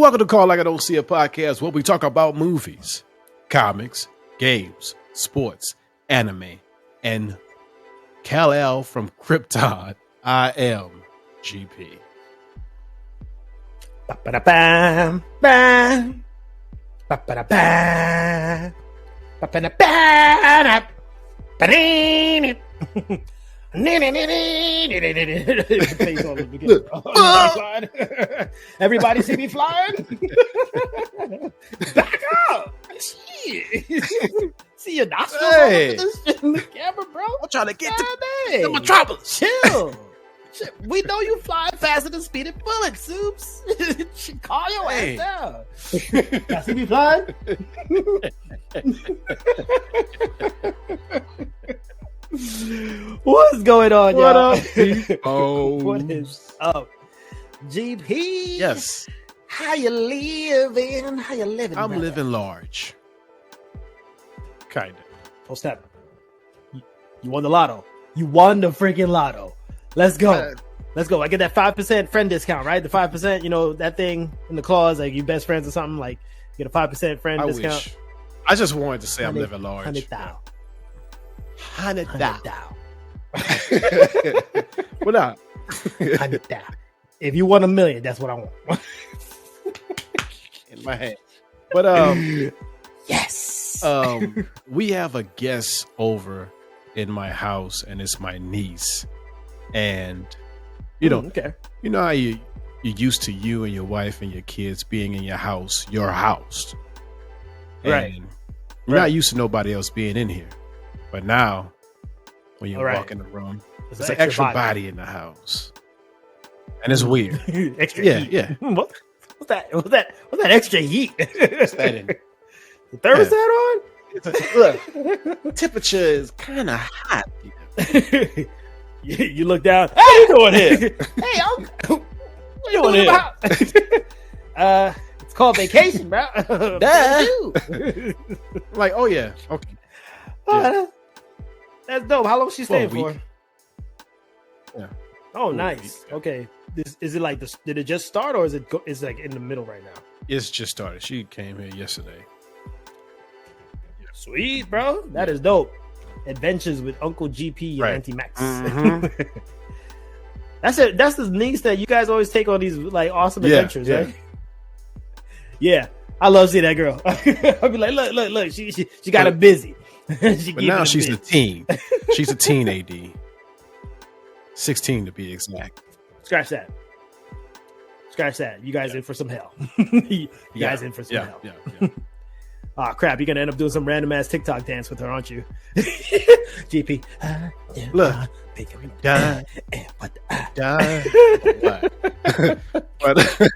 Welcome to Call Like I Don't See a Podcast, where we talk about movies, comics, games, sports, anime, and Kal-El from Krypton. I am GP. Ba-ba-da-bam, bam. Ba-ba-da-bam. Ba-ba-da-bam. Ba-dee. Everybody see me flying? Back up! Shit. See your nostrils Hey. over this shit in the camera, bro? I'm trying to get God to dang. the metropolis. Chill. Shit, we know you fly faster than speeding bullets, Soups. Call your Hey. ass down. Y'all see me flying? What's going on, What y'all? up, Sipe-pose? What is up, GP? Yes, How you living? How you living? I'm brother? living large. Kind of. Post that. You won the lotto. You won the freaking lotto. Let's go. Let's go. I get that 5% friend discount, right? The 5%, you know, that thing in the clause, like you best friends or something, like you get a 5% friend I discount. wish. I just wanted to say I'm living large. 100,000. 100,000. 100,000. What up? 100,000. If you want $1 million, that's what I want. In my head. But Yes. we have a guest over in my house, and it's my niece. And you know, okay. you know how you're used to you and your wife and your kids being in your house, Right. And you're not used to nobody else being in here. But now, when you All right. walk in the room, It's there's an extra body in the house, and it's weird. Extra Yeah, heat. yeah. What's that? What's that extra heat? What's that in? The thermostat on? Look, temperature is kind of hot. You look down. What are you doing here? Hey, what you doing here? It's called vacation, bro. Like, oh yeah, okay. Oh, that's dope. How long she staying For a for? week. Yeah. Oh, For a nice. week. Okay. Is it like this? Did it just start, or is it is like in the middle right now? It's just started. She came here yesterday. Sweet, bro. That is dope. Adventures with Uncle GP and Right. Auntie Max. Mhm. That's it. That's the niece that you guys always take on these like awesome Yeah, adventures, yeah. right? Yeah, I love seeing that girl. I'll be like, look. She got But- it busy. But now she's a teen. She's a teen AD. 16 to be exact. Scratch that. You guys in for some hell. you guys in for some hell. Yeah. Ah, crap. You're going to end up doing some random ass TikTok dance with her, aren't you? GP. Look. Die. But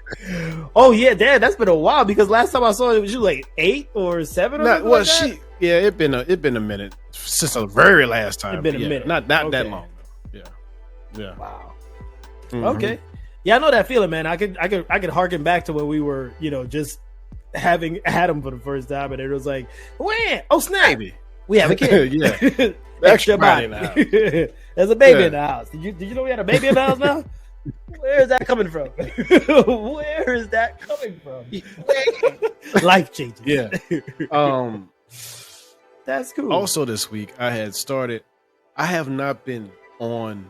Oh, yeah, damn. That's been a while because last time I saw it was you like 8 or 7 or something like that? it been a minute since the very last time. It been a Yeah, minute. Not that Okay. long though. Yeah. Wow. Mhm. Okay. Yeah, I know that feeling, man. I could harken back to when we were, just having Adam for the first time, and it was like, "Wham! Oh snap! Maybe. We have a kid. Yeah. Extra body in the house. There's a baby Yeah. in the house. Did you know we had a baby in the house now? Where is that coming from? Where is that coming from? Life changes. Yeah. That's cool. Also this week I have not been on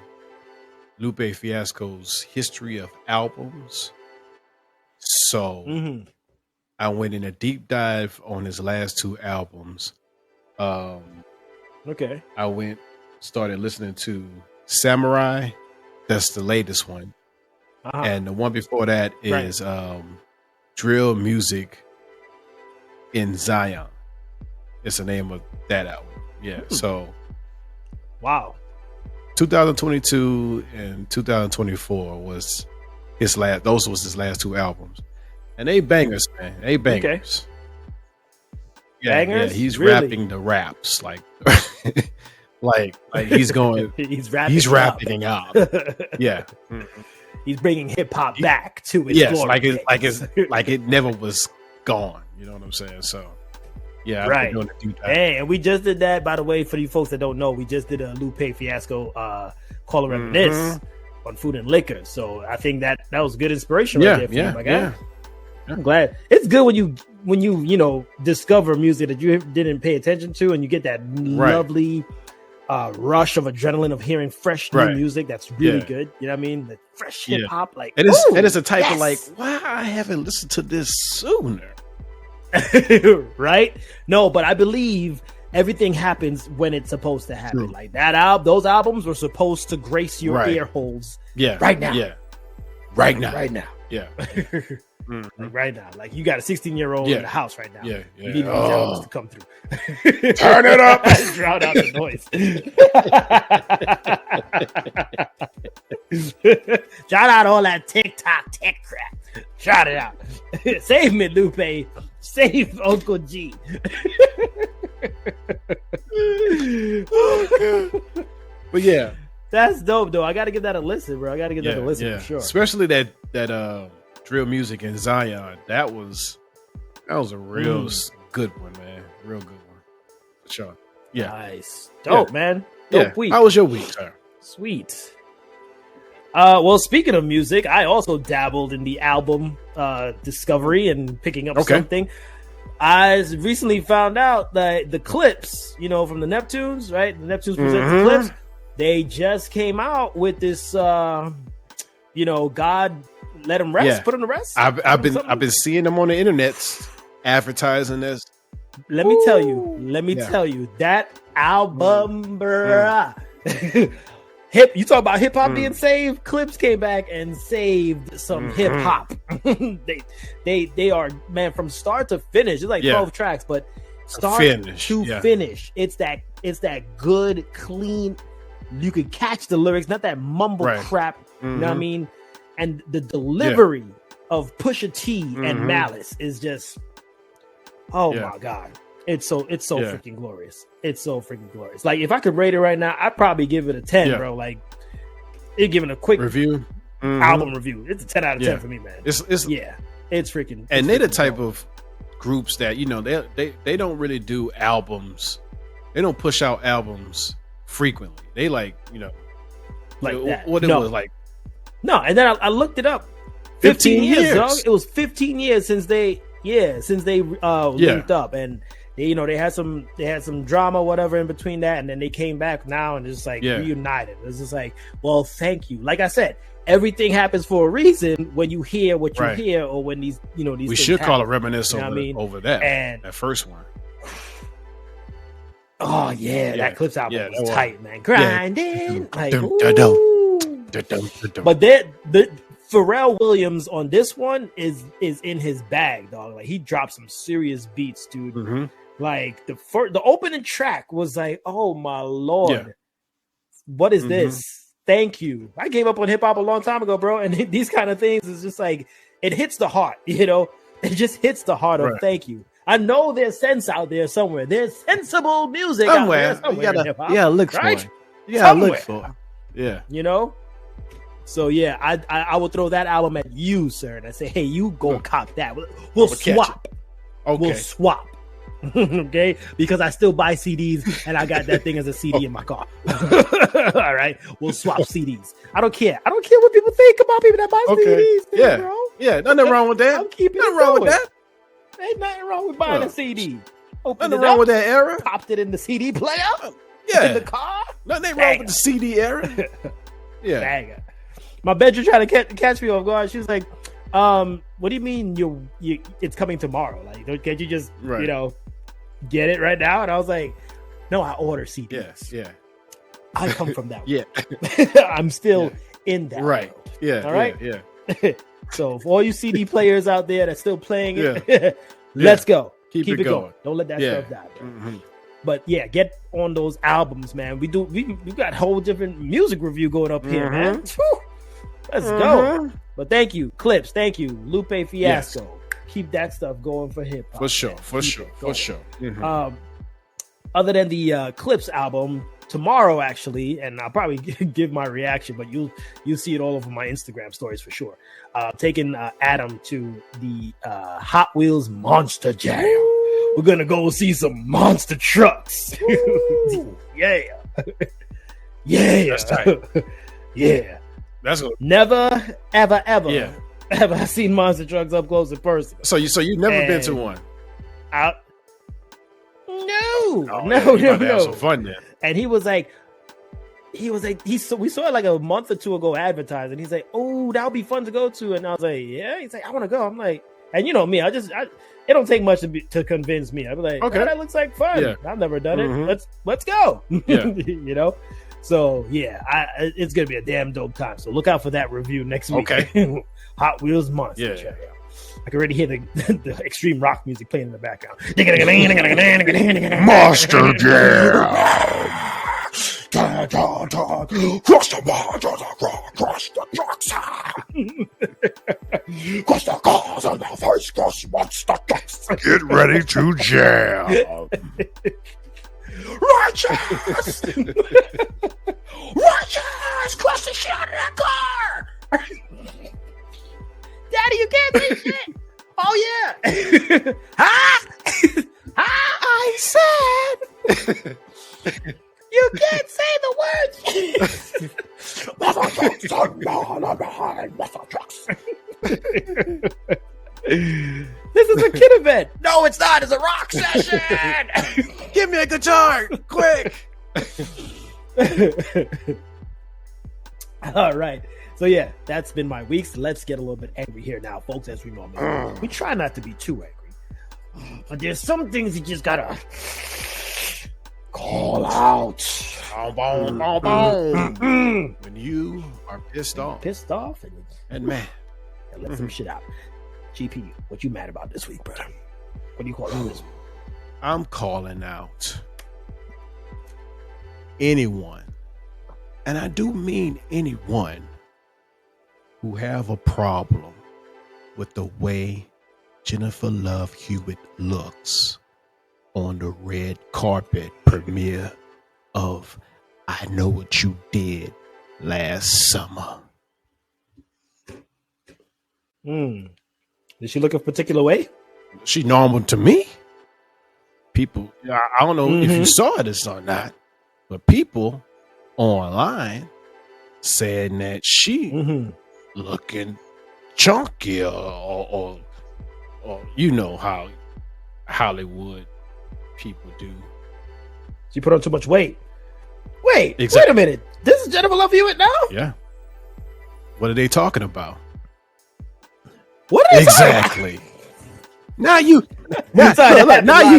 Lupe Fiasco's history of albums. So Mhm. I went in a deep dive on his last 2 albums. Okay. I started listening to Samurai. That's the latest one. Uh-huh. And the one before that is Drill Music in Zion. It's the name of that album. Yeah. So Wow. 2022 and 2024 was his last. Those was his last 2 albums, and they bangers, man. They bangers. Yeah, Bangers? yeah. He's Really? rapping the raps like, like he's going. He's rapping. He's it up. rapping up. Yeah. He's bringing hip hop back to its Yes, glory like it never was gone. You know what I'm saying? So, yeah, I've Right. been doing a deep dive. Hey, and we just did that, by the way, for you folks that don't know, we just did a Lupe Fiasco Call and Reminisce on food and liquor. So I think that was good inspiration right there for you, my guy. I'm glad. It's good when you discover music that you didn't pay attention to, and you get that lovely rush of adrenaline of hearing fresh new music that's really good. You know what I mean? The fresh hip hop, like it is a type of like, why I haven't listened to this sooner. Right? No, but I believe everything happens when it's supposed to happen. True. Like those albums were supposed to grace your ear holes. Yeah. Right now. Yeah. Right now. Right now. Yeah. Like right now. Like you got a 16-year-old in the house right now. Yeah. You need these albums to come through. Turn it up. Drown out the noise. Shout out all that TikTok tech crap. Shout it out. Save me, Lupe. Save Uncle G. But yeah, that's dope though. I gotta give that a listen, bro. I gotta give that a listen for sure. Especially that drill music in Zion. That was a real good one, man. Real good one. For sure. Yeah. Nice. Dope, man. Dope week. How was your week, sir? Sweet. Well, speaking of music, I also dabbled in the album discovery and picking up something. I recently found out that the clips, from the Neptunes, right? The Neptunes present the clips. They just came out with this, God let them rest, put them to rest. I've been seeing them on the internet advertising this. Let me tell you that album, bruh. You talk about hip hop being saved. Clips came back and saved some hip hop. They are, man, from start to finish. It's like 12 tracks, but start to finish, it's that good, clean. You could catch the lyrics, not that mumble crap. You know what I mean? And the delivery of Pusha T and Malice is just, my God. It's so freaking glorious. It's so freaking glorious. Like if I could rate it right now, I'd probably give it a 10, bro. Like it'd give it a quick review, album review. It's a 10 out of 10 for me, man. It's freaking. And they're the type of groups that they don't really do albums. They don't push out albums frequently. They like that. What it was like. No, and then I looked it up. 15 years, dog. It was 15 years since they linked up, and they had some drama, whatever, in between that, and then they came back now and just reunited. It's just like, well, thank you. Like I said, everything happens for a reason when you hear what you hear, or when these we should call it reminisce over that, and that first one. Oh yeah, that Clips album was tight, man. Grinding, like, but the Pharrell Williams on this one is in his bag, dog. Like he dropped some serious beats, dude. Like the opening track was like, oh my Lord, what is this? Thank you. I gave up on hip hop a long time ago, bro. And these kind of things is just like, it hits the heart, it just hits the heart of thank you. I know there's sense out there somewhere. There's sensible music somewhere. Out there somewhere. You gotta look for it. You gotta look for it. Yeah. So yeah, I will throw that album at you, sir, and I say, hey, you go cop that. We'll swap. Okay. We'll swap. Okay, because I still buy CDs and I got that thing as a CD in my car. All right, we'll swap CDs. I don't care what people think about people that buy CDs. Bro. Yeah, nothing wrong with that. I'm keeping nothing wrong with that. Ain't nothing wrong with buying a CD. Nothing wrong with that era. Popped it in the CD player. In the car. Nothing wrong with the CD era. Yeah. Banger. My bedroom trying to catch me off guard. She was like, "What do you mean you? It's coming tomorrow? Like, can't you just get it right now?" And I was like, "No, I order CDs. Yes, yeah. I come from that. Yeah, I'm still in that. Right. World. Yeah. All right. Yeah. So for all you CD players out there that's still playing it, let's go. Keep it going. Don't let that stuff die. But yeah, get on those albums, man. We got a whole different music review going up here, man. Whew. Let's go. But thank you, Clips. Thank you, Lupe Fiasco. Yes. Keep that stuff going for hip hop. For sure. Other than the Clips album, tomorrow actually, and I'll probably give my reaction, but you'll see it all over my Instagram stories for sure. Taking Adam to the Hot Wheels Monster Jam. We're gonna go see some monster trucks. Yeah. That's tight. Yeah. That's what. Never, ever, have I seen monster trucks up close and personal. So you never been to one? Out. No. Have some fun then. And he was like, we saw it like a month or two ago advertised, and he's like, oh, that would be fun to go to. And I was like, yeah. He's like, I want to go. I'm like, and you know me, it don't take much to convince me. I'd be like, okay, that looks like fun. Yeah. I've never done it. Let's go. Yeah. You know? So yeah, it's gonna be a damn dope time. So look out for that review next week. Okay. Hot Wheels Monster. Yeah. I can already hear the extreme rock music playing in the background. Monster Jam. Cross the cars on the face, cross monster trucks. Get ready to jam. Righteous! Righteous! Cross the shit out of that car! Daddy, you can't say shit! Oh, yeah! Huh? I said... You can't say the words! This is a kid event. No, it's not. It's a rock session. Give me a guitar, quick. All right. So yeah, that's been my weeks. Let's get a little bit angry here now, folks, as we normally do. We try not to be too angry. But there's some things you just gotta call out. When you are pissed off. And mad. Let some shit out. GP, what you mad about this week, brother? What do you call it this week? I'm calling out anyone, and I do mean anyone, who have a problem with the way Jennifer Love Hewitt looks on the red carpet premiere of I Know What You Did Last Summer. Did she look a particular way? She normal to me. People, I don't know if you saw this or not, but people online saying that she looking chunky or you know how Hollywood people do. She put on too much weight. Wait a minute. This is Jennifer Love Hewitt now? Yeah. What are they talking about? What are they exactly? Now you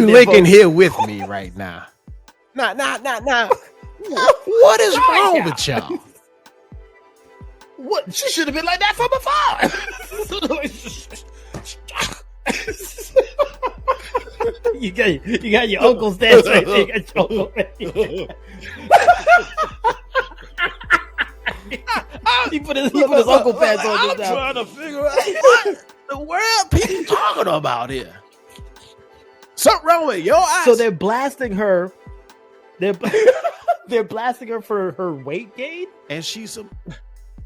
linking here with me right now. Nah. What is wrong with y'all? What? She should have been like that from afar. You got your uncle's dance right there. You got your uncle right there. He put his uncle pads on. I'm trying to figure out what the world people talking about here. Something wrong with your eyes. So they're blasting her. They're blasting her for her weight gain, and she's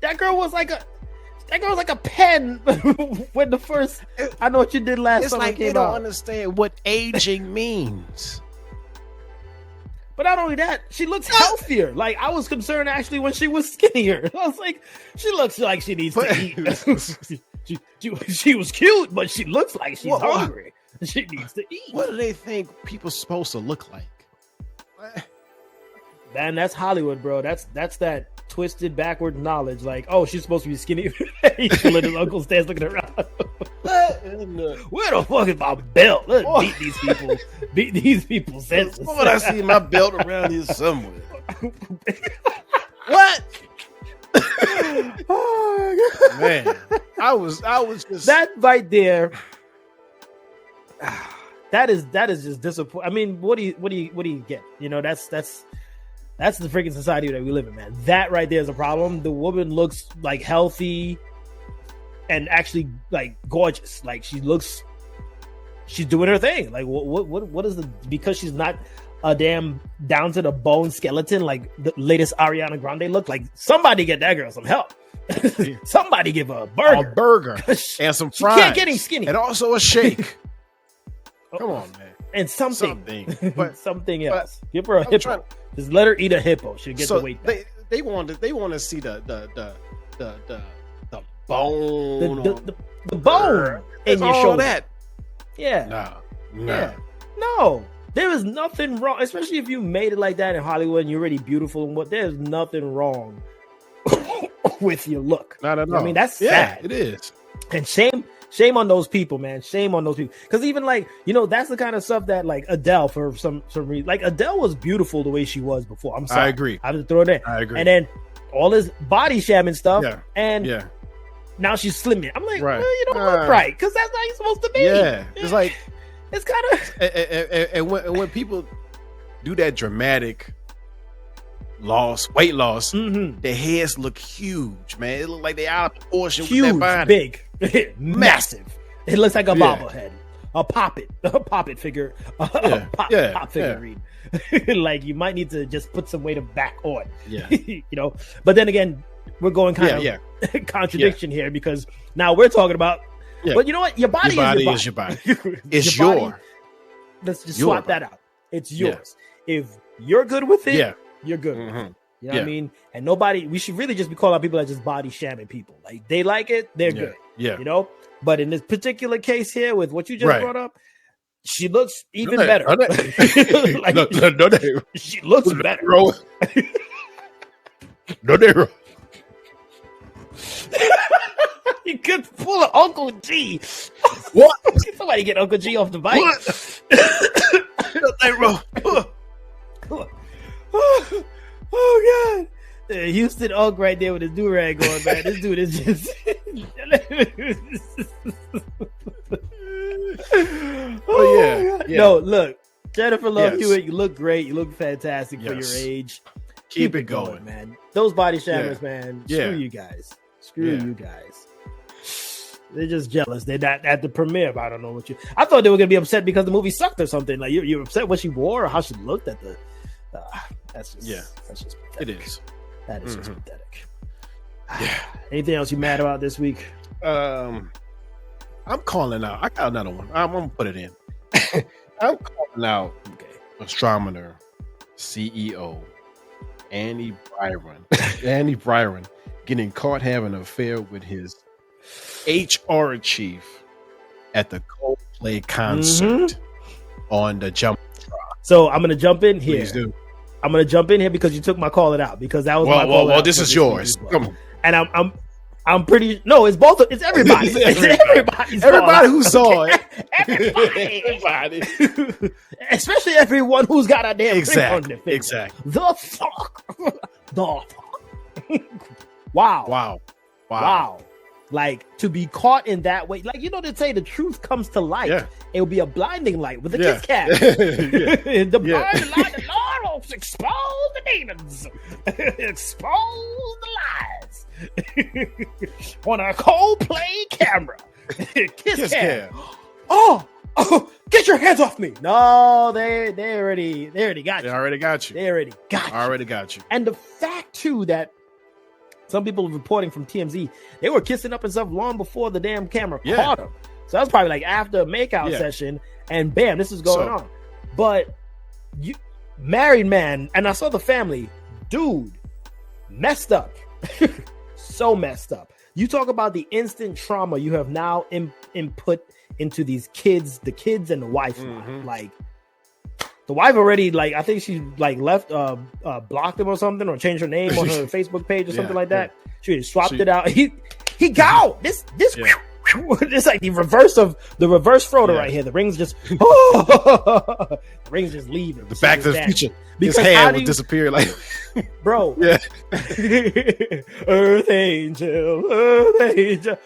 that girl was like a pen when the first I Know What You Did Last Summer came out. It's like you don't understand what aging means. But not only that, she looks healthier. Like, I was concerned actually when she was skinnier. I was like, she looks like she needs to eat. she was cute, but she looks like she's hungry. She needs to eat. What do they think people supposed to look like? Man, that's Hollywood, bro. That's that twisted backward knowledge. Like, oh, she's supposed to be skinny. He's let his uncle stands looking around. Where the fuck is my belt? Let's beat these people. Beat these people's senses. What I see my belt around here somewhere. What? Oh, man, I was just that right there. That is just disappointing. I mean, what do you get? You know, that's the freaking society that we live in, man. That right there is a problem. The woman looks like healthy and actually like gorgeous. Like she's doing her thing. Like what is the, because she's not a damn down to the bone skeleton like the latest Ariana Grande look. Like somebody get that girl some help. Somebody give her a burger and some fries. She can't get any skinny, and also a shake. Come on, man. And something but, something else. Give her a hippo. Just let her eat a hippo. She'll get the weight back. They want to see the bone. The bone in your all shoulder. That. Yeah. No. Yeah. No. There is nothing wrong, especially if you made it like that in Hollywood and you're really beautiful and what. There's nothing wrong with your look. Not at all. I mean, that's sad. It is. And shame on those people, man. Shame on those people. Because even like, that's the kind of stuff that like Adele, for some reason, like Adele was beautiful the way she was before. I'm sorry. I agree. I have to throw it in. I agree. And then all this body shamming stuff. Yeah. And now she's slimming. I'm like, well, you don't look right. Because that's how you're supposed to be. Yeah. It's like, it's kind of. And when people do that dramatic weight loss, their heads look huge, man. It look like they out of proportion with their body. Big, massive. It looks like a bobblehead, a poppet figure, pop figurine. Like you might need to just put some weight back on. Yeah, But then again, we're going kind of contradiction here because now we're talking about. Yeah. But you know what? Your body is your body. It's your. Let's just swap that out. It's yours. Yeah. If you're good with it, you're good. With it. You know what I mean? And we should really just be calling out people that just body shamming people. Like they like it, they're good. Yeah. But in this particular case here with what you just brought up, she looks even better. She looks better. No, You could pull an Uncle G. What? Somebody get Uncle G off the bike. Oh God! Houston Ugg right there with his do-rag on, man. This dude is just. Yeah. No, look, Jennifer Love Hewitt, you look great. You look fantastic for your age. Keep it going, man. Those body shammers, man. Screw you guys. Screw you guys. They're just jealous. They're not at the premiere. But I don't know what you. I thought they were gonna be upset because the movie sucked or something. Like you're upset what she wore or how she looked at the. That's just pathetic. It is. That is just pathetic. Yeah. Anything else you mad about this week? I'm calling out. I got another one. I'm gonna put it in. I'm calling out Astronomer CEO Andy Byron. Andy Byron getting caught having an affair with his HR chief at the Coldplay concert on the jump. So I'm gonna jump in here. Please do. I'm gonna jump in here because you took my call it out because that was my call. Well, this is yours. Come on. And I'm pretty. No, it's both. It's everybody. It's everybody who saw it. Everybody. Especially everyone who's got a damn thing on their face. Exactly. The fuck. The fuck. Wow. Like to be caught in that way, like they say the truth comes to light. Yeah. It will be a blinding light with a kiss cap. The blinding light, the Lord will expose the demons, expose the lies on a Coldplay camera. Kiss cam. Oh, get your hands off me! No, they already got you. They already got you. They already got you. And the fact too that. Some people reporting from TMZ, they were kissing up and stuff long before the damn camera caught them. So that was probably like after a makeout session, and bam, this is going on. But you, married man, and I saw the family, dude, messed up, so messed up. You talk about the instant trauma you have now input into these kids, the kids and the wife, like. The wife already, like, I think she like left, blocked him or something, or changed her name on her Facebook page or something like that. She swapped it out. He got this. It's like the reverse Frodo right here. The rings just, the rings just leave him. The Back to the Future. His hand would disappear, like, bro. Yeah. Earth Angel. No.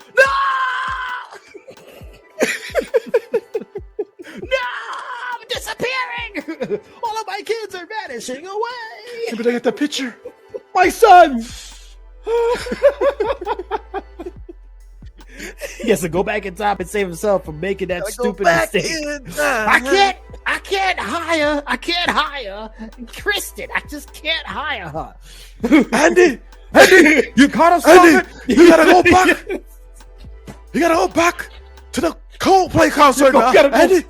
No. Disappearing! All of my kids are vanishing away! But I get the picture. My son! He has to go back in time and save himself from making that stupid mistake. I can't hire Kristen. I just can't hire her. Andy, you gotta stop it. You gotta go back. You gotta go back to the Coldplay concert now, Andy.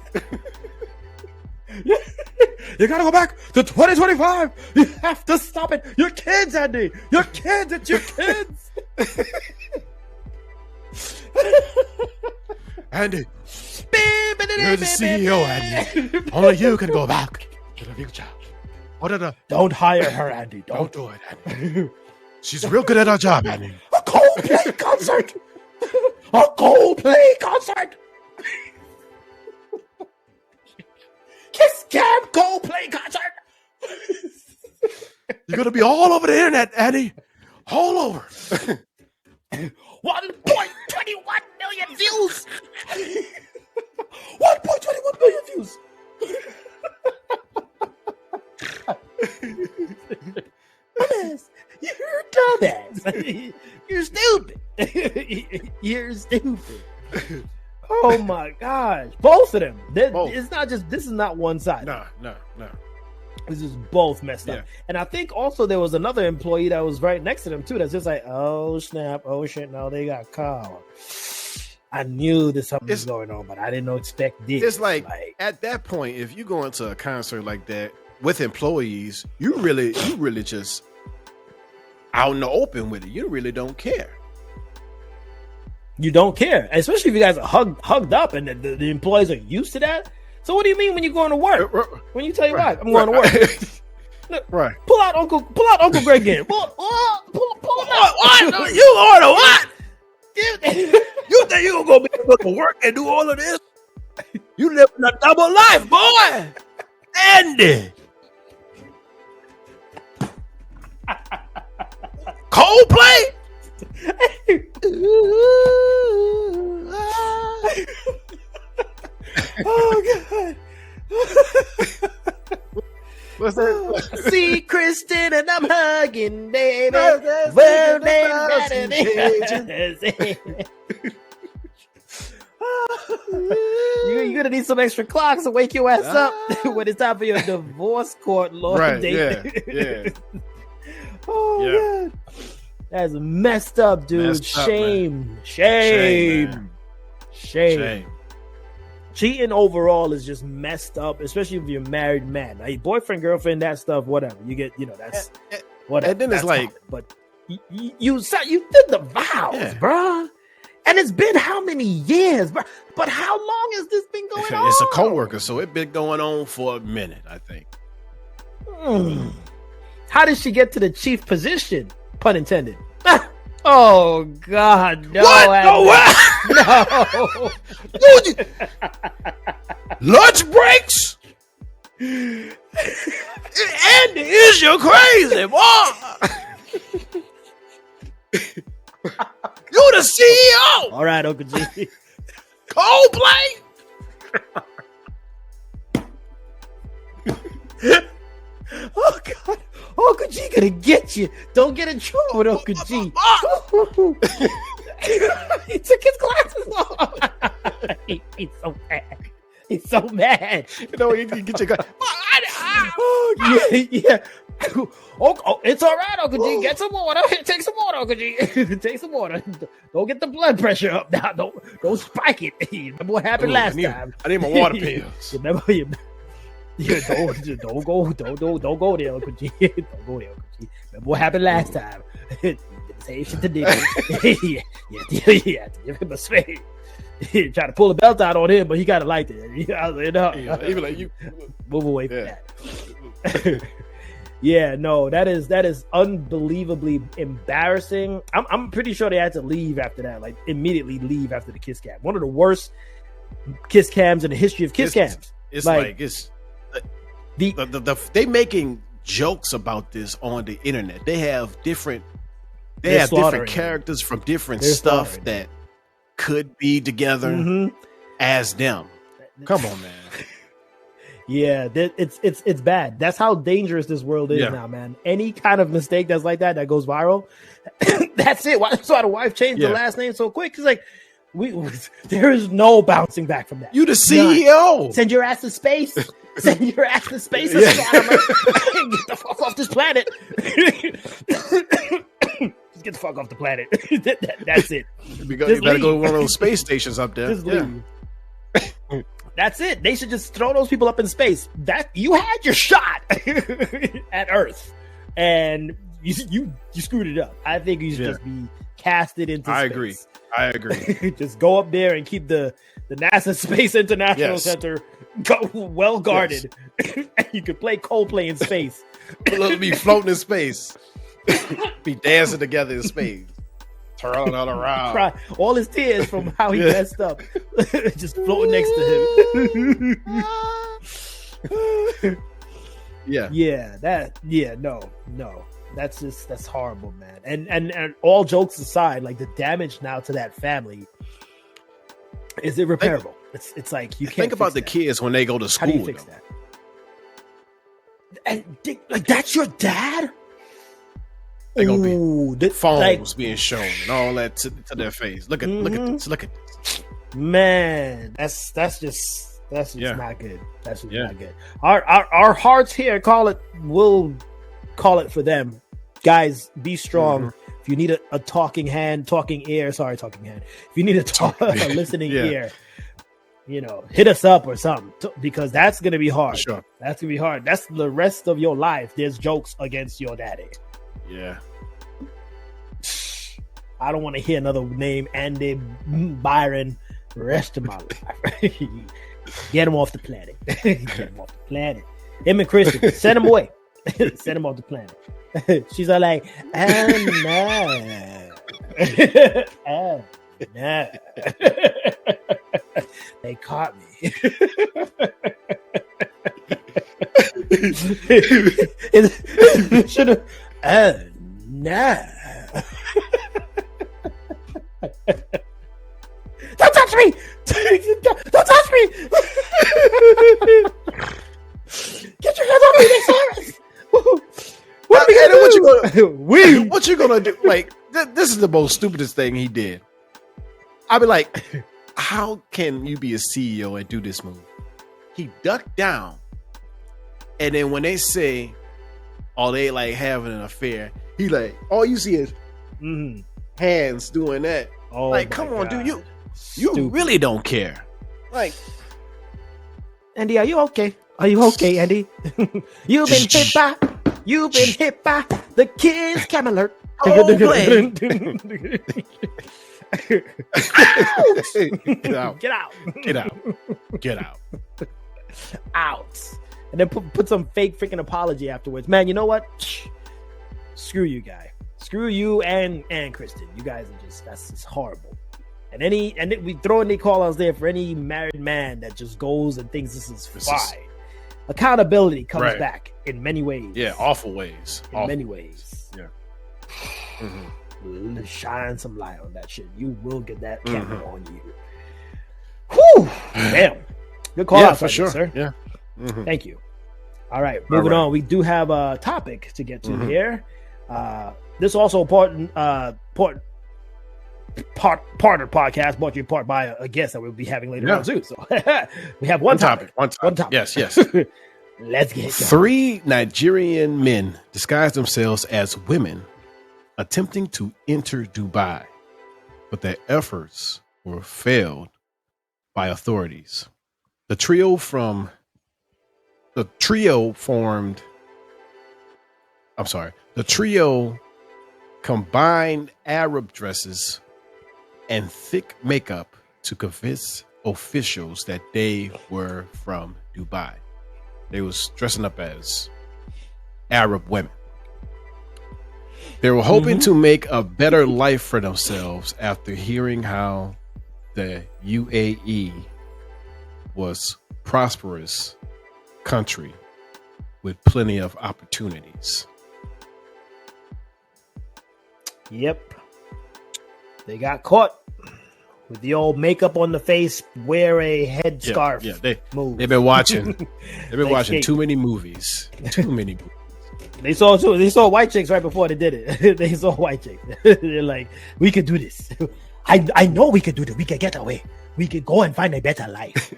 You gotta go back to 2025. You have to stop it. Your kids, Andy. Your kids. It's your kids. Andy. You're the CEO, Andy. Only you can go back to the future. Don't hire her, Andy. Don't do it, Andy. She's real good at her job, Andy. A Coldplay concert. A Coldplay concert. Kiss Cam Coldplay concert. You're gonna be all over the internet, Andy. All over. 1.21 million views. 1.21 million views. Dumbass. You're dumbass. You're stupid. You're stupid. Oh my gosh. Both of them. It's not just, this is not one side. No. This is both messed up. And I think also there was another employee that was right next to them too. That's just like, oh snap, oh shit, no, they got caught. I knew that something was going on, but I didn't expect this. It's like at that point, if you go into a concert like that with employees, you really just out in the open with it. You really don't care. You don't care, especially if you guys are hugged up and the employees are used to that. So what do you mean when you're going to work? When you tell your wife, I'm going to work. Look, right. Pull out Uncle Greg in. Pull him out. What? You order what? You think you gonna go back to work and do all of this? You living a double life, boy. Andy. Coldplay? Oh God. What's that? See Kristen and I'm hugging, baby. You're gonna need some extra clocks to wake your ass up when it's time for your divorce court law date. Yeah. Oh God. That's messed up, dude. Shame. Cheating overall is just messed up, especially if you're a married man. Like boyfriend, girlfriend, that stuff, whatever. You get, that's whatever. And then it's like, common. But you did the vows, bruh. And it's been how many years, bruh? But how long has this been going on? It's a coworker, so it's been going on for a minute, I think. How did she get to the chief position? Pun intended. Oh God, no! What? No way! No! Dude, lunch breaks? Andy, is you crazy, boy? You the CEO? All right, Uncle G. Coldplay? Oh God. Uncle G gonna get you. Don't get in trouble with Uncle G. He took his glasses off. He's so mad. He's so mad. You know, you get your glasses. Yeah. Oh, it's all right, Uncle G. Get some water. Take some water, Uncle G. Take some water. Don't get the blood pressure up now. Don't spike it. Remember what happened last time? I need my water pills. Remember don't go there, Uncle G. Don't go there, Uncle G. Remember what happened last time? Same shit to do. Yeah. Give him a space. Try to pull the belt out on him, but he kind of liked it. Even like you move away from that. Yeah, no, that is unbelievably embarrassing. I'm pretty sure they had to leave after that, like immediately leave after the kiss cam. One of the worst kiss cams in the history of kiss cams. It's they making jokes about this on the internet. They have different characters from different stuff that could be together as them. Come on, man. Yeah, it's bad. That's how dangerous this world is now, man. Any kind of mistake that's like that goes viral, that's it. That's why the wife changed the last name so quick. It's like there is no bouncing back from that. You the CEO. Send your ass to space. Send your ass to space, astronomer. Get the fuck off this planet. Just get the fuck off the planet. That's it. You better go to one of those space stations up there. Just leave. That's it. They should just throw those people up in space. That you had your shot at Earth, and you screwed it up. I think you should just be casted into space. I agree. Just go up there and keep the NASA Space International Yes. Center well guarded. And you can play Coldplay in space. Be floating in space. Be dancing together in space. Turning all around. Cry. All his tears from how he messed up. Just floating next to him. No. That's horrible, man. And all jokes aside, like the damage now to that family is irreparable. It's like you can't think about the kids when they go to school. How do you fix that? And like that's your dad? They're gonna be phones like, being shown and all that to their face. Look at this. Man, that's just not good. That's just not good. Our hearts here will call it for them. Guys, be strong. If you need a talking hand, talking ear. If you need a listening ear, hit us up or something, because that's gonna be hard. Sure. That's gonna be hard. That's the rest of your life. There's jokes against your daddy. Yeah. I don't want to hear another name, Andy Byron, the rest of my life. Get him off the planet. Him and Christian, send him away. Send him off the planet. She's all like, oh no. Oh no. They caught me. Should have. Oh no. Don't touch me! Don't touch me! Get your hands off me, Cyrus! What you gonna do? Like, this is the most stupidest thing he did. I'd be like, how can you be a CEO and do this move? He ducked down, and then when they say, "Oh, they like having an affair," he like, all you see is hands doing that. Oh, like, come on, dude, you really don't care. Like, Andy, are you okay? Are you okay, Andy? You've been hit by the kids cam alert. Get out. Out. And then put some fake freaking apology afterwards. Man, you know what? Screw you, guy. Screw you and Kristen. You guys are that's just horrible. And we throw in the call-outs there for any married man that just goes and thinks this is fine. Accountability comes back in many ways. Yeah, awful ways. Many ways. Yeah. Shine some light on that shit. You will get that camera on you. Whew! Damn. Good call out for sure, sir. Yeah. Thank you. All right, moving on. We do have a topic to get to here. This also important part of the podcast, brought to you in part by a guest that we'll be having later on too. So we have one topic. One topic. Yes. Let's get it going. 3 Nigerian men disguised themselves as women attempting to enter Dubai, but their efforts were failed by authorities. The trio combined Arab dresses and thick makeup to convince officials that they were from Dubai. They was dressing up as Arab women. They were hoping to make a better life for themselves after hearing how the UAE was prosperous country with plenty of opportunities. Yep. They got caught with the old makeup on the face, wear a headscarf. Yeah, they've been watching. They've been watching too many movies. They saw white chicks right before they did it. They saw white chicks. They're like, we could do this. I know we could do this. We could get away. We could go and find a better life.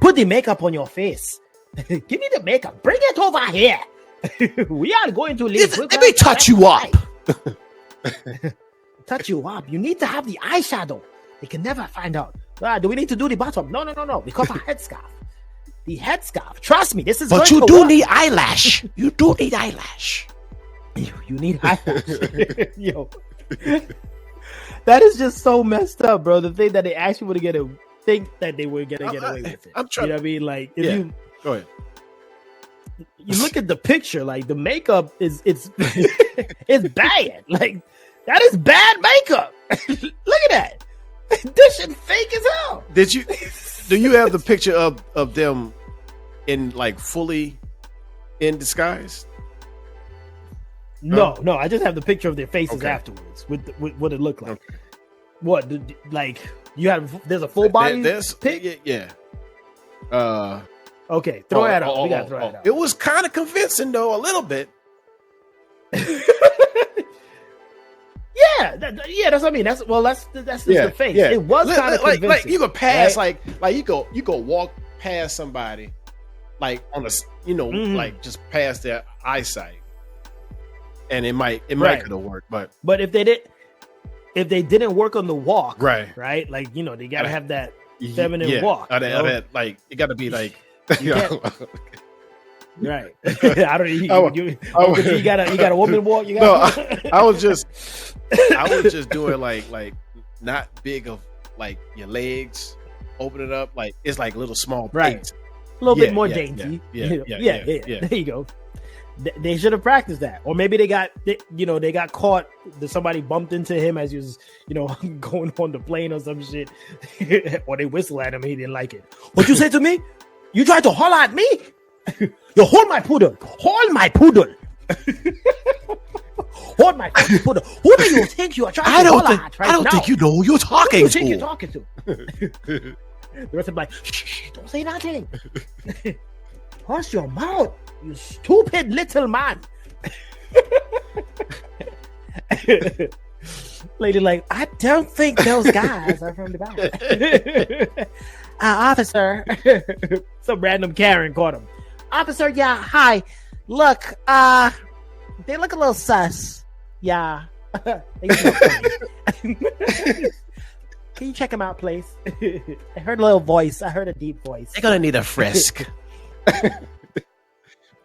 Put the makeup on your face. Give me the makeup. Bring it over here. We are going to live. Let me touch you up. Touch you up. You need to have the eyeshadow. They can never find out. Do we need to do the bottom? No. Because a headscarf. The headscarf. Trust me, this is. But you do need eyelash. You do need eyelash. You need eyelash. Yo. That is just so messed up, bro. The thing that they actually would get think that they were gonna get away with it. I'm trying. You know what I mean? Like, if you go ahead. You look at the picture, like the makeup it's it's bad. Like, that is bad makeup. Look at that. This shit fake as hell. Do you have the picture of them in like fully in disguise? No, I just have the picture of their faces Okay. afterwards with what it looked like. Okay. What, like, there's a full body pic? Yeah. Okay, throw that up. We gotta throw that up. It was kind of convincing though, a little bit. Yeah, that's what I mean. That's just the face. Yeah. It was kind of convincing. Like you could pass, right? like you go walk past somebody, like on a like just past their eyesight, and it might Right. could have worked, but if they didn't work on the walk, right, like they gotta have that yeah, feminine walk. Like it got to be like Right. I don't. You got a woman walk. You got. No, I was just doing like not big of like your legs, open it up like it's like little small plates. A little bit more dainty. Yeah. There you go. They should have practiced that, or maybe they got caught. Somebody bumped into him as he was going on the plane or some shit, or they whistle at him. He didn't like it. What you say to me? You tried to holler at me? You hold my poodle. Hold my poodle. Hold my poodle. Who do you think you are trying to holler at right now? I don't think you know who you're talking Who do you think to. you're talking to? The rest of them like, shh, don't say nothing. Hush your mouth, you stupid little man. Lady like, I don't think those guys are from the back. Officer. Some random Karen caught him. Officer, yeah, hi. Look, they look a little sus. Yeah. Can you check them out, please? I heard a little voice. I heard a deep voice. They're gonna need a frisk.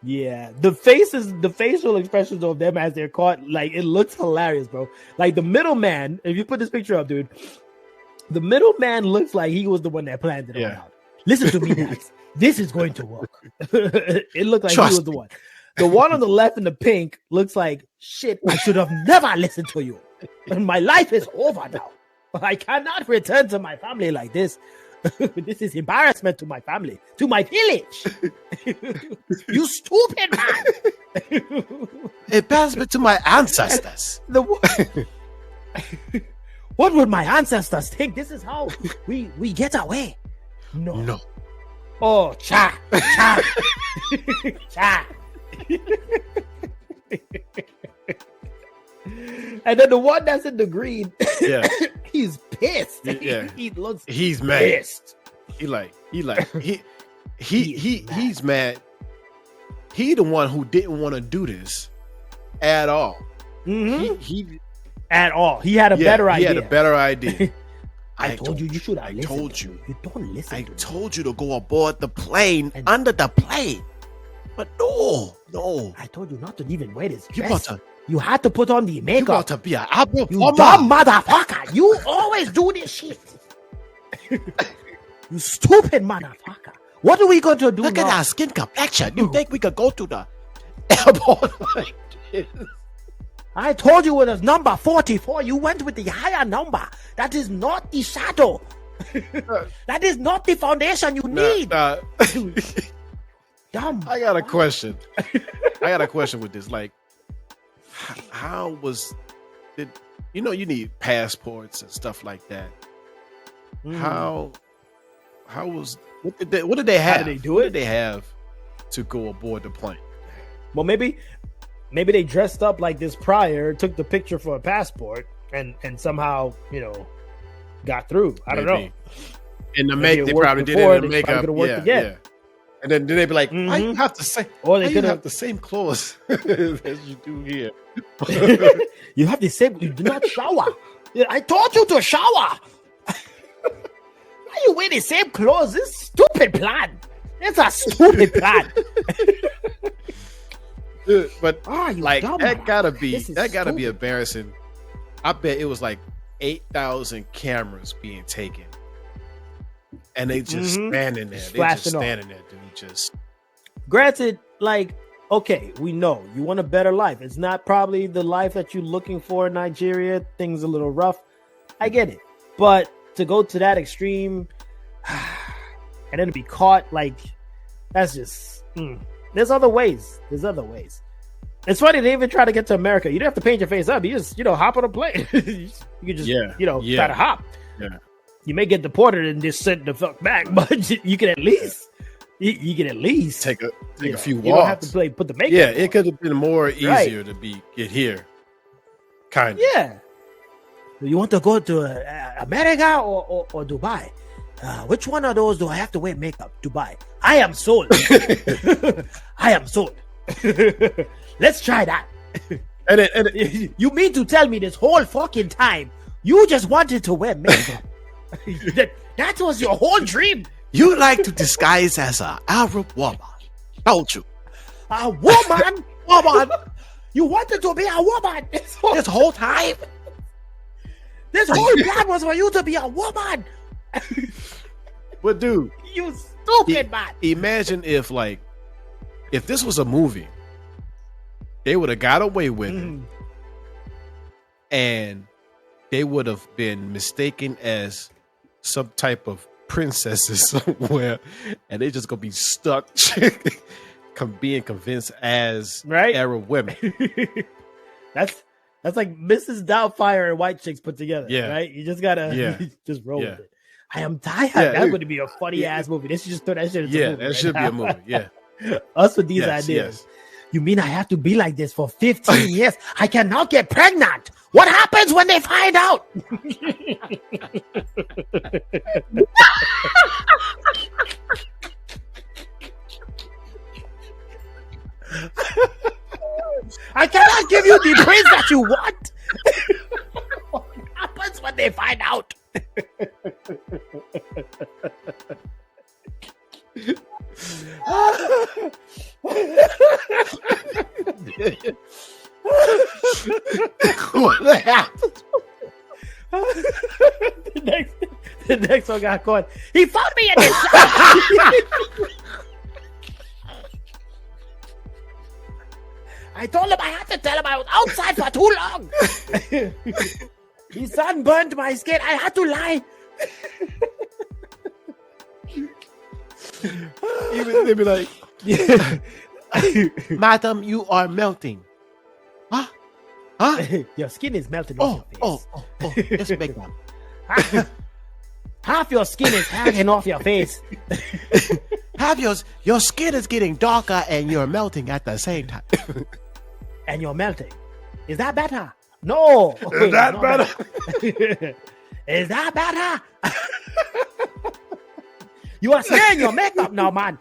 Yeah, the facial expressions of them as they're caught, like, it looks hilarious, bro. Like, the middleman, if you put this picture up, dude, the middleman looks like he was the one that planned it all out. Listen to me, guys. This is going to work. It looked like he was the one. The one on the left in the pink looks like, shit, I should have never listened to you. My life is over now. I cannot return to my family like this. This is embarrassment to my family, to my village. You stupid man. Embarrassment to my ancestors. What would my ancestors think? This is how we get away. No. Oh, cha. Cha. And then the one that's in the green, he's pissed. Yeah. He's mad. Pissed. He's mad. He the one who didn't want to do this at all. Mm-hmm. He at all. He had a better idea. He had a better idea. I told you should have listened. Told you. You don't listen. I told you to go aboard the plane, under the plane. But no. I told you not to even wear this dress. You had to put on the makeup. You got to be an apple. You dumb motherfucker. You always do this shit. You stupid motherfucker. What are we going to do Look now? at our skin complexion. You think we could go to the airport like this? I told you it was number 44. You went with the higher number. That is not the shadow. That is not the foundation you need. Dumb. I got a question. With this. Like, how did you need passports and stuff like that? How was what did they have? How did they do it? What did they have to go aboard the plane? Well, maybe they dressed up like this prior, took the picture for a passport, and somehow got through. I don't know. In the make, they probably did it in the makeup. Yeah. And then they'd be like, "Why you have the same? Or they could have the same clothes as you do here. You have the same. You do not shower. I told you to shower. Why you wear the same clothes? This stupid plan. It's a stupid plan." But that gotta be embarrassing. I bet it was like 8,000 cameras being taken, and they just standing there. They just standing there, dude. Just granted, like, okay, we know you want a better life. It's not probably the life that you're looking for in Nigeria. Things a little rough. I get it, but to go to that extreme and then to be caught, like, that's just. There's other ways. It's funny they even try to get to America. You don't have to paint your face up. You just, hop on a plane. you can just, try to hop. Yeah. You may get deported and just sent the fuck back, but you can at least, take a few walks. You don't have to put the makeup. Yeah, on. it could have been more easier to get here. Kind of. Yeah. You want to go to America or Dubai? Which one of those do I have to wear makeup? Dubai. I am sold. I am sold. Let's try that. And you mean to tell me this whole fucking time you just wanted to wear makeup? that was your whole dream. You like to disguise as an Arab woman, don't you? A woman? Woman? You wanted to be a woman this whole time? This whole plan was for you to be a woman. But dude, you stupid man. Imagine if this was a movie, they would have got away with it, and they would have been mistaken as some type of princesses somewhere, and they just gonna be stuck being convinced as Arab women. That's like Mrs. Doubtfire and White Chicks put together. Yeah. Right? You just gotta just roll with it. I am tired. That's going to be a funny ass movie. They should just throw that shit into a movie. That should be a movie. Yeah. Us with these ideas. Yes. You mean I have to be like this for 15 years? I cannot get pregnant. What happens when they find out? I cannot give you the praise that you want. What happens when they find out? What happened? The next one got caught. He found me in this. I told him I had to tell him I was outside for too long. The sun burned my skin. I had to lie. Even they'd be like, "Madam, you are melting." Huh? Your skin is melting off your face. Oh, let's make them. Half your skin is hanging off your face. Have your skin is getting darker and you're melting at the same time. And you're melting. Is that better? No. Is that better? Is that better? You are smearing your makeup now, man.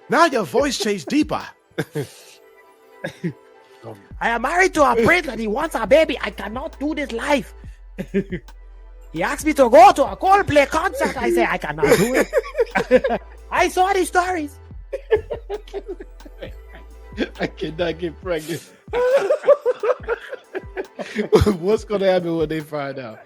Now your voice changed deeper. I am married to a prince and he wants a baby. I cannot do this life. He asked me to go to a Coldplay concert. I say I cannot do it. I saw these stories. I cannot get pregnant. What's going to happen when they find out?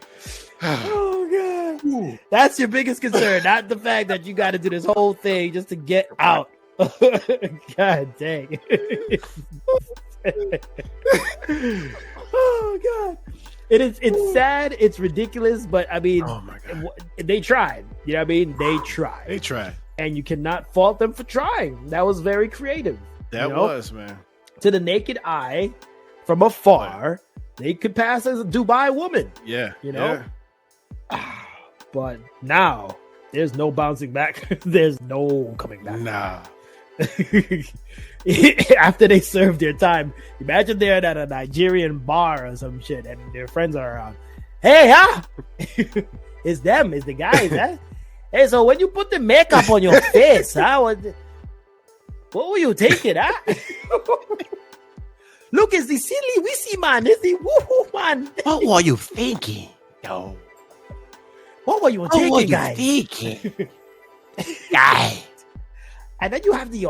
Oh, God. Ooh. That's your biggest concern, not the fact that you got to do this whole thing just to get out. God dang. Oh, God. It's sad. It's ridiculous. But, I mean, oh my God. They tried. You know what I mean? They tried. They tried. And you cannot fault them for trying. That was very creative. That was, man. To the naked eye, from afar, they could pass as a Dubai woman. Yeah. You know? Yeah. But now, there's no bouncing back. There's no coming back. Nah. After they serve their time, imagine they're at a Nigerian bar or some shit and their friends are around. Hey, huh? It's them. It's the guys, huh? Hey, so when you put the makeup on your face, huh? What were you thinking, huh? Look, it's the silly wissy man. It's the woohoo man. What were you thinking? No. What were you thinking, guys? Guys. And then you have the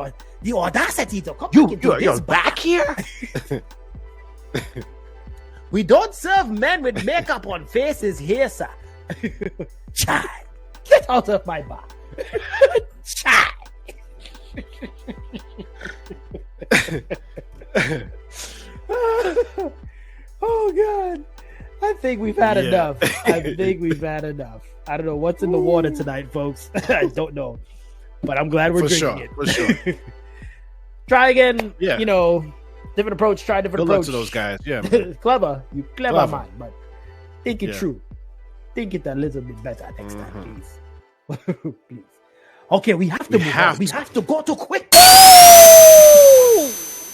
audacity to come back into this you're back here? We don't serve men with makeup on faces here, sir. Chai, get out of my bar. Chai. Oh God, I think we've had enough. I think we've had enough. I don't know what's in the water tonight, folks. I don't know, but I'm glad we're drinking it. For sure. Try again. Yeah. You know, different approach. Try different approach. Good luck to those guys. Yeah. Clever. You clever man, but think it true. Think it a little bit better next time, please. Please. Okay, we have to move on. We have to go to quick.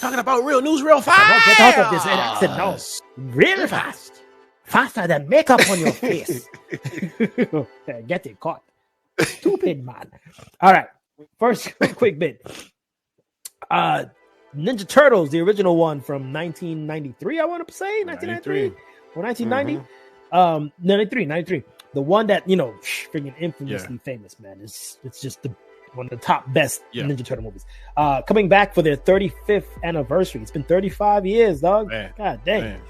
Talking about real news real fast. Get out of this. I said no. Real fast. Faster than makeup on your face. Get it caught. Stupid man. All right. First quick bit. Ninja Turtles, the original one from 1993, I want to say. 1993 or 1990. 93. The one that, you know, freaking infamously famous, man. It's just one of the top best Ninja Turtle movies. Coming back for their 35th anniversary. It's been 35 years, dog. Man. God dang. Man.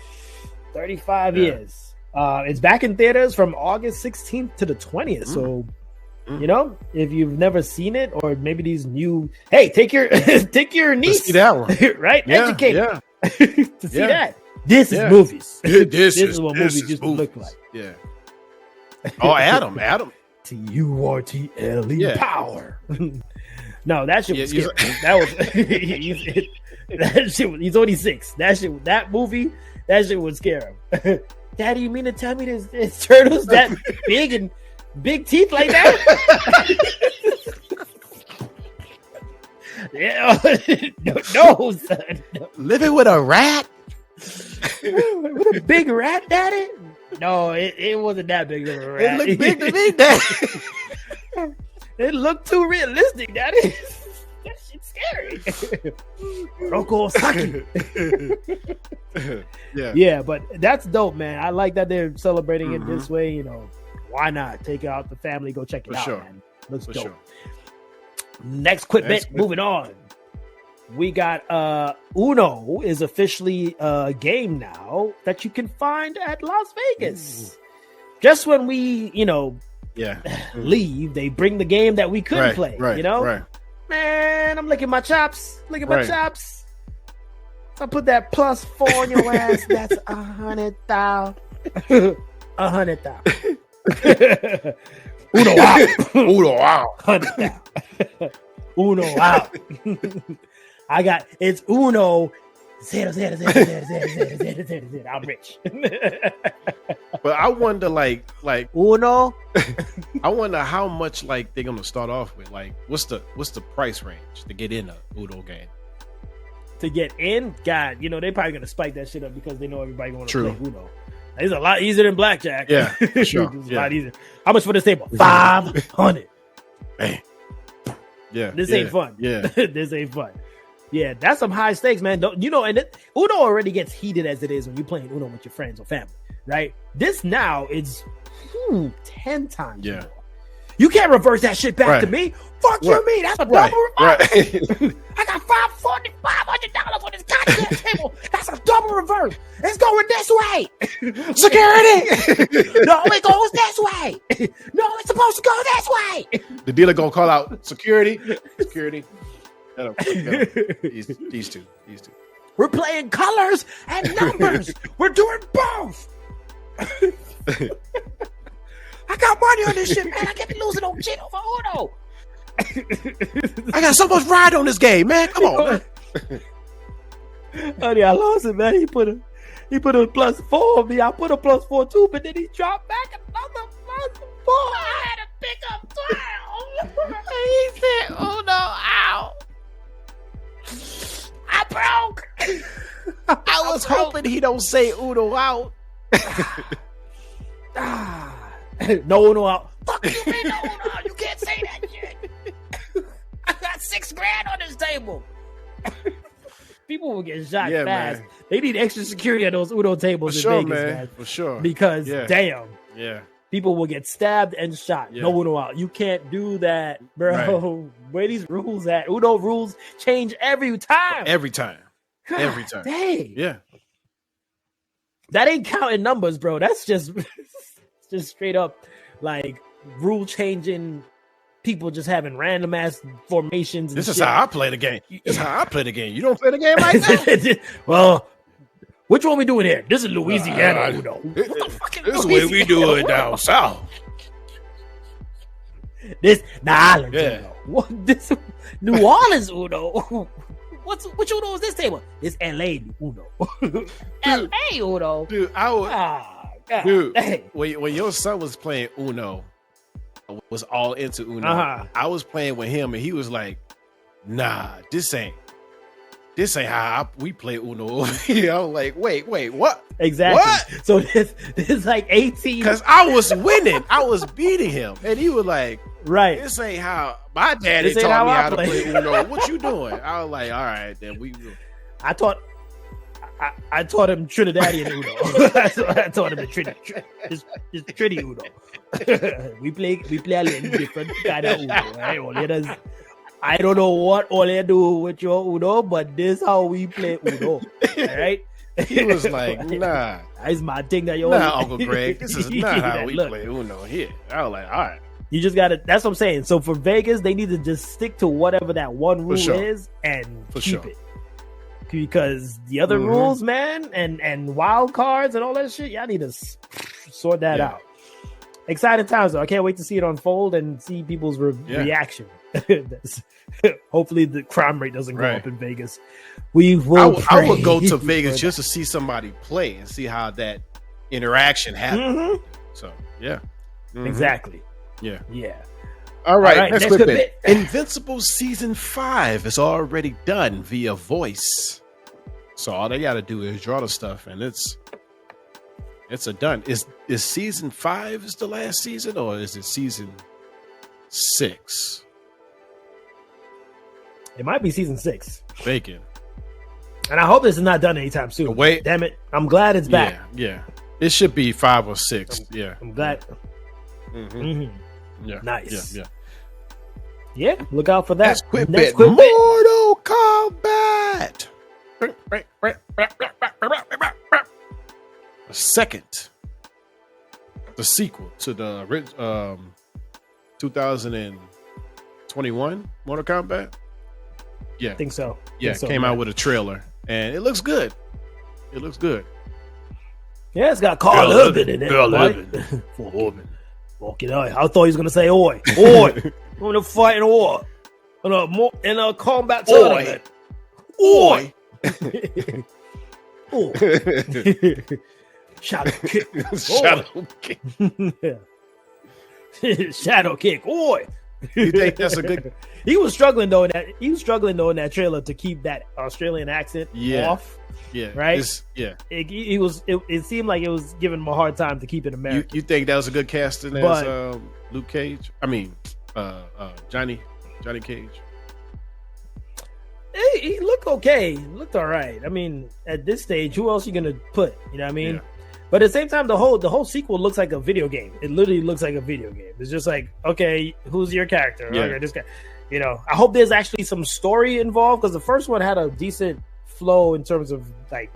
35 years. It's back in theaters from August 16th to the 20th. So, you know, if you've never seen it, or maybe these new, hey, take your niece. See that one. Right? Yeah, educate to see that. This is movies. This is what movies used to look like. Yeah. Oh, Adam. TURTLE power. No, that shit was scary. That was that shit. He's only 6. That movie, that shit would scare him. Daddy, you mean to tell me there's turtles that big and big teeth like that? No, son. No. Living with a rat? With a big rat, Daddy? No, it wasn't that big of a rat. It looked big to me, Daddy. It looked too realistic, Daddy. That shit's scary. Roko Saki. Yeah, but that's dope, man. I like that they're celebrating it this way. You know, why not take out the family, go check it out, man. Looks dope. Sure. Next quick bit, moving on. We got Uno is officially a game now that you can find at Las Vegas. Just when we, you know, leave, they bring the game that we couldn't play. You know, man, I'm licking my chops. I put that +4 on your ass. That's 100,000. 100,000. Uno out. Uno out. 100,000. Uno out. It's Uno 0, 0, 0, 0, 0, 0, 0, 0. I'm rich. But I wonder, like Uno. I wonder how much like they're gonna start off with. Like, what's the price range to get in a Uno game? To get in, God, you know they're probably gonna spike that shit up because they know everybody gonna play Uno. It's a lot easier than blackjack. Yeah, sure. It's a lot easier. How much for this table? 500. Man. Yeah. This ain't fun. Yeah. This ain't fun. Yeah, that's some high stakes, man. You know, and Uno already gets heated as it is when you're playing Uno with your friends or family, right? This now is 10 times more. You can't reverse that shit back to me. Fuck you, me. That's a double reverse. I got $500 on this goddamn table. That's a double reverse. It's going this way. Security. No, it goes this way. No, it's supposed to go this way. The dealer gonna call out security. No. These two. We're playing colors and numbers. We're doing both. I got money on this shit, man. I can't be losing no shit over Uno. I got so much pride on this game, man. Come on, man. Honey, I lost it, man. He put a +4 on me. I put a +4 too, but then he dropped back another +4. I had to pick up 12. He said, "Oh no, ow! I broke." I was hoping he don't say Uno out. No Uno out. Fuck you, man. No Uno out. You can't say that shit. I got $6,000 on this table. People will get shot fast. Man. They need extra security at those Uno tables in Vegas, man. For sure. Because damn. Yeah. People will get stabbed and shot. Yeah. No Uno out. You can't do that, bro. Right. Where these rules at? Uno rules change every time. Every time. God, every time. Dang. Yeah. That ain't counting numbers, bro. That's just straight up like rule changing. People just having random ass formations. And this is shit. how I play the game. This is how I play the game. You don't play the game like that? Well, which one we doing here? This is Louisiana Uno. What the fuck is this is the way we do it down south. This Island Yeah. Uno. What this New Orleans Uno? Which Uno is this table? It's LA Uno. LA Uno. Dude, I was, God, dude, dang. when your son was playing Uno, was all into Uno. Uh-huh. I was playing with him, and he was like, "Nah, this ain't how we play Uno over here." I was like, "Wait, what?" Exactly. What? So this is like 18. Because I was winning, I was beating him, and he was like, Right. "This ain't how my daddy This ain't taught me how I how to play." play Uno. What you doing?" I was like, "All right, then we." I taught him Trinidadian Uno. That's what I taught him the it's Trini Uno. we play a little different kind of Uno. Right? I don't know what all you do with your Uno, but this how we play Uno. All right? He was like, "Nah, that's my thing that you Uncle Greg. This is not how we play Uno here." I was like, "All right." You just gotta. That's what I'm saying. So for Vegas, they need to just stick to whatever that one rule sure. is and For keep sure. it. Because the other rules, man, and wild cards and all that shit, y'all need to sort that out. Exciting times, though. I can't wait to see it unfold and see people's reaction. Hopefully, the crime rate doesn't go up in Vegas. We will. I would go to Vegas just to see somebody play and see how that interaction happens. So, yeah. Exactly. Yeah. Yeah. All right, next quick good bit. Invincible Season 5 is already done via voice. So all they got to do is draw the stuff, and it's a done. Is Season 5 is the last season, or is it Season 6? It might be Season 6. Bacon. And I hope this is not done anytime soon. Wait. Damn it. I'm glad it's back. Yeah. It should be 5 or 6. I'm glad. Yeah. Nice. Yeah. Yeah, look out for that. Next quick Next bit. quick bit. Mortal Kombat. The second. The sequel to the 2021 Mortal Kombat. Yeah. I think so. Yeah, came out with a trailer. And it looks good. Yeah, it's got Carl Urban in it. Carl right? Urban. Fucking hell. I thought he was going to say, oi. Oi. I'm going to fight in a war. In a combat tournament. Oi. Shadow kick. Shadow kick. Shadow kick. Oi. You think that's a good? He was struggling though in that trailer to keep that Australian accent off. Yeah. Right. It seemed like it was giving him a hard time to keep it American. You think that was a good casting as Luke Cage? I mean, Johnny Cage. He looked okay. He looked all right. I mean, at this stage, who else are you gonna put? You know what I mean? Yeah. But at the same time, the whole sequel looks like a video game. It literally looks like a video game. It's just like, okay, who's your character? Yeah. Okay, this guy. You know, I hope there's actually some story involved because the first one had a decent flow in terms of like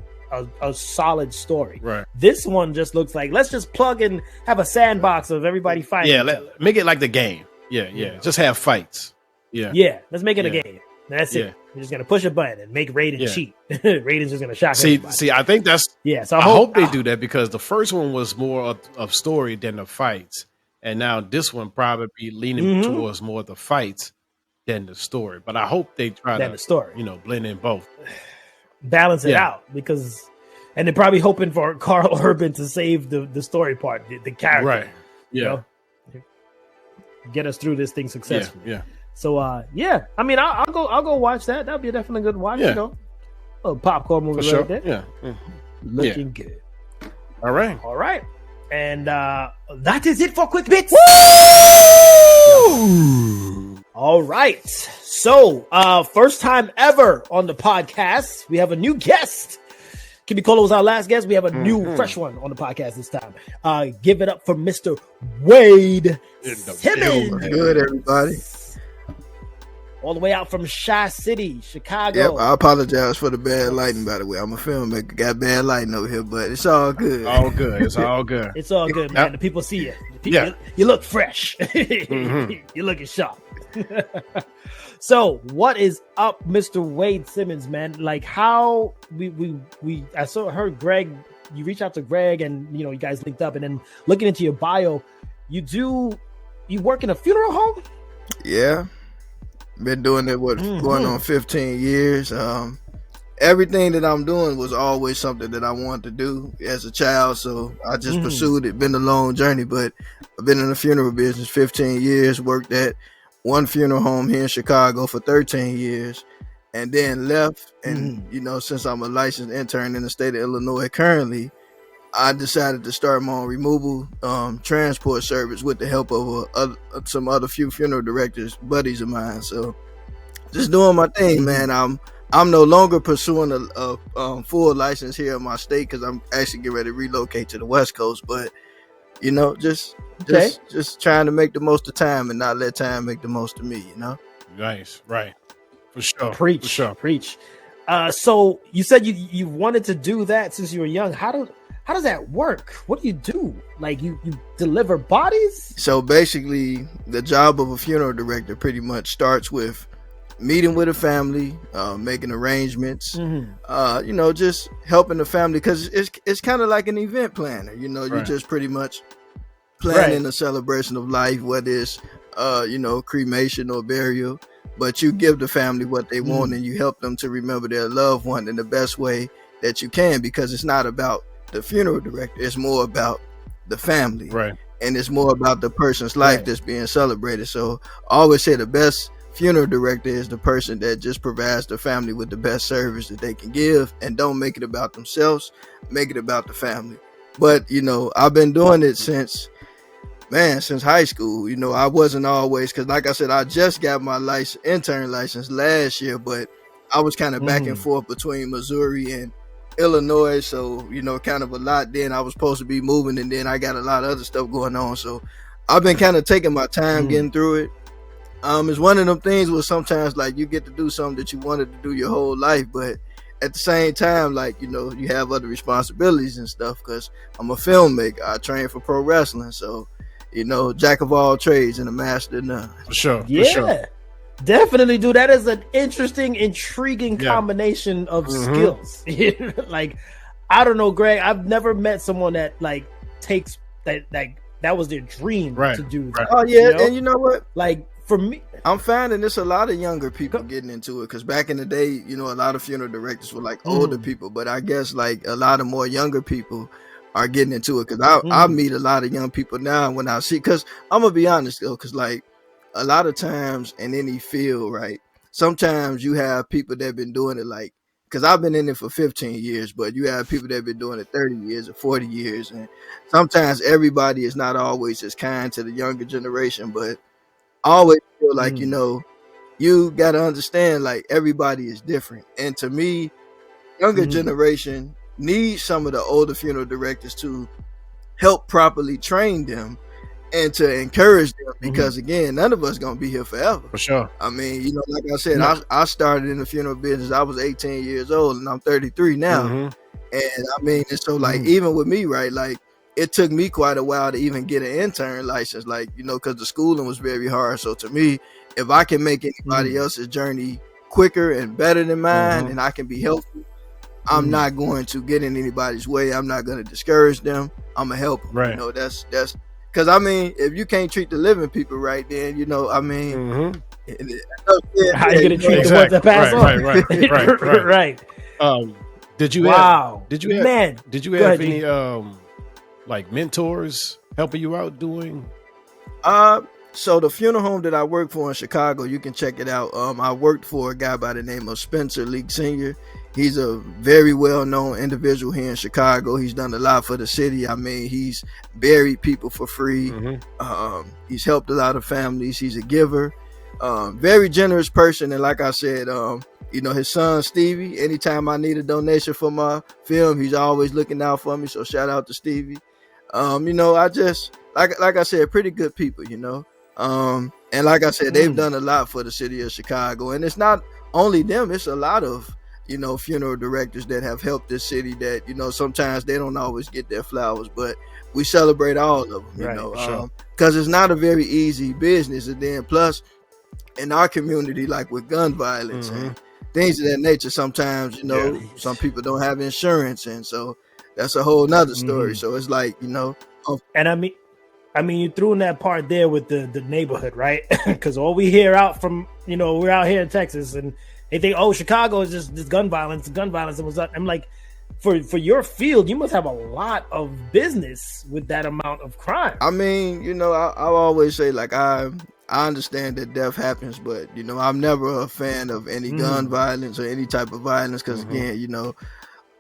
a solid story. Right. This one just looks like let's just plug and have a sandbox of everybody fighting. Yeah, make it like the game. Yeah. Just have fights. Yeah. Let's make it a game. That's it. We're just gonna push a button and make Raiden cheat. Raiden's just gonna shock everybody. See, I think that's So I hope they do that because the first one was more of story than the fights, and now this one probably be leaning towards more the fights than the story. But I hope they try to the story, blend in both, balance it out because, and they're probably hoping for Carl Urban to save the story part, the character, right? Yeah, get us through this thing successfully. Yeah. So I mean I'll go watch that. That'll be a definitely good watch. Yeah. A popcorn movie for right sure. there. Yeah. Looking good. All right. And that is it for Quick Bits. All right. So first time ever on the podcast, we have a new guest. Kimmy was our last guest. We have a new fresh one on the podcast this time. Give it up for Mr. Wade Simmons. Good, everybody. all the way out from Shy City, Chicago. Yep, I apologize for the bad lighting, by the way. I'm a filmmaker, got bad lighting over here, but it's all good. All good. It's all good. It's all good, man. The people see you. You look fresh. Mm-hmm. You're looking sharp. So, what is up, Mr. Wade Simmons, man? Like, how heard Greg. You reached out to Greg, and you guys linked up. And then looking into your bio, you work in a funeral home? Yeah, been doing it going on 15 years. Everything that I'm doing was always something that I wanted to do as a child, so I just pursued it. Been a long journey, but I've been in the funeral business 15 years. Worked at one funeral home here in Chicago for 13 years, and then left. And since I'm a licensed intern in the state of Illinois currently, I decided to start my own removal transport service with the help of some other few funeral directors, buddies of mine. So just doing my thing, man. I'm no longer pursuing a full license here in my state because I'm actually getting ready to relocate to the West Coast. But just trying to make the most of time and not let time make the most of me. Nice, right? For sure. Preach, for sure. Preach. So you said you wanted to do that since you were young. How does that work? What do you do? Like you deliver bodies? So basically, the job of a funeral director pretty much starts with meeting with a family, making arrangements, just helping the family, because it's kind of like an event planner. You're just pretty much planning a celebration of life, whether it's cremation or burial, but you give the family what they want and you help them to remember their loved one in the best way that you can, because it's not about the funeral director, it's more about the family, right? And it's more about the person's life that's being celebrated. So I always say the best funeral director is the person that just provides the family with the best service that they can give, and don't make it about themselves, make it about the family. But I've been doing it since high school. I wasn't always, because like I said, I just got my intern license last year, but I was kind of back and forth between Missouri and Illinois, so kind of a lot. Then I was supposed to be moving, and then I got a lot of other stuff going on, so I've been kind of taking my time getting through it. It's one of them things where sometimes like you get to do something that you wanted to do your whole life, but at the same time, like you have other responsibilities and stuff, because I'm a filmmaker. I train for pro wrestling, so jack of all trades and a master of none. For sure. Yeah. For sure. Definitely, dude. That is an interesting, intriguing combination of skills. Like, I don't know, Greg. I've never met someone that like takes that was their dream to do that. Oh yeah, and you know what? Like for me, I'm finding there's a lot of younger people getting into it, because back in the day, a lot of funeral directors were like older people, but I guess like a lot of more younger people are getting into it, because I meet a lot of young people now when I see, because I'm gonna be honest though, because like a lot of times in any field, right, sometimes you have people that have been doing it, like, because I've been in it for 15 years, but you have people that have been doing it 30 years or 40 years, and sometimes everybody is not always as kind to the younger generation. But I always feel like you got to understand, like, everybody is different, and to me, younger generation needs some of the older funeral directors to help properly train them and to encourage them, because again, none of us gonna be here forever. For sure. I mean, like I said, I started in the funeral business. I was 18 years old, and I'm 33 now. And I mean, and so like even with me, right, like it took me quite a while to even get an intern license, like because the schooling was very hard. So to me, if I can make anybody else's journey quicker and better than mine, and I can be helpful, I'm not going to get in anybody's way. I'm not going to discourage them. I'm gonna help them. Right. That's because I mean, if you can't treat the living people right, then I mean, how you gonna treat the ones that pass on? Right. Did you have any like mentors helping you out doing? So the funeral home that I work for in Chicago, you can check it out. I worked for a guy by the name of Spencer Leak Sr. He's a very well-known individual here in Chicago. He's done a lot for the city. I mean, he's buried people for free. He's helped a lot of families. He's a giver. Very generous person. And like I said, his son, Stevie, anytime I need a donation for my film, he's always looking out for me. So shout out to Stevie. I just, like I said, pretty good people, And like I said, they've done a lot for the city of Chicago, and it's not only them, it's a lot of, you know, funeral directors that have helped this city that, you know, sometimes they don't always get their flowers, but we celebrate all of them, you know, because it's not a very easy business. And then plus in our community, like with gun violence and things of that nature, sometimes, you know, some people don't have insurance, and so that's a whole nother story. So it's like, you know, and I mean, you threw in that part there with the neighborhood, right? Because all we hear out from, you know, we're out here in Texas, and they think, oh, Chicago is just this gun violence. And was that? I'm like, for your field, you must have a lot of business with that amount of crime. I mean, you know, I always say, like, I understand that death happens, but, you know, I'm never a fan of any gun violence or any type of violence, because again, you know,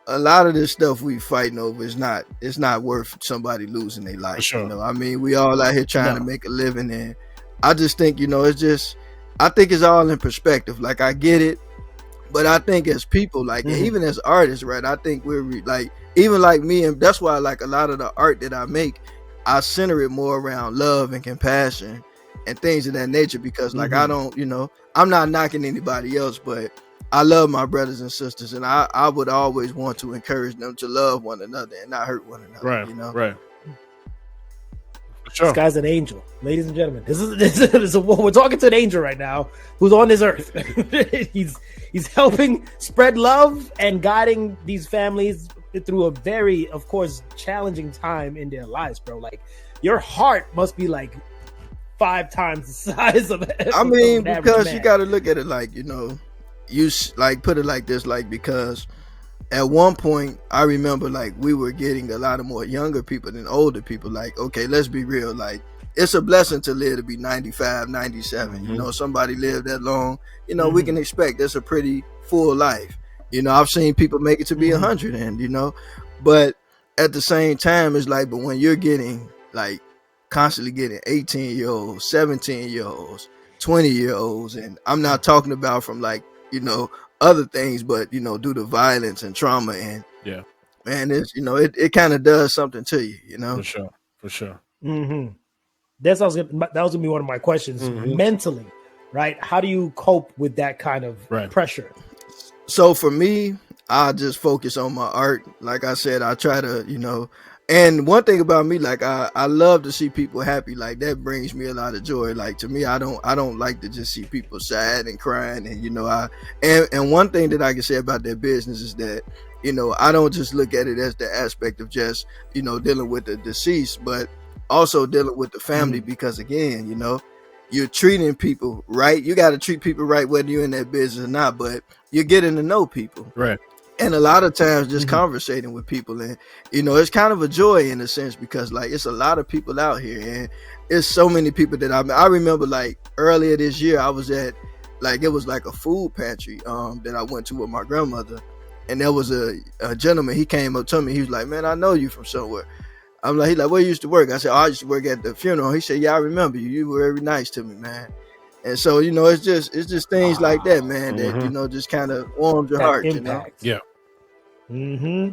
a lot of this stuff we fighting over is not worth somebody losing their life. You know, I mean, we all out here trying to make a living, and I just think, you know, I think it's all in perspective. Like, I get it, but I think as people, like, even as artists, right, I think we're like, even like me, and that's why, like, a lot of the art that I make, I center it more around love and compassion and things of that nature, because like, I don't, you know, I'm not knocking anybody else, but I love my brothers and sisters, and I would always want to encourage them to love one another and not hurt one another. Right. You know? Right. Sure. This guy's an angel, ladies and gentlemen. This is we're talking to an angel right now who's on this earth. he's helping spread love and guiding these families through a very, of course, challenging time in their lives, bro. Like, your heart must be like 5 times the size of it. I mean, because you got to look at it like, you know, you like put it like this, like, because at one point I remember, like, we were getting a lot of more younger people than older people. Like, okay, let's be real, like, it's a blessing to live to be 95, 97. You know, somebody lived that long, you know, we can expect that's a pretty full life. You know, I've seen people make it to be 100, and, you know, but at the same time, it's like, but when you're getting, like, constantly getting 18-year-olds, 17-year-olds, 20-year-olds, and I'm not talking about from, like, you know, other things, but, you know, due to violence and trauma, and man, it's, you know, it kind of does something to you, you know. For sure. That was gonna be one of my questions. Mentally, right? How do you cope with that kind of pressure? So for me, I just focus on my art. Like I said, I try to, you know, and one thing about me, like, I love to see people happy. Like, that brings me a lot of joy. Like, to me, I don't like to just see people sad and crying. And, you know, and one thing that I can say about that business is that, you know, I don't just look at it as the aspect of just, you know, dealing with the deceased, but also dealing with the family, because again, you know, you're treating people right. You got to treat people right, whether you're in that business or not, but you're getting to know people. Right. And a lot of times just conversating with people, and, you know, it's kind of a joy in a sense, because, like, it's a lot of people out here, and it's so many people that I remember, like, earlier this year, I was at, like, it was like a food pantry that I went to with my grandmother, and there was a gentleman. He came up to me. He was like, "Man, I know you from somewhere." I'm like, where you used to work? I said, "Oh, I used to work at the funeral." He said, "Yeah, I remember you. You were very nice to me, man." And so, you know, it's just things like that, man, that, you know, just kind of warms your heart, impact. You know? Yeah.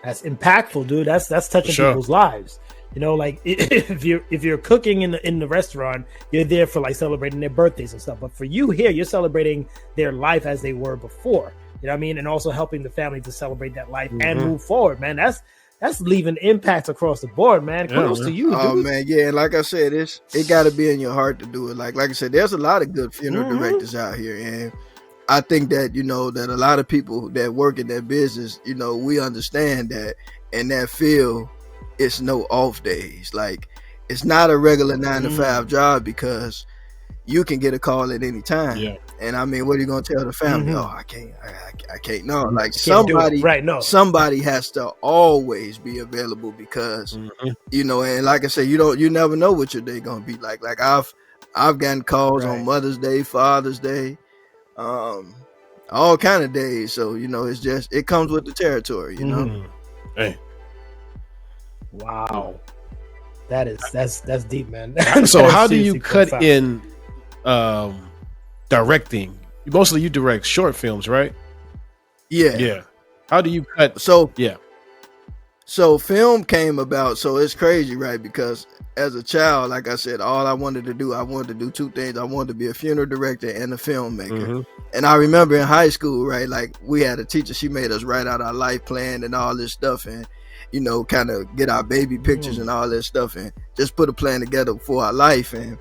That's impactful, dude. That's touching people's lives. You know, like, if you're cooking in the restaurant, you're there for, like, celebrating their birthdays and stuff. But for you here, you're celebrating their life as they were before. You know what I mean? And also helping the family to celebrate that life and move forward, man. That's leaving impact across the board, man. Kudos to you, dude. Oh, man, yeah. And like I said, it got to be in your heart to do it. Like I said, there's a lot of good funeral directors out here, and I think that, you know, that a lot of people that work in that business, you know, we understand that in that field, it's no off days. Like, it's not a regular 9 to 5 job, because you can get a call at any time. Yeah. And I mean, what are you going to tell the family? Oh, I can't. No, like, somebody has to always be available, because, you know, and like I said, you never know what your day going to be like. Like, I've gotten calls on Mother's Day, Father's Day, all kind of days. So, you know, it's just, it comes with the territory, you know. Hey. Wow. That's deep, man. So how do you cut in directing? Mostly you direct short films, right? Yeah. How do you cut? So So film came about. So it's crazy, right? Because as a child, like I said, all I wanted to do two things. I wanted to be a funeral director and a filmmaker. Mm-hmm. And I remember in high school, right, like we had a teacher, she made us write out our life plan and all this stuff, and you know, kind of get our baby pictures and all that stuff, and just put a plan together for our life. And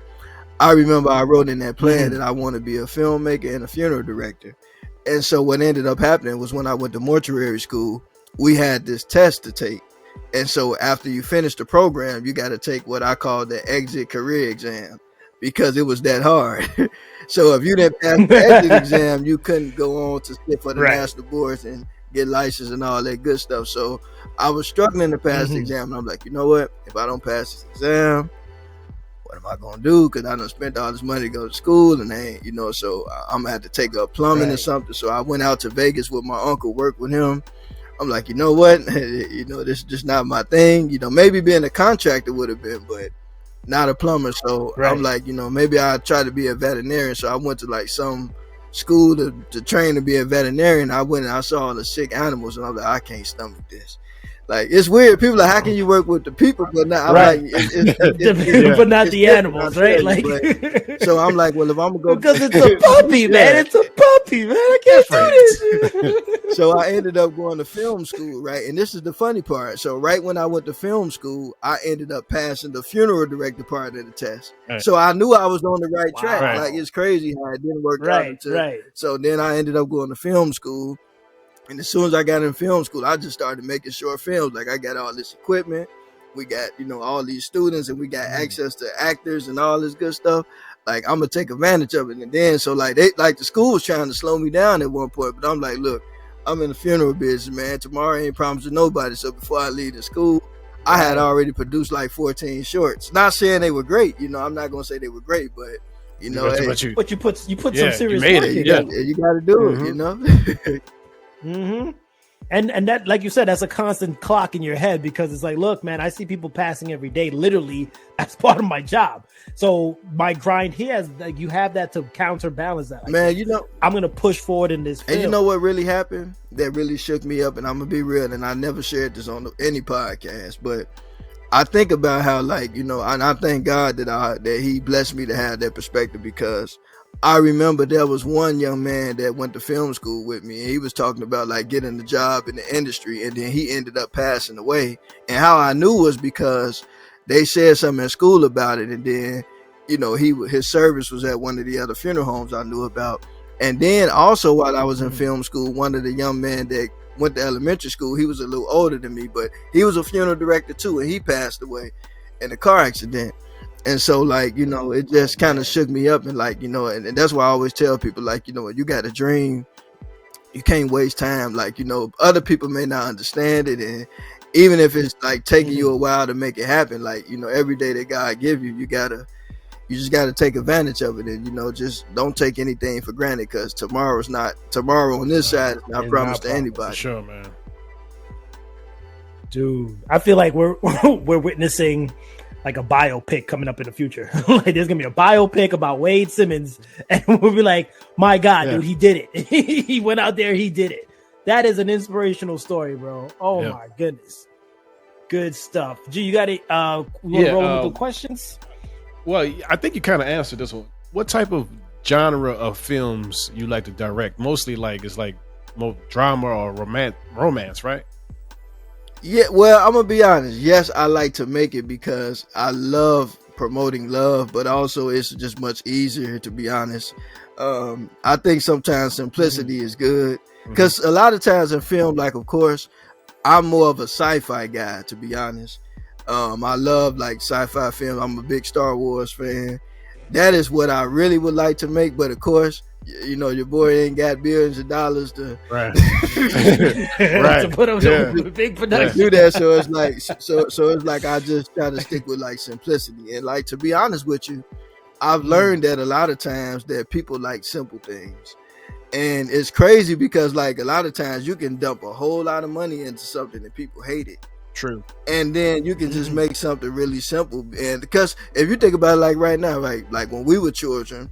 I remember I wrote in that plan that I want to be a filmmaker and a funeral director. And so what ended up happening was when I went to mortuary school, we had this test to take. And so after you finish the program, you got to take what I call the exit career exam, because it was that hard. So if you didn't pass the exit exam, you couldn't go on to sit for the national boards and get licensed and all that good stuff. So I was struggling to pass the exam, and I'm like, you know what? If I don't pass this exam, what am I gonna do? Because I done spent all this money to go to school, and I ain't, you know, so I'm gonna have to take up plumbing or something. So I went out to Vegas with my uncle, worked with him. I'm like, you know what? You know, this is just not my thing. You know, maybe being a contractor would have been, but not a plumber. So I'm like, you know, maybe I'll try to be a veterinarian. So I went to like some school to train to be a veterinarian. I went and I saw all the sick animals, and I'm like, I can't stomach this. Like, it's weird. People are like, how can you work with the people, but not like, but not the animals, right? Like, so I'm like, well, if I'm gonna go, because it's a puppy, man. It's a puppy, man. I can't do this. So I ended up going to film school, right? And this is the funny part. So right when I went to film school, I ended up passing the funeral director part of the test. Right. So I knew I was on the right track. Right. Like, it's crazy how it didn't work out until. So then I ended up going to film school. And as soon as I got in film school, I just started making short films. Like, I got all this equipment. We got, you know, all these students, and we got access to actors and all this good stuff. Like, I'm going to take advantage of it. And then, so like, the school was trying to slow me down at one point, but I'm like, look, I'm in the funeral business, man. Tomorrow ain't promised to nobody. So before I leave the school, I had already produced like 14 shorts. Not saying they were great. You know, I'm not going to say they were great, but you know, but you put some serious work in. You got to do it, you know? And that, like you said, that's a constant clock in your head, because it's like, look, man, I see people passing every day, literally as part of my job. So my grind here is like, you have that to counterbalance that. Like, man, you know, I'm gonna push forward in this field. And you know what really happened that really shook me up, and I'm gonna be real, and I never shared this on any podcast, but I think about how, like, you know, and I thank God that he blessed me to have that perspective, because I remember there was one young man that went to film school with me, and he was talking about like getting a job in the industry, and then he ended up passing away. And how I knew was because they said something in school about it, and then, you know, his service was at one of the other funeral homes I knew about. And then also while I was in film school, one of the young men that went to elementary school, he was a little older than me, but he was a funeral director too, and he passed away in a car accident. And so, like, you know, it just kind of shook me up, and like, you know, and that's why I always tell people, like, you know, you got a dream, you can't waste time. Like, you know, other people may not understand it, and even if it's like taking you a while to make it happen, like, you know, every day that God give you, you just gotta take advantage of it, and, you know, just don't take anything for granted, because tomorrow on this side is not promised to anybody. For sure, man. Dude, I feel like we're witnessing like a biopic coming up in the future. Like, there's gonna be a biopic about Wade Simmons, and we'll be like, my God, dude, he did it. He went out there, he did it. That is an inspirational story, bro. Oh my goodness. Good stuff. G, you got it. You want to roll with the questions? Well, I think you kind of answered this one. What type of genre of films you like to direct? Mostly like, it's like more drama or romance, right? Yeah, well, I'm gonna be honest. Yes, I like to make it because I love promoting love, but also it's just much easier, to be honest. I think sometimes simplicity is good, because a lot of times in film, like, of course, I'm more of a sci-fi guy, to be honest. I love like sci-fi film. I'm a big Star Wars fan. That is what I really would like to make, but of course, you know, your boy ain't got billions of dollars to to put up a big production. Do that. So it's like, so it's like I just try to stick with like simplicity, and like, to be honest with you, I've learned that a lot of times that people like simple things, and it's crazy because like a lot of times you can dump a whole lot of money into something and people hate it. True. And then you can just make something really simple, and because if you think about it, like right now, like when we were children,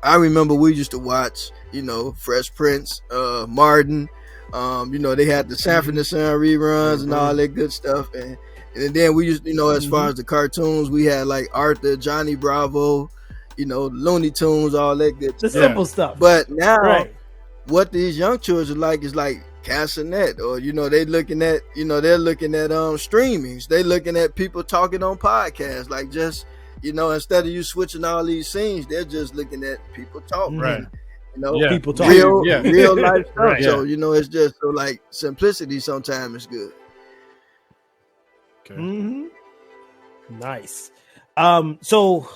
I remember we used to watch, you know, Fresh Prince, Martin. You know, they had the Sanford and Son reruns and all that good stuff. And then we used, you know, as far as the cartoons, we had like Arthur, Johnny Bravo, you know, Looney Tunes, all that good stuff. The simple stuff. But now, what these young children like is like Cassinet, or you know, they're looking at streamings. They looking at people talking on podcasts, like just, you know, instead of you switching all these scenes, they're just looking at people talk. Right. You know, people talking. Real life stuff. So, you know, it's just so like simplicity sometimes is good. Okay. Nice. So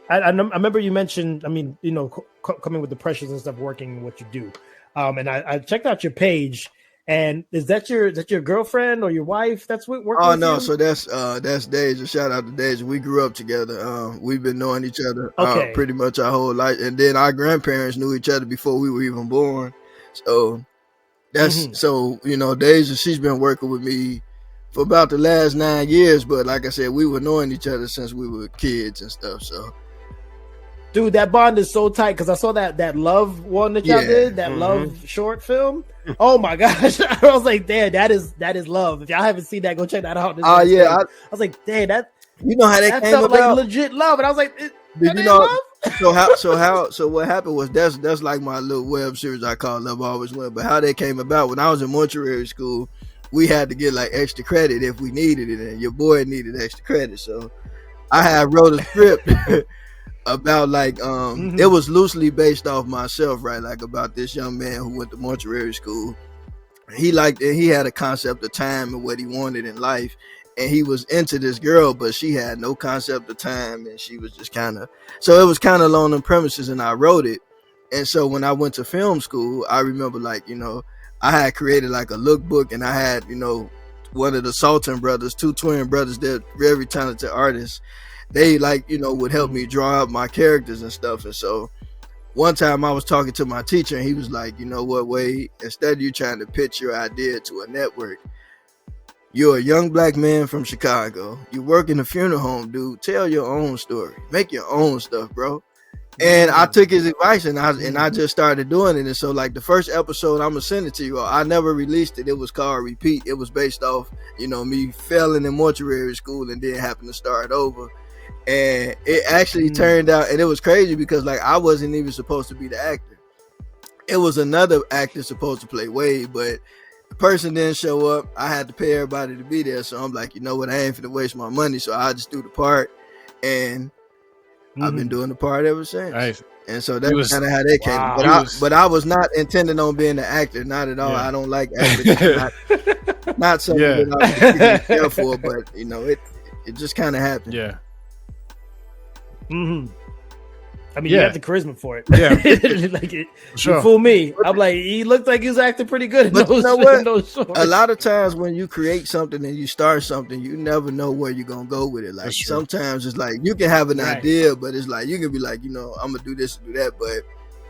I remember you mentioned, I mean, you know, coming with the pressures and stuff, working what you do. And I checked out your page, and is that your girlfriend or your wife that's working with no, you? so that's Deja. Shout out to Deja. We grew up together. We've been knowing each other pretty much our whole life, and then our grandparents knew each other before we were even born. So that's so, you know, Deja, she's been working with me for about the last 9 years, but like I said, we were knowing each other since we were kids and stuff. So, dude, that bond is so tight, because I saw that Love one that y'all did, that Love short film. Oh my gosh. I was like, damn, that is love. If y'all haven't seen that, go check that out. I was like, damn, that, you know how that came felt about? like legit love. And I was like, did you know love? So what happened was that's like my little web series I call Love Always Win. But how that came about, when I was in mortuary school, we had to get like extra credit if we needed it, and your boy needed extra credit. So I had wrote a script about like it was loosely based off myself, right? Like about this young man who went to mortuary school. He had a concept of time and what he wanted in life, and he was into this girl, but she had no concept of time, and she was just kind of, so it was kind of along the premises, and I wrote it. And so when I went to film school, I remember, like, you know, I had created like a lookbook, and I had, you know, one of the Sultan brothers, two twin brothers, they're very talented artists. They, like, you know, would help me draw up my characters and stuff. And so one time I was talking to my teacher, and he was like, you know what, Wade, instead of you trying to pitch your idea to a network, you're a young black man from Chicago. You work in a funeral home, dude. Tell your own story. Make your own stuff, bro. And I took his advice, and I just started doing it. And so, like, the first episode, I'm gonna send it to you all. I never released it. It was called Repeat. It was based off, you know, me failing in mortuary school and then having to start over. And it actually turned out, and it was crazy because, like, I wasn't even supposed to be the actor. It was another actor supposed to play Wade, but the person didn't show up. I had to pay everybody to be there. So I'm like, you know what? I ain't finna waste my money. So I just do the part, and I've been doing the part ever since. Nice. And so that's kind of how that came. But I was not intending on being an actor, not at all. I don't like acting. not something that I was care for, but you know, it just kind of happened. Yeah. I mean, you have the charisma for it. Yeah. Like you fool me. I'm like, he looked like he was acting pretty good. But you know what? A lot of times when you create something and you start something, you never know where you're gonna go with it. Like sometimes it's like you can have an idea, but it's like you can be like, you know, I'm gonna do this and do that. But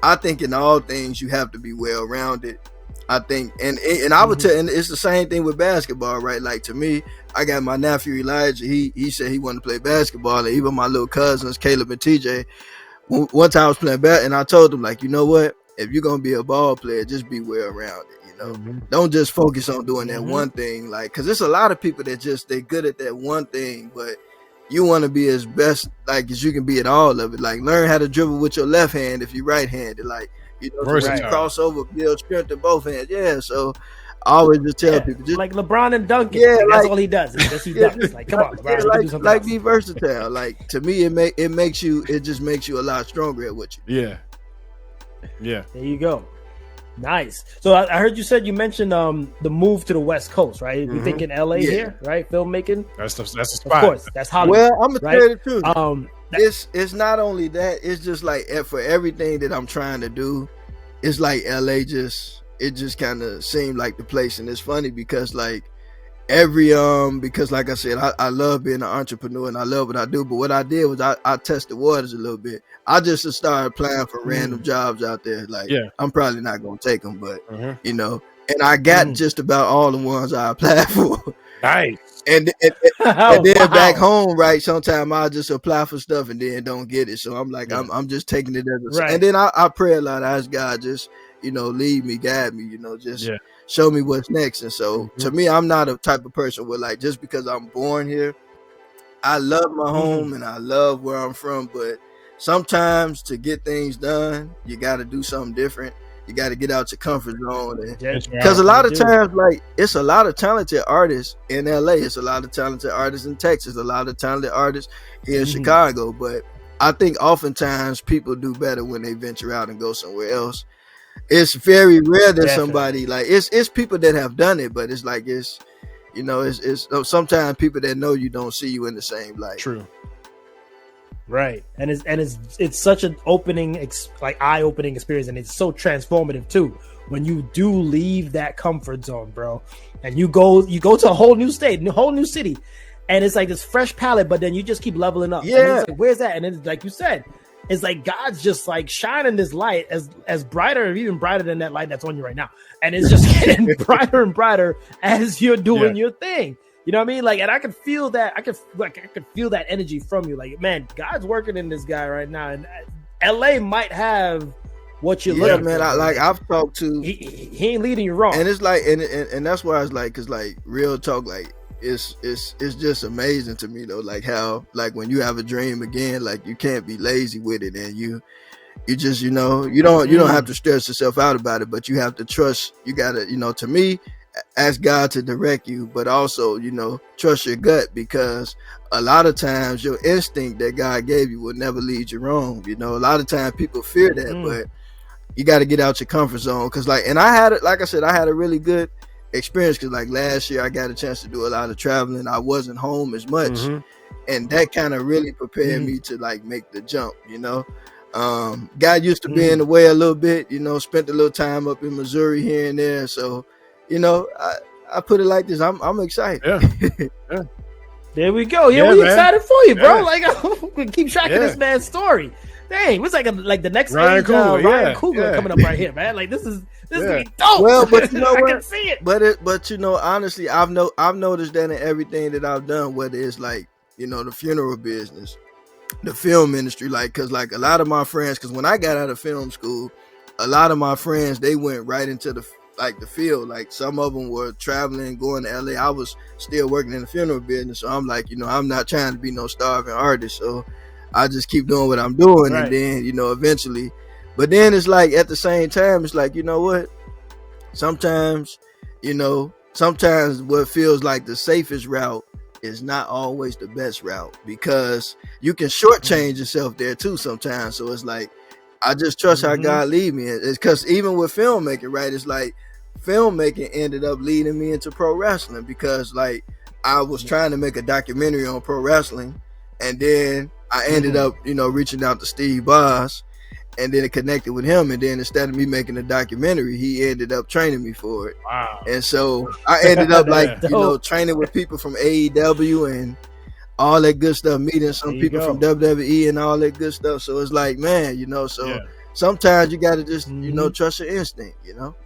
I think in all things you have to be well rounded. I think, and I would tell, and it's the same thing with basketball, right? Like, to me, I got my nephew Elijah. He said he wanted to play basketball, and even my little cousins Caleb and TJ. One time I was playing bat, and I told them, like, you know what? If you're gonna be a ball player, just be well rounded. You know, don't just focus on doing that one thing. Like, because there's a lot of people that they're good at that one thing, but you want to be as best like as you can be at all of it. Like, learn how to dribble with your left hand if you're right-handed. Like, you know, when you cross over, build strength in both hands. Yeah, so I always just tell people, just like LeBron and Duncan. Yeah, that's all he does. Like, come on, LeBron, like be versatile. Like, to me, it just makes you a lot stronger at what you do. Yeah. There you go. Nice. So I heard you said you mentioned the move to the West Coast, right? We think in LA here, right? Filmmaking. That's the spot. Of course, that's Hollywood. Well, I'm gonna tell you the truth. It's not only that. It's just like for everything that I'm trying to do, it's like LA it just kind of seemed like the place. And it's funny because like because like I said, I love being an entrepreneur and I love what I do. But what I did was I tested waters a little bit. I just started applying for random jobs out there. Like, I'm probably not going to take them, but you know, and I got just about all the ones I applied for. Nice. And Oh, then back wow. home, right? Sometimes I'll just apply for stuff and then don't get it. So I'm like, Yeah. I'm just taking it as a, Right. and then I pray a lot. I ask God, just, you know, lead me, guide me, you know, just Yeah. show me what's next. And so Mm-hmm. to me, I'm not a type of person where like, just because I'm born here, I love my home and I love where I'm from, but sometimes to get things done, you got to do something different. You got to get out your comfort zone, because a lot of times, like, it's a lot of talented artists in LA, it's a lot of talented artists in Texas, a lot of talented artists here in Chicago, but I think oftentimes people do better when they venture out and go somewhere else. It's very rare that somebody, like, it's people that have done it, but it's like, it's, you know, it's sometimes people that know you don't see you in the same light. True. Right. And it's such an eye-opening experience, and it's so transformative too when you do leave that comfort zone, bro, and you go to a whole new state, a whole new city, and it's like this fresh palette, but then you just keep leveling up. Yeah. And it's like, where's that? And then, like you said, it's like God's just like shining this light as brighter, even brighter than that light that's on you right now, and it's just getting brighter and brighter as you're doing your thing. You know what I mean? Like, and I can feel that. I could feel that energy from you. Like, man, God's working in this guy right now, and LA might have what you're looking for. Man, I've talked to. He ain't leading you wrong. And it's like, and that's why it's like, cause like real talk, like it's just amazing to me though, like how, like when you have a dream again, like you can't be lazy with it, and you just, you know, you don't have to stress yourself out about it, but you have to trust. You gotta, you know, to me, ask God to direct you, but also, you know, trust your gut, because a lot of times your instinct that God gave you will never lead you wrong. You know, a lot of times people fear that, but you got to get out your comfort zone. Because like, and I had a really good experience, because like last year I got a chance to do a lot of traveling. I wasn't home as much, and that kind of really prepared me to like make the jump, you know. God used to be in the way a little bit, you know, spent a little time up in Missouri here and there, so you know, I put it like this. I'm excited. Yeah. There we go. Yeah, we excited for you, bro. Like, we keep tracking this man's story. Dang, it's like the next Ryan Coogler coming up right here, man. Like this is gonna be dope. Well, but you know I what? can see it. But you know, honestly, I've noticed that in everything that I've done, whether it's like, you know, the funeral business, the film industry, like, cause like a lot of my friends, cause when I got out of film school, a lot of my friends, they went right into the field. Like some of them were traveling, going to LA. I was still working in the funeral business, so I'm like, you know, I'm not trying to be no starving artist, so I just keep doing what I'm doing, and then, you know, eventually. But then it's like at the same time, it's like, you know what? Sometimes what feels like the safest route is not always the best route, because you can shortchange yourself there too sometimes. So it's like, I just trust how God lead me. It's because even with filmmaking, right? It's like filmmaking ended up leading me into pro wrestling, because like I was trying to make a documentary on pro wrestling, and then I ended up, you know, reaching out to Steve Boss, and then it connected with him, and then instead of me making a documentary, he ended up training me for it. Wow. And so I ended up like, you know, training with people from AEW and all that good stuff, meeting some people from WWE and all that good stuff. So it's like, man, you know, so sometimes you got to just, you know, trust your instinct, you know?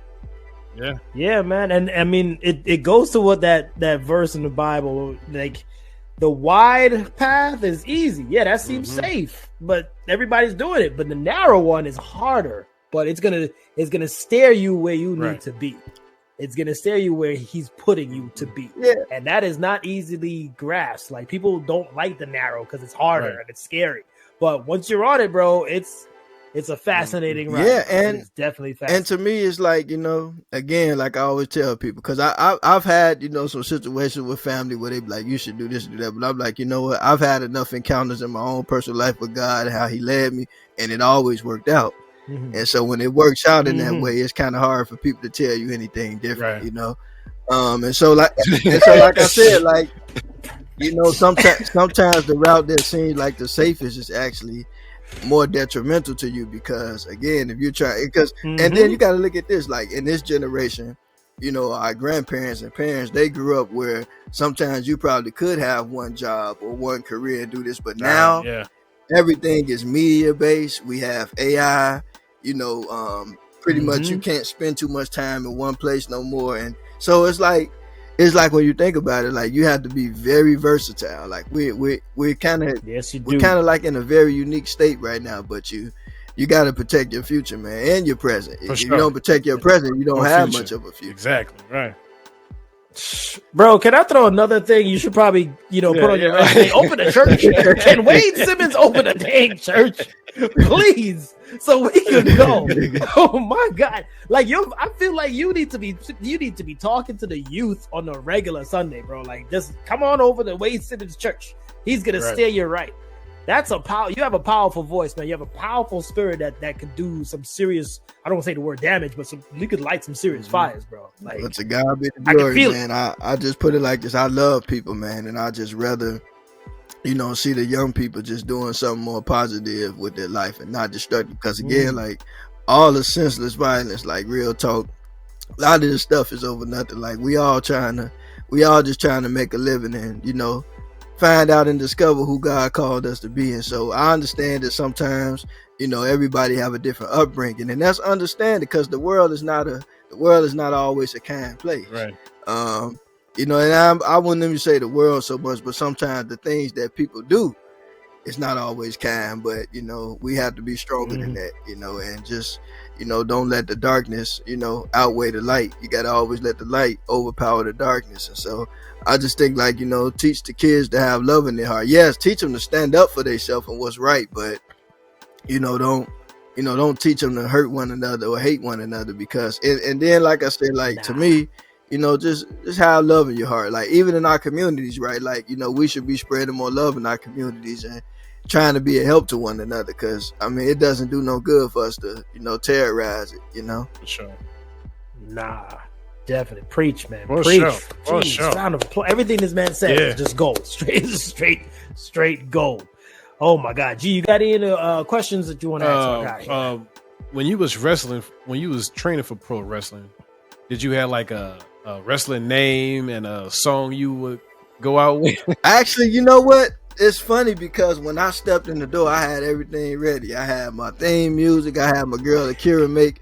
Yeah, man. And I mean, it goes to what that verse in the Bible, like, the wide path is easy. Yeah, that seems safe, but everybody's doing it. But the narrow one is harder, but it's gonna steer you where you need to be. It's gonna steer you where he's putting you to be. Yeah. And that is not easily grasped. Like, people don't like the narrow because it's harder and it's scary. But once you're on it, bro, it's a fascinating ride. Yeah, and it's definitely fascinating. And to me, it's like, you know, again, like I always tell people, because I've had, you know, some situations with family where they be like, you should do this, do that. But I'm like, you know what? I've had enough encounters in my own personal life with God, how he led me, and it always worked out. And so when it works out in that way, it's kind of hard for people to tell you anything different, you know? And so like I said, like, you know, sometimes the route that seems like the safest is actually more detrimental to you, because again, if you're trying, and then you got to look at this, like in this generation, you know, our grandparents and parents, they grew up where sometimes you probably could have one job or one career and do this, but now everything is media based. We have AI, you know, pretty much you can't spend too much time in one place no more. And so it's like, it's like when you think about it, like you have to be very versatile. Like we're kind of Yes, you do. we're kind of like in a very unique state right now, but you got to protect your future, man, and your present. If you don't protect your present, you don't have much of a future. Exactly right. Bro, can I throw another thing you should probably, put on your resume? Open a church. Can Wade Simmons open a dang church? Please. So we could go. Oh my God. Like I feel like you need to be talking to the youth on a regular Sunday, bro. Like just come on over to Wade Simmons church. He's gonna steer you right. That's you have a powerful voice, man. You have a powerful spirit that could do some serious, I don't want to say the word damage, but you could light some serious fires, bro. Like, but to God be the glory, man. I just put it like this. I love people, man, and I just rather, see the young people just doing something more positive with their life and not destructive. Because again, like all the senseless violence, like real talk, a lot of this stuff is over nothing. Like we all just trying to make a living and, find out and discover who God called us to be. And so I understand that sometimes, everybody have a different upbringing, and that's understandable because the world is not always a kind place. Right. And I wouldn't even say the world so much, but sometimes the things that people do, it's not always kind, but we have to be stronger than that, and just, don't let the darkness, outweigh the light. You got to always let the light overpower the darkness. And so I just think like, teach the kids to have love in their heart. Yes, teach them to stand up for themselves and what's right, but don't teach them to hurt one another or hate one another because, and then like I said, like to me, just have love in your heart. Like even in our communities, right? Like, we should be spreading more love in our communities and trying to be a help to one another. Cause it doesn't do no good for us to, terrorize it, For sure. Nah. Definitely preach, man. For preach. Sure. For Jeez, sure. Round of applause. Everything this man said is just gold. Straight gold. Oh my God. G, you got any questions that you want to ask? When you was training for pro wrestling, did you have like a wrestling name and a song you would go out with? Actually, you know what? It's funny because when I stepped in the door, I had everything ready. I had my theme music. I had my girl Akira make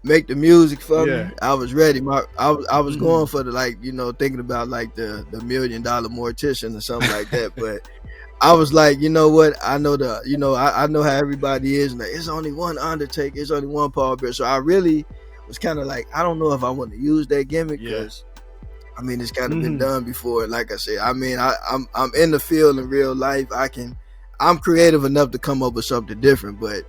the music for me. I was ready. I was going for the thinking about like the $1 million mortician or something like that. But I was like, you know what? I know I know how everybody is. Like, it's only one Undertaker. It's only one Paul Bearer. So I really was kind of like, I don't know if I want to use that gimmick because it's kind of been done before. Like I said, I'm in the field in real life. I'm creative enough to come up with something different, but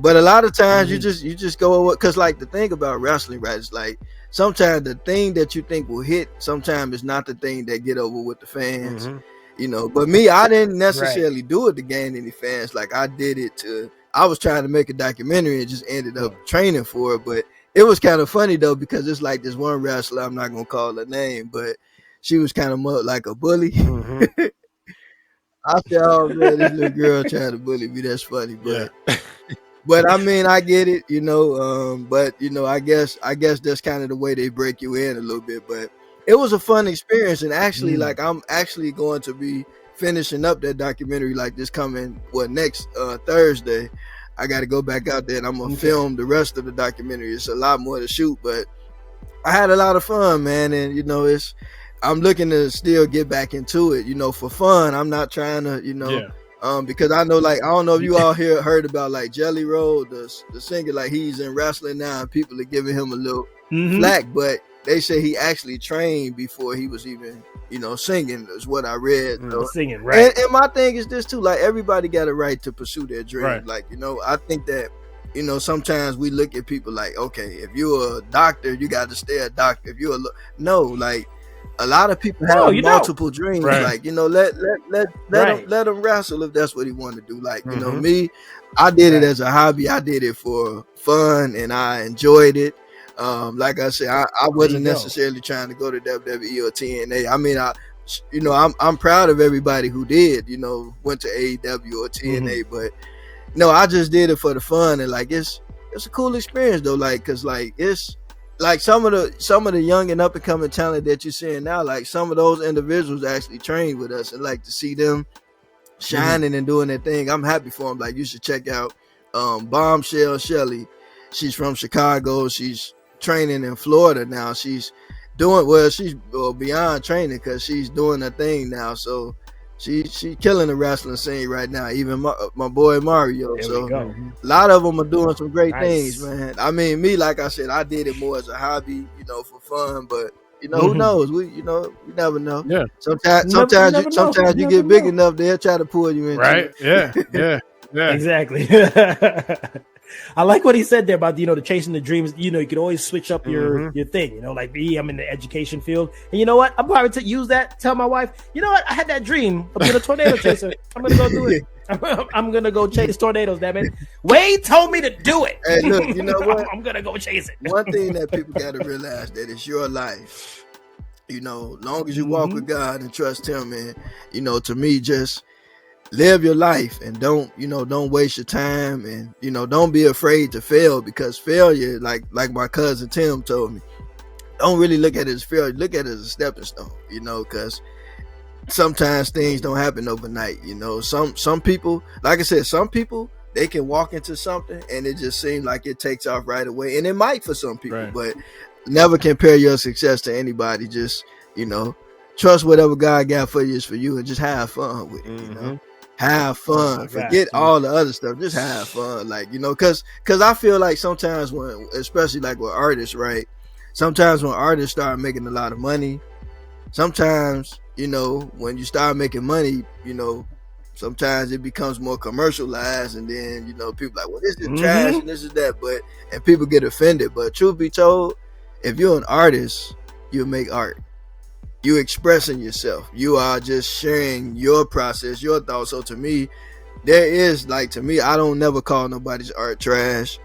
but a lot of times you just go with, because like the thing about wrestling, right, is like sometimes the thing that you think will hit sometimes is not the thing that get over with the fans. But me, I didn't necessarily do it to gain any fans. Like I did it I was trying to make a documentary and just ended up training for it. But it was kind of funny though, because it's like this one wrestler, I'm not gonna call her name, but she was kind of like a bully. I said, oh man, this little girl trying to bully me. That's funny, but but I get it, but I guess that's kind of the way they break you in a little bit. But it was a fun experience, and actually, like I'm actually going to be finishing up that documentary like this coming next Thursday. I got to go back out there and I'm gonna film the rest of the documentary. It's a lot more to shoot, but I had a lot of fun, man, and I'm looking to still get back into it, for fun. I'm not trying to, because I know, like, I don't know if you all heard about like Jelly Roll, the singer, like he's in wrestling now, and people are giving him a little flack, but they say he actually trained before he was even, singing, is what I read. Singing, right? And my thing is this too, like everybody got a right to pursue their dream. Right. Like, I think that, sometimes we look at people like, okay, if you're a doctor, you got to stay a doctor. If you're like a lot of people have multiple dreams. Right. Like, let them wrestle if that's what he wanted to do. Like, me, I did it as a hobby. I did it for fun and I enjoyed it. Like I said, I wasn't necessarily trying to go to WWE or TNA. I'm proud of everybody who did, went to AEW or TNA, but no, I just did it for the fun. And like, it's a cool experience though. Like, cause like, it's like some of the young and up and coming talent that you're seeing now, like some of those individuals actually trained with us, and like to see them shining and doing their thing. I'm happy for them. Like, you should check out Bombshell Shelly. She's from Chicago. She's training in Florida now. She's doing well. She's beyond training because she's doing her thing now. So she killing the wrestling scene right now. Even my boy Mario. There So we go. a lot of them are doing some great Nice. things, man. I mean, me, like I said, I did it more as a hobby, for fun. But who knows? We never know. Yeah. Sometimes you get big enough, they'll try to pull you into Right. it. Yeah. Exactly. I like what he said there about the chasing the dreams. You can always switch up your thing. Like me, I'm in the education field, and you know what? I'm probably to use that. Tell my wife, you know what? I had that dream of being a tornado chaser. I'm gonna go do it. I'm gonna go chase tornadoes. Damn it! Wade told me to do it. Hey, look, you know what? I'm gonna go chase it. One thing that people got to realize that it's your life. Long as you walk with God and trust Him, and to me, just live your life and don't waste your time, and don't be afraid to fail, because failure, like my cousin Tim told me, don't really look at it as failure, look at it as a stepping stone, because sometimes things don't happen overnight. Some people, like I said, some people, they can walk into something and it just seems like it takes off right away, and it might for some people, right. But never compare your success to anybody. Just trust whatever God got for you is for you, and just have fun with it. Have fun. Forget all the other stuff. Just have fun. Because I feel like sometimes when, especially like with artists, right? Sometimes when artists start making a lot of money, sometimes, when you start making money, sometimes it becomes more commercialized, and then, people like, well, this is trash and this is that, and people get offended. But truth be told, if you're an artist, you make art. You expressing yourself. You are just sharing your process, your thoughts. So to me, I don't never call nobody's art trash.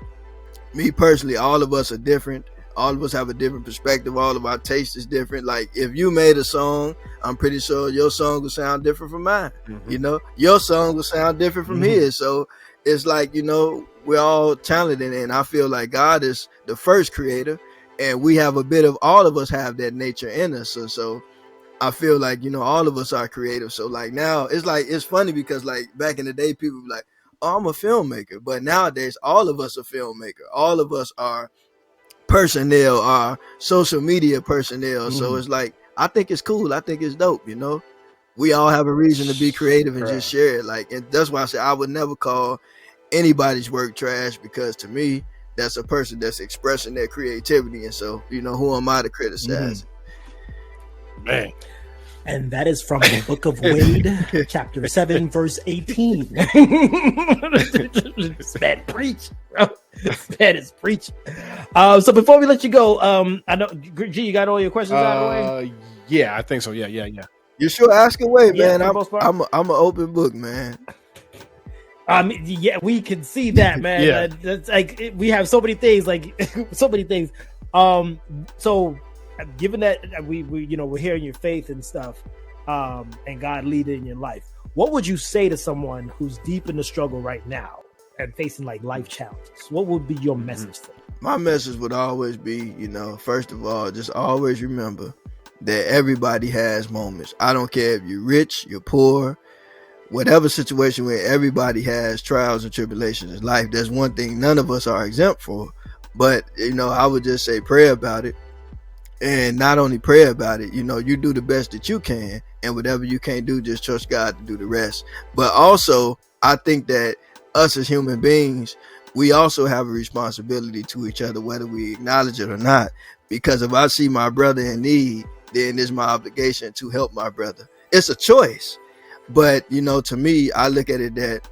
Me personally, all of us are different. All of us have a different perspective. All of our taste is different. Like, if you made a song, I'm pretty sure your song will sound different from mine. Your song will sound different from his. So it's like, we're all talented, and I feel like God is the first creator, and we have a bit of, all of us have that nature in us. So I feel like, all of us are creative. So like now it's funny because like back in the day, people be like, oh, I'm a filmmaker. But nowadays, all of us are filmmaker. All of us are personnel, are social media personnel. So it's like, I think it's cool. I think it's dope. We all have a reason to be creative and just share it. And that's why I say I would never call anybody's work trash, because to me, that's a person that's expressing their creativity. And so, who am I to criticize? Man. And that is from the book of Wade, chapter 7, verse 18. Spad preach, bro. Spad is preach. So before we let you go, I know, G, you got all your questions out of the way? Yeah, I think so. Yeah. You sure ask away, man. I'm an open book, man. Yeah, we can see that, man. Yeah. That's like, we have so many things, So given that we're hearing your faith and stuff, and God leading your life, what would you say to someone who's deep in the struggle right now and facing like life challenges? What would be your message to them? My message would always be, first of all, just always remember that everybody has moments. I don't care if you're rich, you're poor, whatever situation, where everybody has trials and tribulations in life. There's one thing none of us are exempt for, but I would just say pray about it. And not only pray about it, you do the best that you can, and whatever you can't do, just trust God to do the rest. But also, I think that us as human beings, we also have a responsibility to each other, whether we acknowledge it or not. Because if I see my brother in need, then it's my obligation to help my brother. It's a choice. But, to me, I look at it that,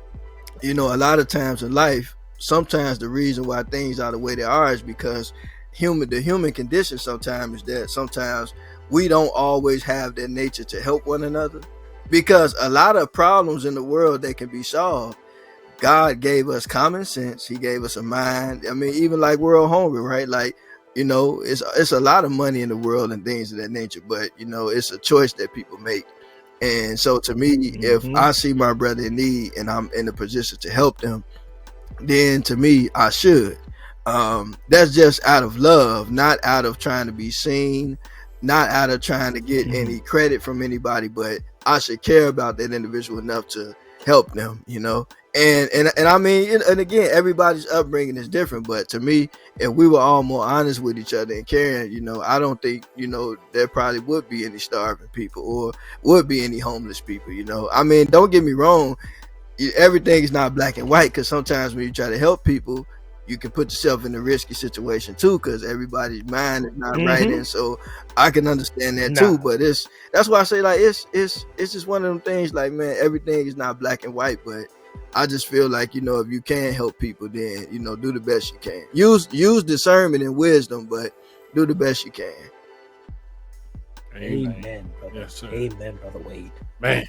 a lot of times in life, sometimes the reason why things are the way they are is because the human condition sometimes is that sometimes we don't always have that nature to help one another, because a lot of problems in the world that can be solved, God gave us common sense. He gave us a mind. I mean, even like world hunger, right? Like, it's a lot of money in the world and things of that nature, but it's a choice that people make. And so to me, if I see my brother in need and I'm in a position to help them, then to me, I should. That's just out of love, not out of trying to be seen, not out of trying to get any credit from anybody, but I should care about that individual enough to help them, you know. And I mean, and again, everybody's upbringing is different, but to me, if we were all more honest with each other and caring, you know, I don't think, you know, there probably would be any starving people or would be any homeless people, you know. I mean, don't get me wrong, everything is not black and white, because sometimes when you try to help people, you can put yourself in a risky situation too, because everybody's mind is not right, and so I can understand that too. But that's why I say, like, it's just one of them things, like, man, everything is not black and white, but I just feel like, you know, if you can help people, then, you know, do the best you can. Use discernment and wisdom, but do the best you can. Amen, brother. Yes, sir. Amen, brother Wade. Man,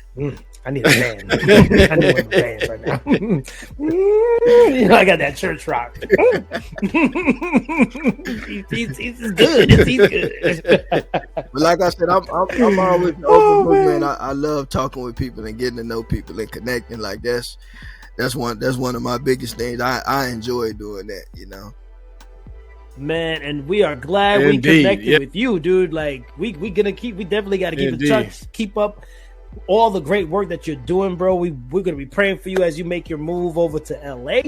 I need a fan. I need one of the fans right now. You know, I got that church rock. He's good. He's good. But like I said, I'm always open book, man. I love talking with people and getting to know people and connecting. Like that's one of my biggest things. I enjoy doing that, you know. Man, and we are glad we connected with you, dude. Like we definitely got to keep in touch, keep up all the great work that you're doing, bro. We're gonna be praying for you as you make your move over to LA.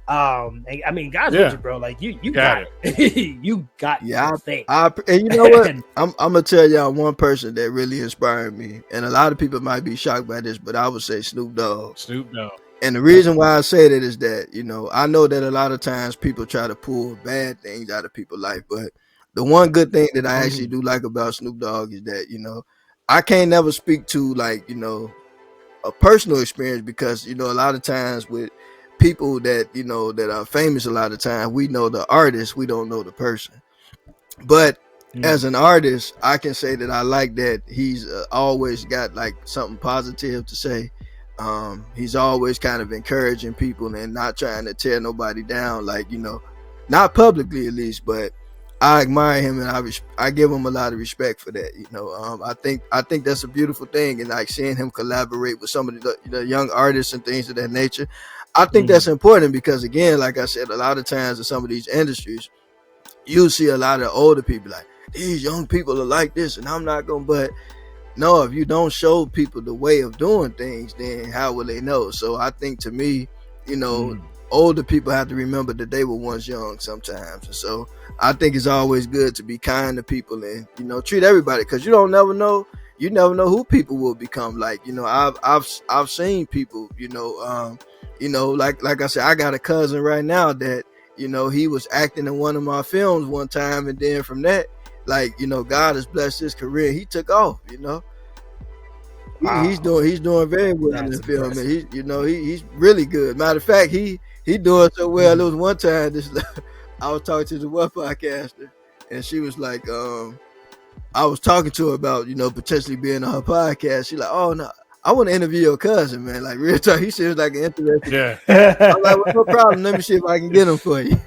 I mean, God's with you, bro. Like you got it. You got thing. And you know what? I'm gonna tell y'all one person that really inspired me, and a lot of people might be shocked by this, but I would say Snoop Dogg. And the reason why I say that is that, you know, I know that a lot of times people try to pull bad things out of people's life, but the one good thing that I actually do like about Snoop Dogg is that, you know, I can't never speak to, like, you know, a personal experience, because, you know, a lot of times with people that, you know, that are famous, a lot of times we know the artist, we don't know the person. But as an artist, I can say that I like that he's always got like something positive to say. He's always kind of encouraging people and not trying to tear nobody down, like, you know, not publicly at least, but I admire him and I give him a lot of respect for that. You know, I think that's a beautiful thing, and like seeing him collaborate with some of the young artists and things of that nature, I think that's important, because again, like I said, a lot of times in some of these industries, you see a lot of older people like, these young people are like this and I'm not gonna, but no, if you don't show people the way of doing things, then how will they know? So I think, to me, you know, older people have to remember that they were once young sometimes. And so I think it's always good to be kind to people and, you know, treat everybody, because you never know who people will become. Like, you know, I've seen people, you know, like I said, I got a cousin right now that, you know, he was acting in one of my films one time, and then from that, like, you know, God has blessed his career. He took off, you know. He's doing very well in the film, and he's really good. Matter of fact, he doing so well. There was one time I was talking to the one podcaster, and she was like, I was talking to her about, you know, potentially being on her podcast. She like, oh no, I want to interview your cousin, man. Like, real talk. He seems like an interesting. Yeah. I'm like, well, no problem. Let me see if I can get him for you.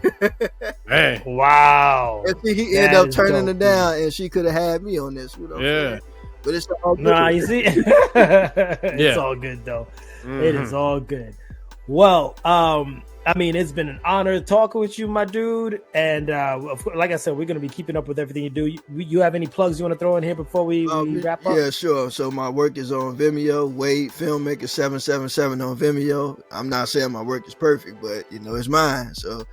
Man. Wow. And see, he ended up turning it down, and she could have had me on this. You know what I'm saying? But it's all good. Nah, you see, it's all good though. It is all good. Well, I mean, it's been an honor talking with you, my dude. And like I said, we're going to be keeping up with everything you do. You have any plugs you want to throw in here before we wrap up? Yeah, sure. So my work is on Vimeo, Wade Filmmaker 777 on Vimeo. I'm not saying my work is perfect, but, you know, it's mine. So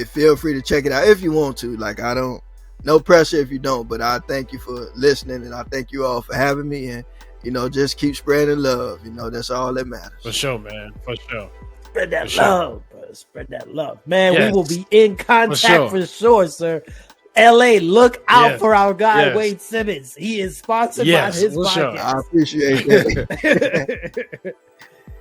feel free to check it out if you want to. Like, no pressure if you don't, but I thank you for listening, and I thank you all for having me, and, you know, just keep spreading love. You know, that's all that matters. For sure, man. For sure. Spread that love, bro. Spread that love. Man, we will be in contact for sure, sir. LA, look out for our guy, Wade Simmons. He is sponsored by his podcast. Sure. I appreciate that.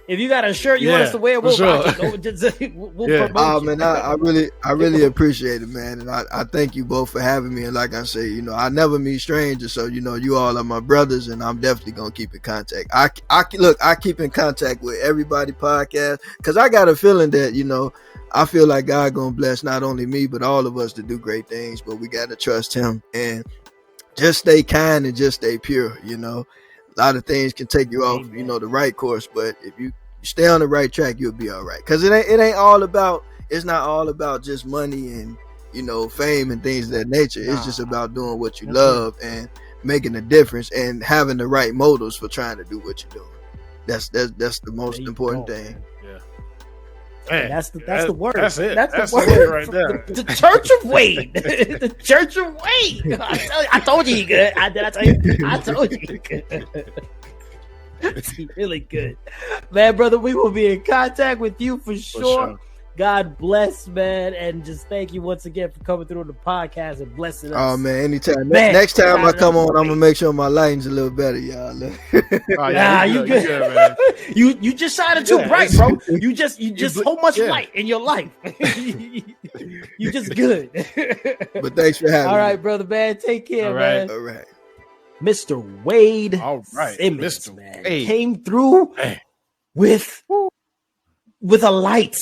If you got a shirt you want us to wear, we'll promote you. Man, I really appreciate it, man. And I thank you both for having me. And like I say, you know, I never meet strangers. So, you know, you all are my brothers, and I'm definitely going to keep in contact. I keep in contact with everybody podcast, because I got a feeling that, you know, I feel like God going to bless not only me, but all of us to do great things. But we got to trust him and just stay kind and just stay pure, you know. A lot of things can take you off, you know, the right course, but if you stay on the right track, you'll be all right. Because it's not all about just money and, you know, fame and things of that nature. It's just about doing what you love and making a difference and having the right motives for trying to do what you're doing. That's the most important thing. Man. Yeah. Man, that's the word. That's it. That's That's the it word right there. The Church of Wade. The Church of Wade. I told you he good. Did I tell you? I told you he good. It's really good. Man, brother, we will be in contact with you for sure. God bless, man, and just thank you once again for coming through the podcast and blessing us. Oh man, anytime. Man, next time I come on, I'm gonna make sure my lighting's a little better, y'all. You good, man. You just shining too bright, bro. You just so much light in your life. You just good. But thanks for having me. All right, brother, man. Take care, man. All right. Mr. Wade. All right, Simmons, Mr. man, Wade came through with a light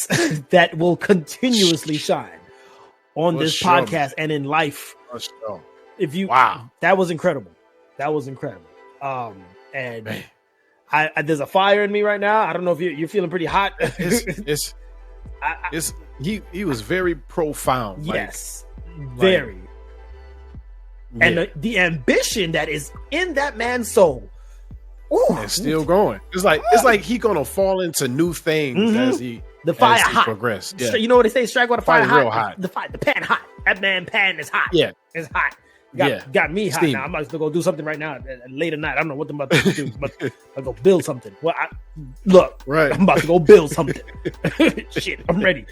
that will continuously shine on this podcast and in life. If you, that was incredible. That was incredible. And man. I there's a fire in me right now. I don't know if you're feeling pretty hot. He was very profound. Yes, very. And the ambition that is in that man's soul. Ooh, and still going. It's like he gonna fall into new things as he progress. Yeah. You know what they say? Strike while the fire real hot. The pan hot. That man pan is hot. Yeah, it's hot. Got me hot Steam. Now. I'm about to go do something right now. Late at night. I don't know what I'm about to do, but I'll go build something. Well, I'm about to go build something. Shit, I'm ready.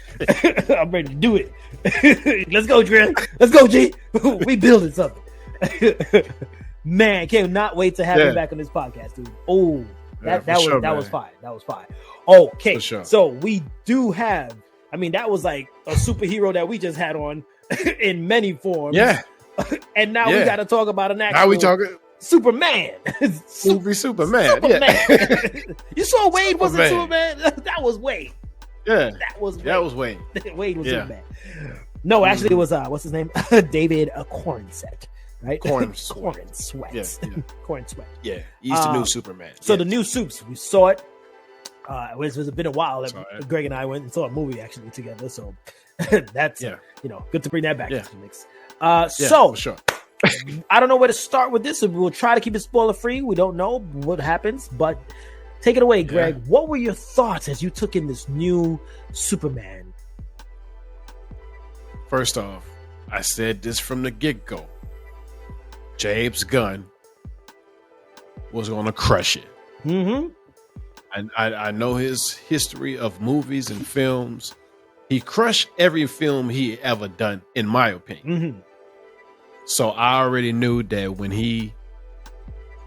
I'm ready to do it. Let's go, Dre. Let's go, G. We building something. Man, cannot wait to have him back on this podcast, dude. Oh, that was fire. That was fire. Okay, so we do have. I mean, that was like a superhero that we just had on in many forms. Yeah, and now we got to talk about an actual. Now we talking Superman. Superman. Yeah. You saw Wade wasn't Superman. That was Wade. Yeah, that was Wade. Wade was Superman. No, actually, it was what's his name? David Cornsett. Right, Corn Sweat. Corn Sweat. Yeah, he's the new Superman. So the new Supes, we saw it. It was been a while that Greg and I went and saw a movie actually together. So that's good to bring that back into the mix. So for sure. I don't know where to start with this. We'll try to keep it spoiler free. We don't know what happens, but take it away, Greg. Yeah. What were your thoughts as you took in this new Superman? First off, I said this from the get-go. James Gunn was going to crush it. Mm-hmm. And I know his history of movies and films. He crushed every film he ever done, in my opinion. Mm-hmm. So I already knew that when he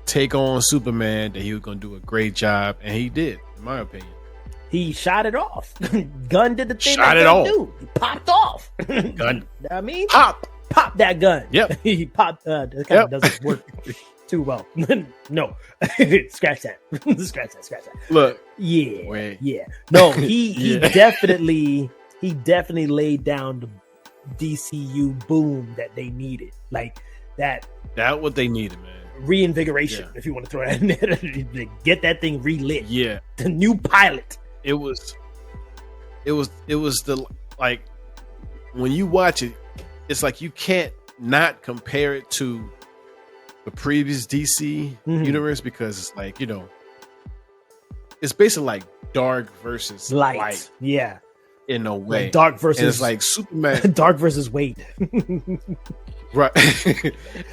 take on Superman, that he was going to do a great job, and he did, in my opinion. He shot it off. Gunn did the thing that Gunn do. He popped off. Gunn, I mean, pop that gun. Yep. He popped. That kind of doesn't work too well. No. Scratch that. Scratch that. Look. Yeah. Yeah. No, he definitely laid down the DCU boom that they needed. Like that. That what they needed, man. Reinvigoration, if you want to throw that in there. Get that thing relit. Yeah. The new pilot. It was the, like, when you watch it, it's like you can't not compare it to the previous DC universe, because it's like, it's basically like dark versus light. Yeah. In a way. Like dark versus, and it's like Superman. Dark versus Wade. Right.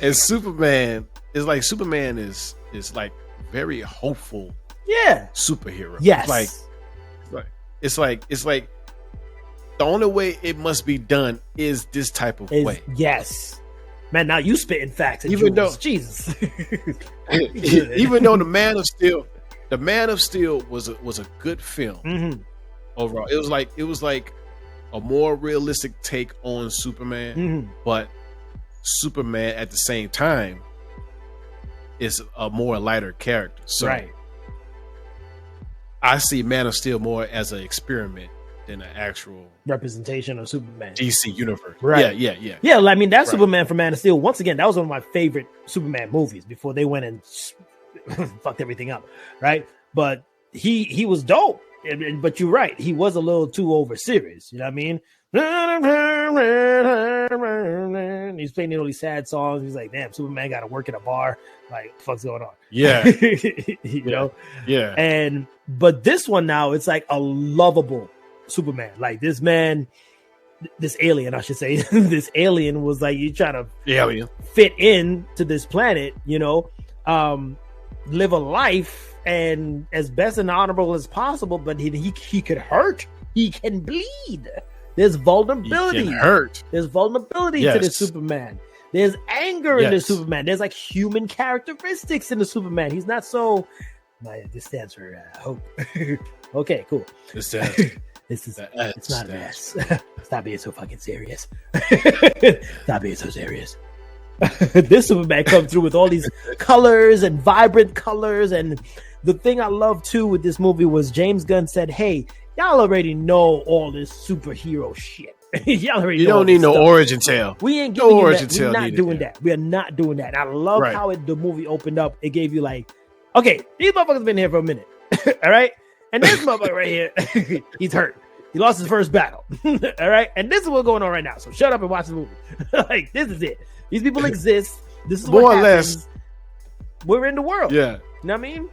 And Superman is like very hopeful. Yeah. Superhero. Yes. It's like the only way it must be done is this type of way. Yes. Man, now you spitting facts. Even though Jesus. Even though the Man of Steel was a good film overall. It was like a more realistic take on Superman, but Superman at the same time is a more lighter character. So right. I see Man of Steel more as an experiment than an actual representation of Superman DC universe. Right. Yeah. Yeah, I mean, that Superman from Man of Steel, once again, that was one of my favorite Superman movies before they went and fucked everything up, right? But he was dope. But you're right, he was a little too over serious. You know what I mean? He's playing all these sad songs. He's like, damn, Superman got to work in a bar. Like, what the fuck's going on? Yeah. You know? Yeah. But this one now, it's like a lovable Superman. Like this man, this alien, I should say, this alien was like, you trying to fit in to this planet, you know, live a life and as best and honorable as possible, but he could hurt. He can bleed. There's vulnerability. He can hurt. There's vulnerability to the Superman. There's anger in the Superman. There's like human characteristics in the Superman. He's not so. This stands for hope. Okay, cool. It's not a mess. Stop being so fucking serious. Stop being so serious. This Superman comes through with all these colors and vibrant colors. And the thing I love too with this movie was James Gunn said, hey, y'all already know all this superhero shit. Y'all already you know don't need no origin tale. We ain't giving you that. We're not doing that. We are not doing that. And I love how the movie opened up. It gave you like, okay, these motherfuckers been here for a minute. All right. And this motherfucker right here, he's hurt. He lost his first battle. All right. And this is what's going on right now. So shut up and watch the movie. Like, this is it. These people exist. This is more what or happens. less. We're in the world. Yeah. You know what I mean?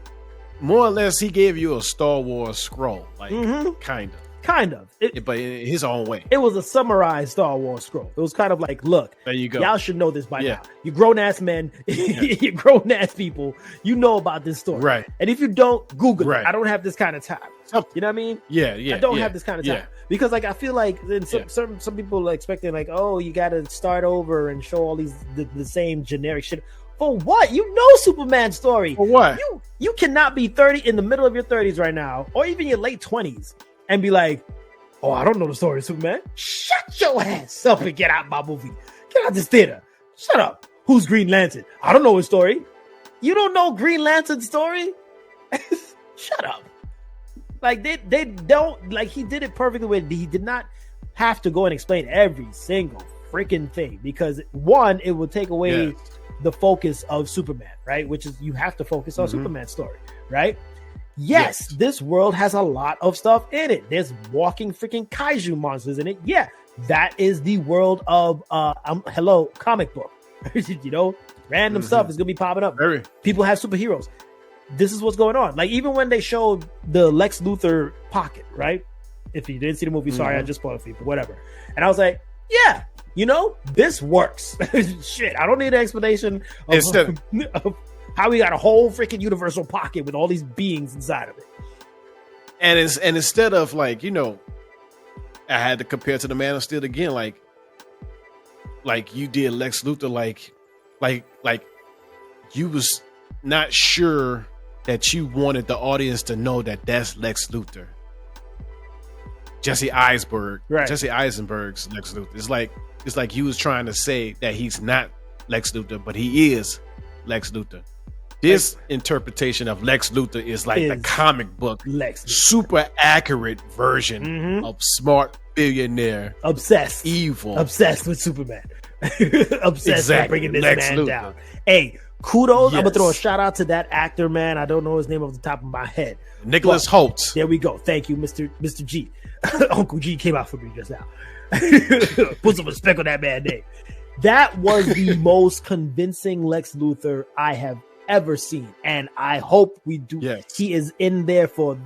More or less, he gave you a Star Wars scroll. Like, kind of. Kind of. But in his own way. It was a summarized Star Wars scroll. It was kind of like, look, there you go. Y'all should know this by now. You grown-ass men, you grown-ass people, you know about this story. Right. And if you don't, Google it. I don't have this kind of time. You know what I mean? Yeah. I don't have this kind of time. Because like I feel like some people are expecting like, oh, you got to start over and show all these the same generic shit. For what? You know Superman's story. For what? You cannot be 30 in the middle of your 30s right now, or even your late 20s, and be like, oh, I don't know the story of Superman. Shut your ass up and get out my movie. Get out this theater. Shut up. Who's Green Lantern? I don't know his story. You don't know Green Lantern's story? Shut up. Like they don't, like he did it perfectly with, he did not have to go and explain every single freaking thing, because one, it will take away the focus of Superman, right? Which is, you have to focus on Superman's story, right? Yes, this world has a lot of stuff in it. There's walking freaking kaiju monsters in it. Yeah, that is the world of hello, comic book. You know, random stuff is gonna be popping up. People have superheroes. This is what's going on. Like even when they showed the Lex Luthor pocket, right? If you didn't see the movie, sorry, I just spoiled it for you, but whatever. And I was like, yeah, you know, this works. Shit, I don't need an explanation of how we got a whole freaking universal pocket with all these beings inside of it. And instead of like, you know, I had to compare to the Man of Steel again, like you did Lex Luthor, like you was not sure that you wanted the audience to know that that's Lex Luthor. Jesse Eisenberg's Lex Luthor. It's like you was trying to say that he's not Lex Luthor, but he is Lex Luthor. This interpretation of Lex Luthor is like the comic book, super accurate version of smart billionaire, obsessed with Superman, obsessed with bringing this man down. Hey, kudos! I'm gonna throw a shout out to that actor, man. I don't know his name off the top of my head. Nicholas Hoult. There we go. Thank you, Mr. G. Uncle G came out for me just now. Put some respect on that man's name. That was the most convincing Lex Luthor I have ever seen, and I hope we do. He is in there for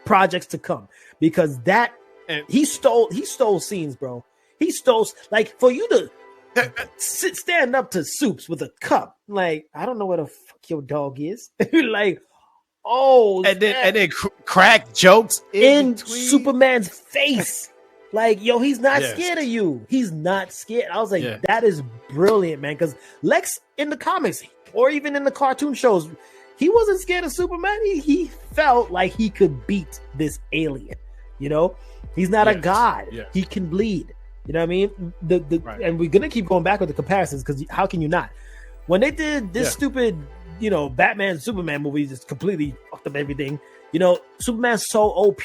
projects to come, because he stole scenes, bro. He stole, like, for you to stand up to Supes with a cup. Like, I don't know where the fuck your dog is. Like, and then crack jokes in Superman's face. Like, yo, he's not scared of you. He's not scared. I was like, that is brilliant, man. Because Lex in the comics, or even in the cartoon shows, he wasn't scared of Superman. He felt like he could beat this alien. You know, he's not a god. He can bleed. You know what I mean? And we're gonna keep going back with the comparisons, because how can you not? When they did this stupid, you know, Batman Superman movie, just completely fucked up everything. You know, Superman's so OP.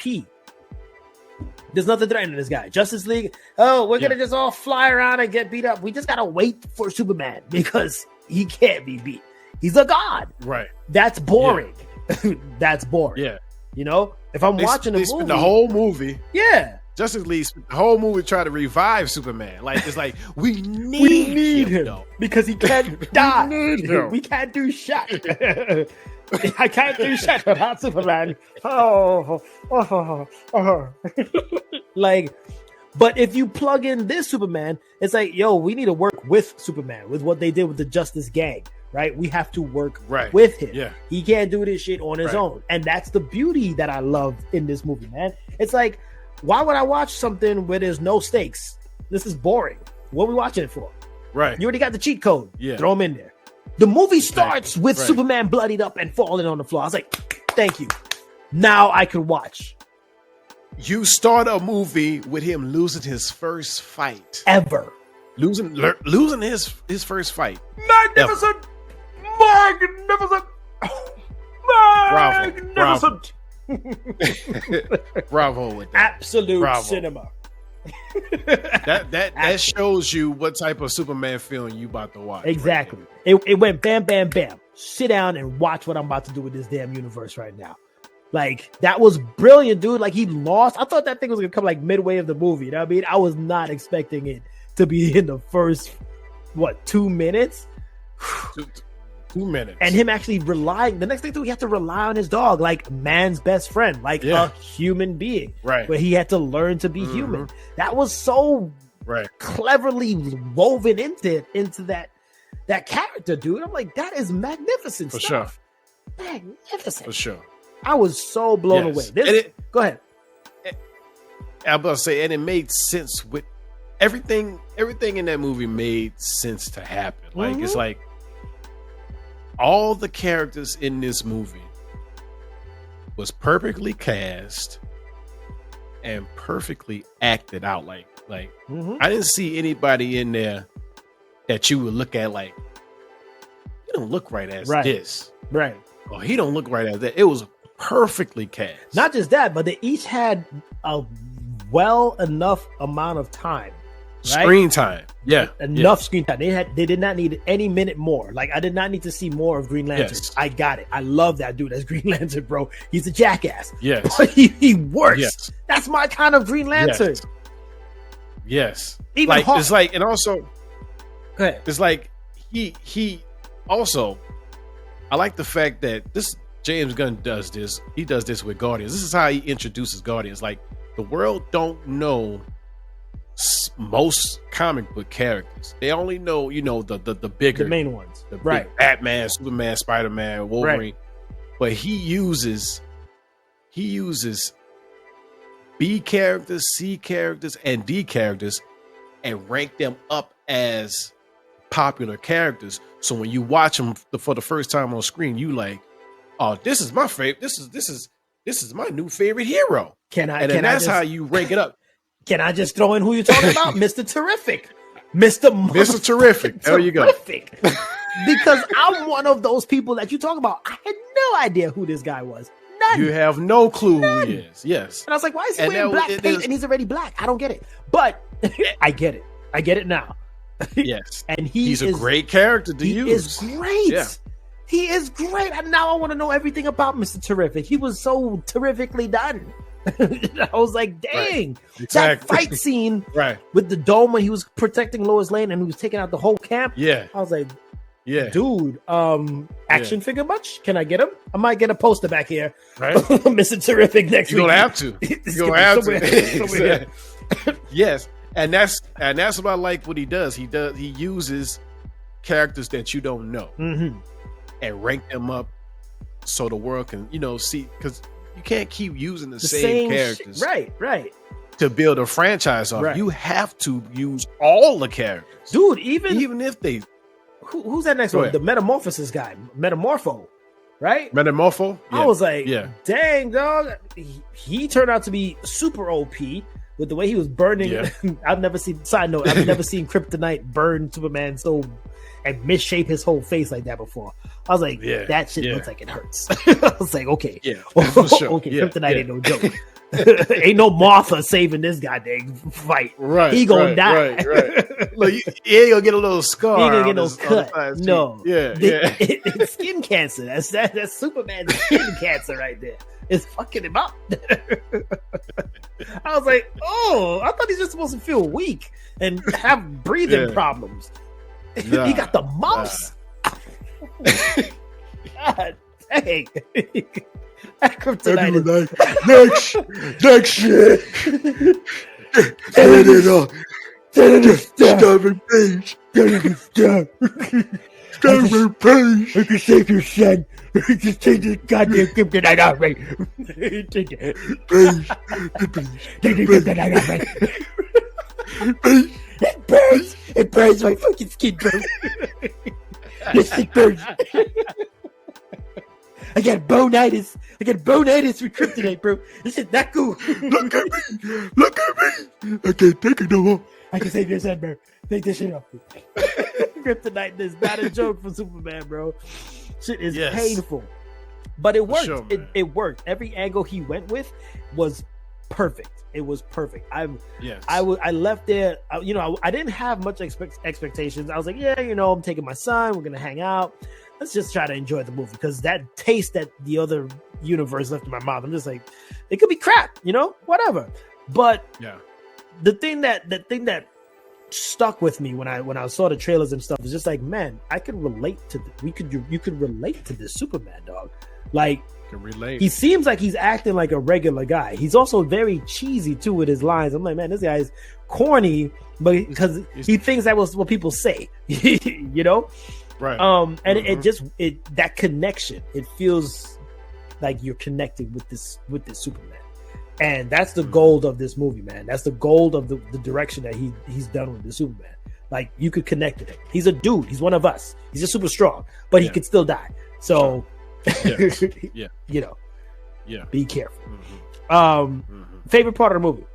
There's nothing threatening this guy. Justice League, we're gonna just all fly around and get beat up. We just gotta wait for Superman, because he can't be beat. He's a god. Right. That's boring. That's boring. Yeah. You know, if I'm watching a movie, the whole movie. Yeah. Justice League, the whole movie tried to revive Superman. Like it's like we need him though. because he can't die. need him. We can't do shit. I can't do shit without Superman. Oh. Like, but if you plug in this Superman, it's like, yo, we need to work with Superman, with what they did with the Justice Gang, right? We have to work with him. Yeah. He can't do this shit on his own. And that's the beauty that I love in this movie, man. It's like, why would I watch something where there's no stakes? This is boring. What are we watching it for? Right. You already got the cheat code. Yeah. Throw him in there. The movie starts with Superman bloodied up and falling on the floor. I was like, thank you. Now I can watch. You start a movie with him losing his first fight. Ever. Losing his first fight. Magnificent. Magnificent. Magnificent. Bravo with that. Absolute cinema. that shows you what type of Superman film you about to watch. Exactly. It went bam, bam, bam. Sit down and watch what I'm about to do with this damn universe right now. Like, that was brilliant, dude. Like, he lost. I thought that thing was gonna come like midway of the movie. You know what I mean? I was not expecting it to be in the first 2 minutes. 2 minutes. And him actually relying, the next thing too, he had to rely on his dog, like man's best friend, like a human being. Right. Where he had to learn to be human. That was so cleverly woven into that character, dude. I'm like, that is magnificent For stuff. sure. Magnificent. For sure. I was so blown away. Go ahead. I'm about to say, and it made sense with everything in that movie made sense to happen. Like, it's like all the characters in this movie was perfectly cast and perfectly acted out. Like I didn't see anybody in there that you would look at like, he don't look right as this. Right. Or he don't look right as that. It was perfectly cast. Not just that, but they each had a well enough amount of time. Right? Screen time. Yeah. Enough screen time. They did not need any minute more. Like, I did not need to see more of Green Lantern. Yes. I got it. I love that dude as Green Lantern, bro. He's a jackass. Yes. But he works. Yes. That's my kind of Green Lantern. Yes. Even like Hawk. it's like, and also Go ahead. it's like he also, I like the fact that this James Gunn does this. He does this with Guardians. This is how he introduces Guardians. Like, the world don't know most comic book characters. They only know, the bigger, The main ones. the big Batman, Superman, Spider-Man, Wolverine. But he uses B characters, C characters, and D characters and rank them up as popular characters. So when you watch them for the first time on screen, you like, oh, this is my favorite. This is my new favorite hero. That's how you rank it up. Can I just throw in who you're talking about? Mr. Terrific. Mr. Terrific. There you go. Because I'm one of those people that you talk about. I had no idea who this guy was. None. You have no clue who he is. Yes. And I was like, why is he wearing black paint and he's already black? I don't get it. But I get it. I get it now. Yes. And he's a great character to use. He is great. Yeah. He is great. And now I want to know everything about Mr. Terrific. He was so terrifically done. I was like, dang. Exactly. That fight scene with the dome when he was protecting Lois Lane and he was taking out the whole camp. Yeah. I was like, yeah, dude, action figure much? Can I get him? I might get a poster back here. Right. Mr. Terrific next week. You're gonna have to. You're gonna have to. Yes. And that's what I like what he does. He uses characters that you don't know and rank them up so the world can, see, because you can't keep using the same characters. Right. To build a franchise off. Right. You have to use all the characters. Dude, even if they who's that next one? The Metamorphosis guy. Metamorpho. Right? Metamorpho? Yeah. I was like, dang, dog. He turned out to be super OP with the way he was burning. Yeah. I've never seen Kryptonite burn Superman and misshape his whole face like that before. I was like, that shit looks like it hurts. I was like, okay. Yeah. For sure. Okay, Kryptonite ain't no joke. Ain't no Martha saving this goddamn fight. Right. He gonna die. Right. Look, he ain't gonna get a little scar. He ain't gonna get no cut. No. Yeah. It's skin cancer. That's Superman's skin cancer right there. is fucking him up. I was like, oh, I thought he's just supposed to feel weak and have breathing problems. Nah, He got the mumps. God dang. That kryptonite is- Next shit. Turn it off. Stubborn page. Stubborn page. I can save your son. Just take this goddamn kryptonite off me. Take it. Page. Take the kryptonite off me. It burns. It burns my fucking skin, bro. This thing burns. I got bonitis. I got bonitis with kryptonite, bro. This is not cool. Look at me. Look at me. I can't take it no more. I can save your son, bro. Take this shit off. Kryptonite is not a joke for Superman, bro. Shit is painful. But it worked. Sure, it worked. Every angle he went with was perfect. It was perfect. I left there, I didn't have much expectations. I was like, yeah, I'm taking my son. We're going to hang out. Let's just try to enjoy the movie, because that taste that the other universe left in my mouth, I'm just like, it could be crap, whatever. But the thing that stuck with me when I saw the trailers and stuff is just like, man, I could relate to you could relate to this Superman, dog. Like, he seems like he's acting like a regular guy. He's also very cheesy too with his lines. I'm like, man, this guy is corny, but because he thinks that was what people say, Right. And it that connection, it feels like you're connected with this Superman. And that's the gold of this movie, man. That's the gold of the direction that he's done with the Superman. Like, you could connect to him. He's a dude. He's one of us. He's just super strong, but he could still die. So, be careful. Favorite part of the movie?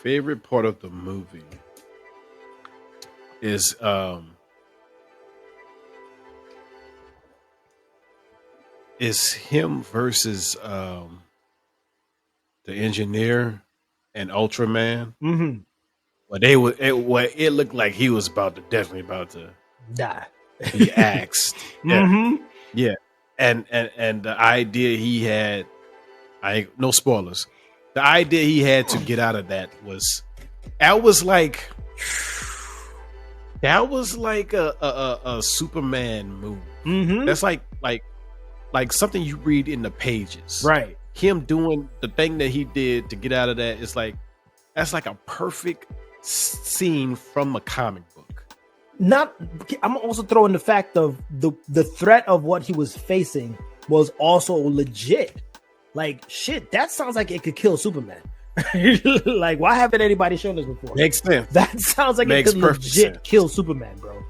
Favorite part of the movie is him versus the engineer and Ultraman. Mm-hmm. It looked like he was definitely about to die. Be axed. Mm-hmm. Yeah. And the idea he had, no spoilers. The idea he had to get out of that was like a Superman move. Mm-hmm. That's like something you read in the pages. Right. Him doing the thing that he did to get out of that is that's like a perfect scene from a comic book. I'm also throwing the fact of the threat of what he was facing was also legit. Like, shit, that sounds like it could kill Superman. Like, why haven't anybody shown this before? Makes sense. That sounds like it could legit kill Superman, bro.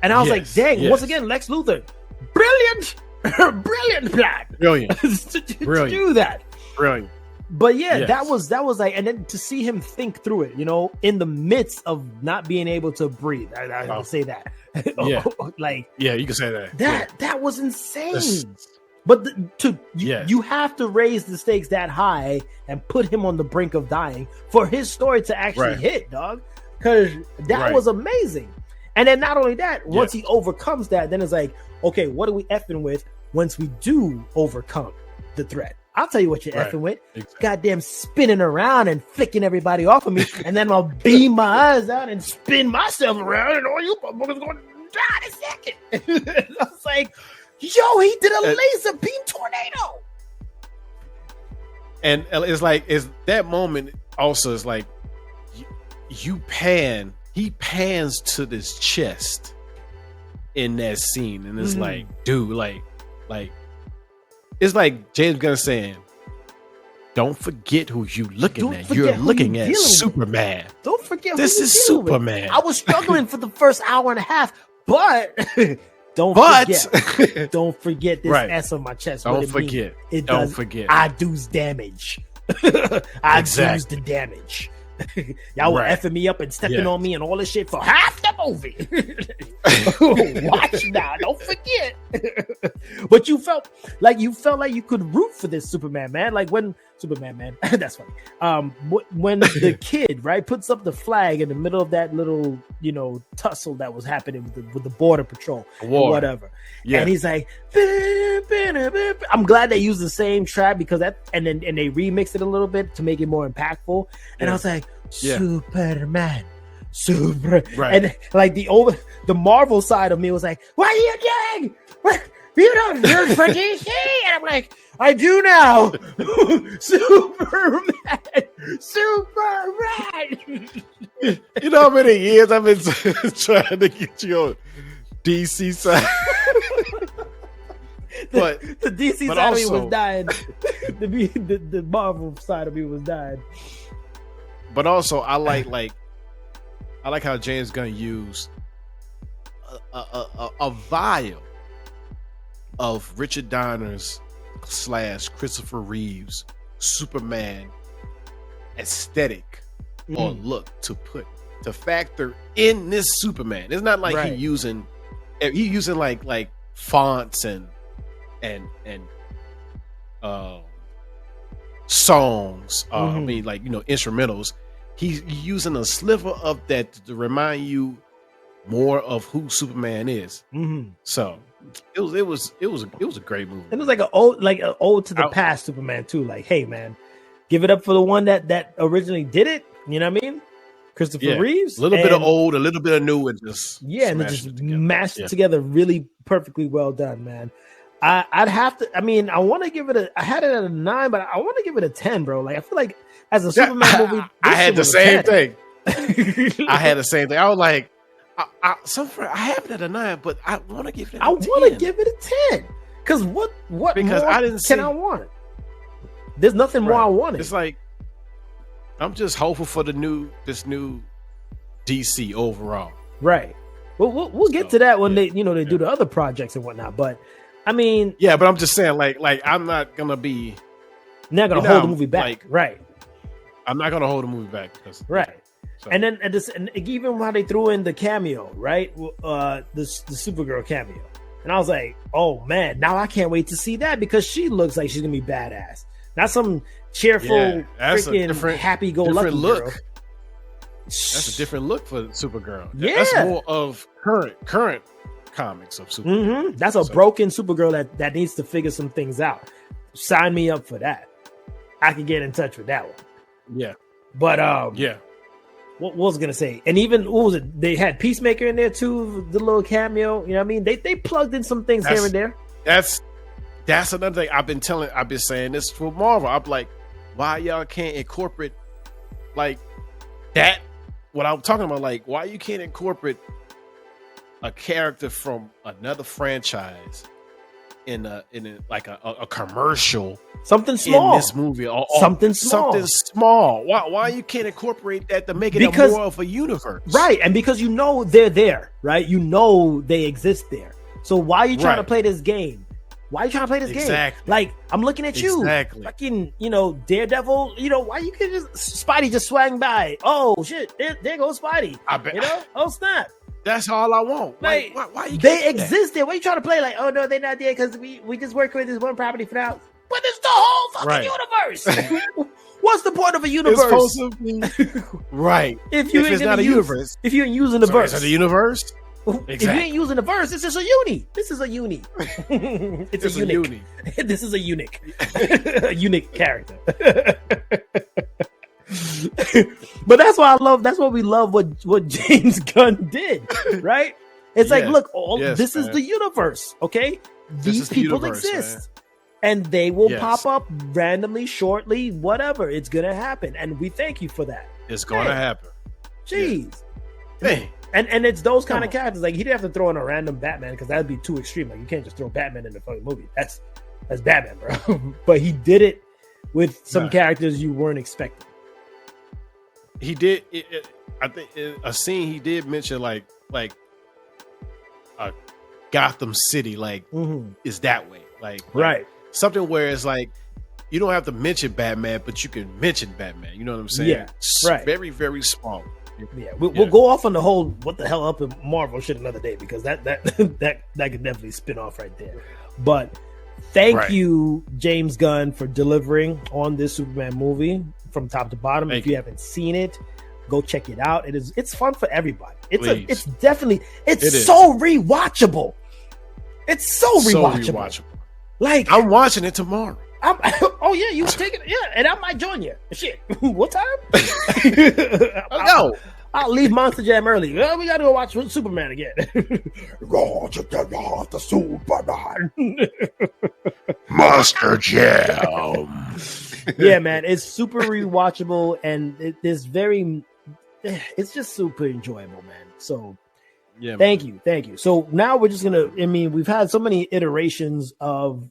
And I was like, dang, once again, Lex Luthor, brilliant plan. Brilliant. to do that. Brilliant. But that was like, and then to see him think through it, in the midst of not being able to breathe. I will say that. Yeah. You can say that. That was insane. But you have to raise the stakes that high and put him on the brink of dying for his story to actually hit, dog. Because that was amazing. And then not only that, once he overcomes that, then it's like, okay, what are we effing with once we do overcome the threat? I'll tell you what you're effing with. Exactly. Goddamn spinning around and flicking everybody off of me. And then I'll beam my eyes out and spin myself around and all you motherfuckers going to die in a second. I was like, yo, he did a laser beam tornado. And it's like, that moment also is like, he pans to this chest in that scene. And it's like, dude, like, it's like James Gunn saying, don't forget who you looking at. You're looking at Superman. Don't forget this is Superman. I was struggling for the first hour and a half, but don't forget this S on my chest. Don't forget. Don't forget. I do's damage. I do's the damage. Y'all were Right. effing me up and stepping Yeah. on me and all this shit for half the movie. Watch now, don't forget. But you felt like you could root for this Superman, man. Like when Superman, man, that's funny. When the kid, right, puts up the flag in the middle of that little, tussle that was happening with the border patrol or whatever. Yeah. And he's like, I'm glad they used the same track because and they remixed it a little bit to make it more impactful. And I was like, Superman, Right. and like the Marvel side of me was like, what are you doing? What? You don't root for DC? And I'm like, I do now. Superman. You know how many years I've been trying to get you on DC side? But the DC side of me was dying. The Marvel side of me was dying. But also, I like how James Gunn used a vial of Richard Donner's / Christopher Reeve's Superman aesthetic or look to factor in this Superman. It's not like he's using like fonts and songs. I mean, like, instrumentals. He's using a sliver of that to remind you more of who Superman is. So it was a great movie. It was like an ode to the past Superman too. Like, hey man, give it up for the one that originally did it. You know what I mean? Christopher Reeves. A little bit of old, a little bit of new, and just and it just mashed it together really perfectly well done, man. I'd have to. I mean, I want to give it I had it at a 9, but I want to give it a 10, bro. Like, I feel like as a Superman movie, I had the same thing. thing. I had the same thing. I was like, I have it at a 9, but I want to give it. I want to give it a 10 because what? Because more I didn't see. Can I want? There's nothing more I wanted. It's like I'm just hopeful for this new DC overall. Right. Well, we'll get to that when they do the other projects and whatnot. But I mean, but I'm just saying, like I'm not gonna be. Not gonna hold the movie back. Like, right. I'm not gonna hold the movie back. Right. So. And then and even how they threw in the cameo, right? The Supergirl cameo. And I was like, oh man, now I can't wait to see that because she looks like she's gonna be badass. Not some cheerful, freaking happy-go-lucky look. girl. That's a different look for Supergirl. Yeah. That's more of current comics of Supergirl. That's a broken Supergirl that needs to figure some things out. Sign me up for that. I can get in touch with that one. Yeah. But what was I gonna say? And even what was it? They had Peacemaker in there too, the little cameo. You know what I mean? They plugged in some things here and there. That's another thing I've been saying this for Marvel. I'm like, why y'all can't incorporate like that? What I'm talking about, like, why you can't incorporate a character from another franchise in a commercial, something small in this movie, or something small. Why you can't incorporate that to make it more of a universe, right? And because they're there, right? They exist there. So why are you trying to play this game? Why are you trying to play this game? Like, I'm looking at you, fucking, Daredevil. Why you can Spidey just swang by? Oh shit, there goes Spidey. I bet. Oh snap. That's all I want. Like, why you they exist there? Why you trying to play like, oh no, they're not there because we just work with this one property for now. But it's the whole fucking universe. What's the point of a universe? It's supposed to be right. If it's not a universe, if you ain't using the verse, it's a universe. Exactly. If you ain't using the verse, it's just a uni. This is a uni. It's a uni. This is a unique, a unique character. But that's why that's what we love. What James Gunn did, right? It's like, look, this is the universe. Okay, these people exist, and they will pop up randomly, shortly, whatever. It's gonna happen, and we thank you for that. It's gonna happen. Jeez. Hey. And it's those kind of characters. Like, he didn't have to throw in a random Batman because that'd be too extreme. Like, you can't just throw Batman in the fucking movie. That's Batman, bro. But he did it with some characters you weren't expecting. He did. I think a scene he did mention like Gotham City, like is that way, like right. Something where it's like you don't have to mention Batman, but you can mention Batman. You know what I'm saying? Yeah, right. Very, very small. Yeah, we'll go off on the whole what the hell up in Marvel shit another day, because that could definitely spin off right there. But thank you, James Gunn, for delivering on this Superman movie from top to bottom. If you haven't seen it, go check it out. It's fun for everybody. It's definitely so rewatchable. It's so rewatchable. Like, I'm watching it tomorrow. Oh yeah, you take it. Yeah, and I might join you. Shit, what time? I'll leave Monster Jam early. Well, we gotta go watch Superman again. Go check out the Superman. Monster Jam. Yeah, man, it's super rewatchable, and it's just super enjoyable, man. So, yeah, thank you. So now we're just gonna. I mean, we've had so many iterations of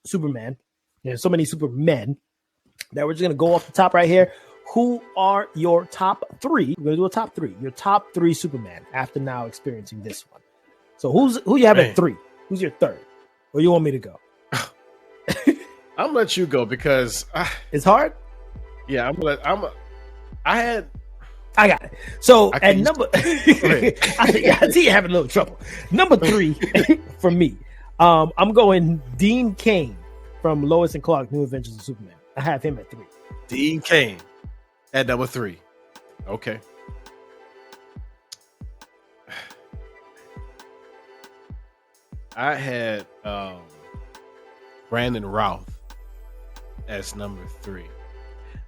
Superman. There's so many Supermen that we're just going to go off the top right here. Who are your top three? We're going to do a top three. Your top three Superman after now experiencing this one. So who you have at three? Who's your third? Or you want me to go? I'm going to let you go because... it's hard? Yeah, I got it. So at number... I see you having a little trouble. Number three for me, I'm going Dean Cain from Lois and Clark, New Adventures of Superman. I have him at 3. Dean Cain at number 3. Okay. I had Brandon Routh as number 3.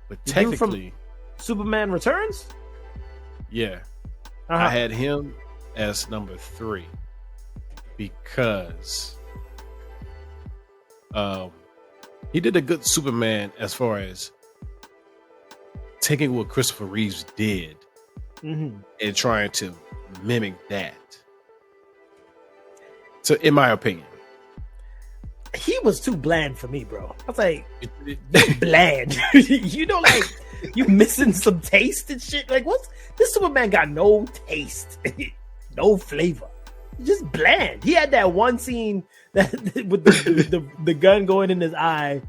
But technically... Superman Returns? Yeah. I had him as number 3 because... he did a good Superman as far as taking what Christopher Reeves did and trying to mimic that. So, in my opinion, he was too bland for me, bro. I was like, bland. You know, like you missing some taste and shit. Like, what's this Superman got no taste, no flavor, just bland. He had that one scene that with the gun going in his eye,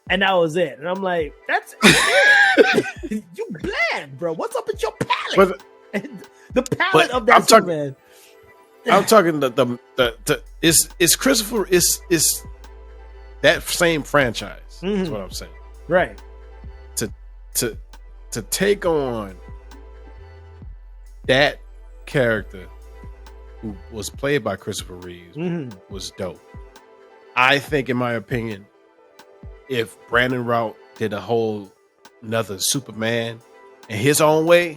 and that was it. And I'm like, that's it. You bland, bro. What's up with your palate? The palate of that Superman. I'm talking it's Christopher is that same franchise. That's what I'm saying. Right. To take on that character who was played by Christopher Reeves was dope. I think, in my opinion, if Brandon Routh did a whole another Superman in his own way,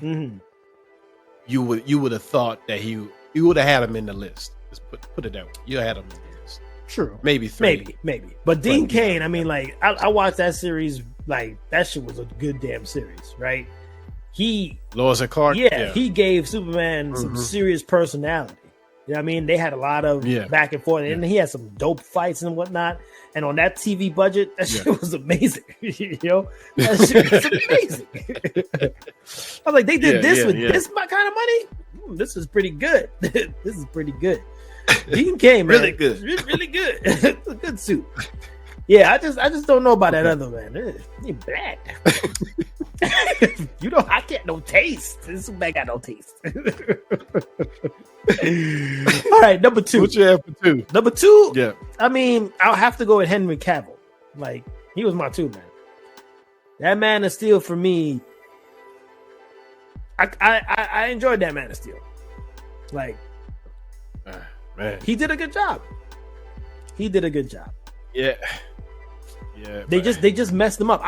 you would have thought that you would have had him in the list. Just put it that way. You had him in the list. True. Maybe 3. Maybe. But Dean Cain, I mean, like I watched that series. Like that shit was a good damn series, right? Lois and Clark. Yeah, he gave Superman some serious personality. You know what I mean? They had a lot of back and forth, and he had some dope fights and whatnot. And on that TV budget, that shit was amazing. You know, that shit was amazing. I was like, they did this with this kind of money. This is pretty good. This is pretty good. Dean Cain, man, really good, really good. It's a good suit. Yeah, I just don't know about that other man. He bad. You know, I get no taste. This man got no taste. All right, number 2. What you have for 2? Number 2. Yeah. I mean, I'll have to go with Henry Cavill. Like, he was my 2, man. That Man of Steel for me. I enjoyed that Man of Steel. Like, man, he did a good job. Yeah. They just messed him up.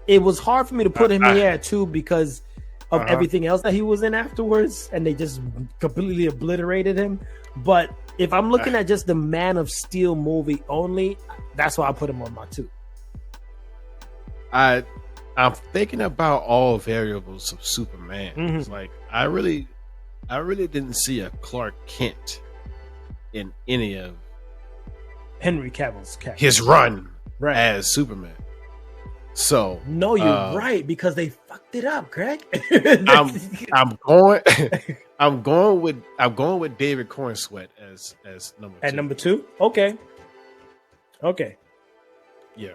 It was hard for me to put him in there too because of everything else that he was in afterwards, and they just completely obliterated him. But if I'm looking at just the Man of Steel movie only, that's why I put him on my 2. I'm thinking about all variables of Superman. It's like I really didn't see a Clark Kent in any of Henry Cavill's character. His run as Superman. So no, you're right, because they fucked it up, Craig. I'm going with David Cornsweet as number 2. At number 2? Okay. Yeah.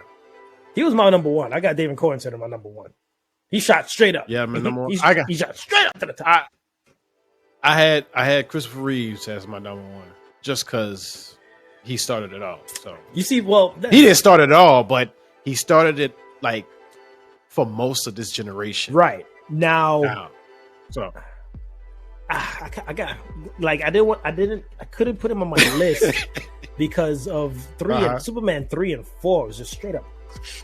He was my number one. I got David Corenswet my number one. He shot straight up. Yeah, my number one. He shot straight up to the top. I had Christopher Reeves as my number one just because he started it all. So you see, he didn't start it all, but he started it like for most of this generation. Right now. So I got like I couldn't put him on my list because of Superman 3 and 4 was just straight up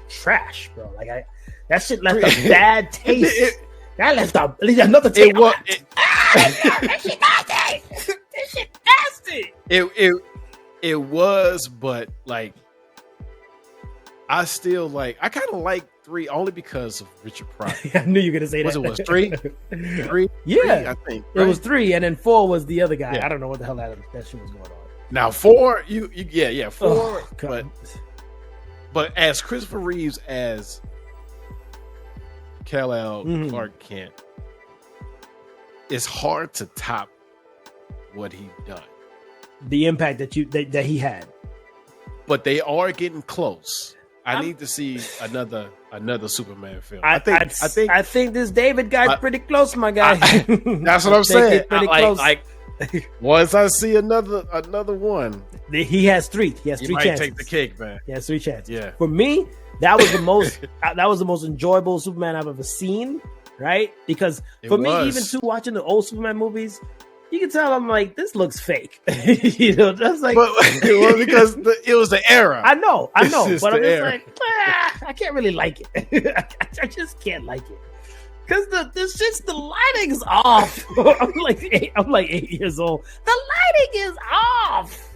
trash, bro. Like that shit left a bad taste. That left another taste. That shit nasty. That shit nasty. It was, but like I kind of like 3 only because of Richard Pryor. I knew you were gonna say that. Was 3? 3? Yeah, I think right? It was 3, and then 4 was the other guy. Yeah. I don't know what the hell that shit was going on. Now 4, 4. Oh, but as Christopher Reeves as Kal-El Clark Kent, it's hard to top what he done. The impact that he had. But they are getting close. I need to see another Superman film. I think this David guy's pretty close, my guy. That's what I'm saying. Close. Once I see another one, he has 3. He has 3 might chances. take the cake, man. He has 3 chances. Yeah. For me, that was the most. That was the most enjoyable Superman I've ever seen. Right? Because me, even too, watching the old Superman movies, you can tell I'm like, this looks fake. Just like, because it was the era. I know, but I'm just era. like, I can't really like it. I just can't like it because the lighting's off. I'm like 8 years old. The lighting is off.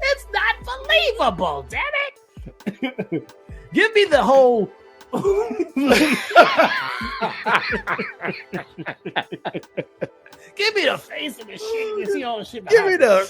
It's not believable. Damn it! Give me the whole. Give me the face of the shit. You see all the shit. Give me the.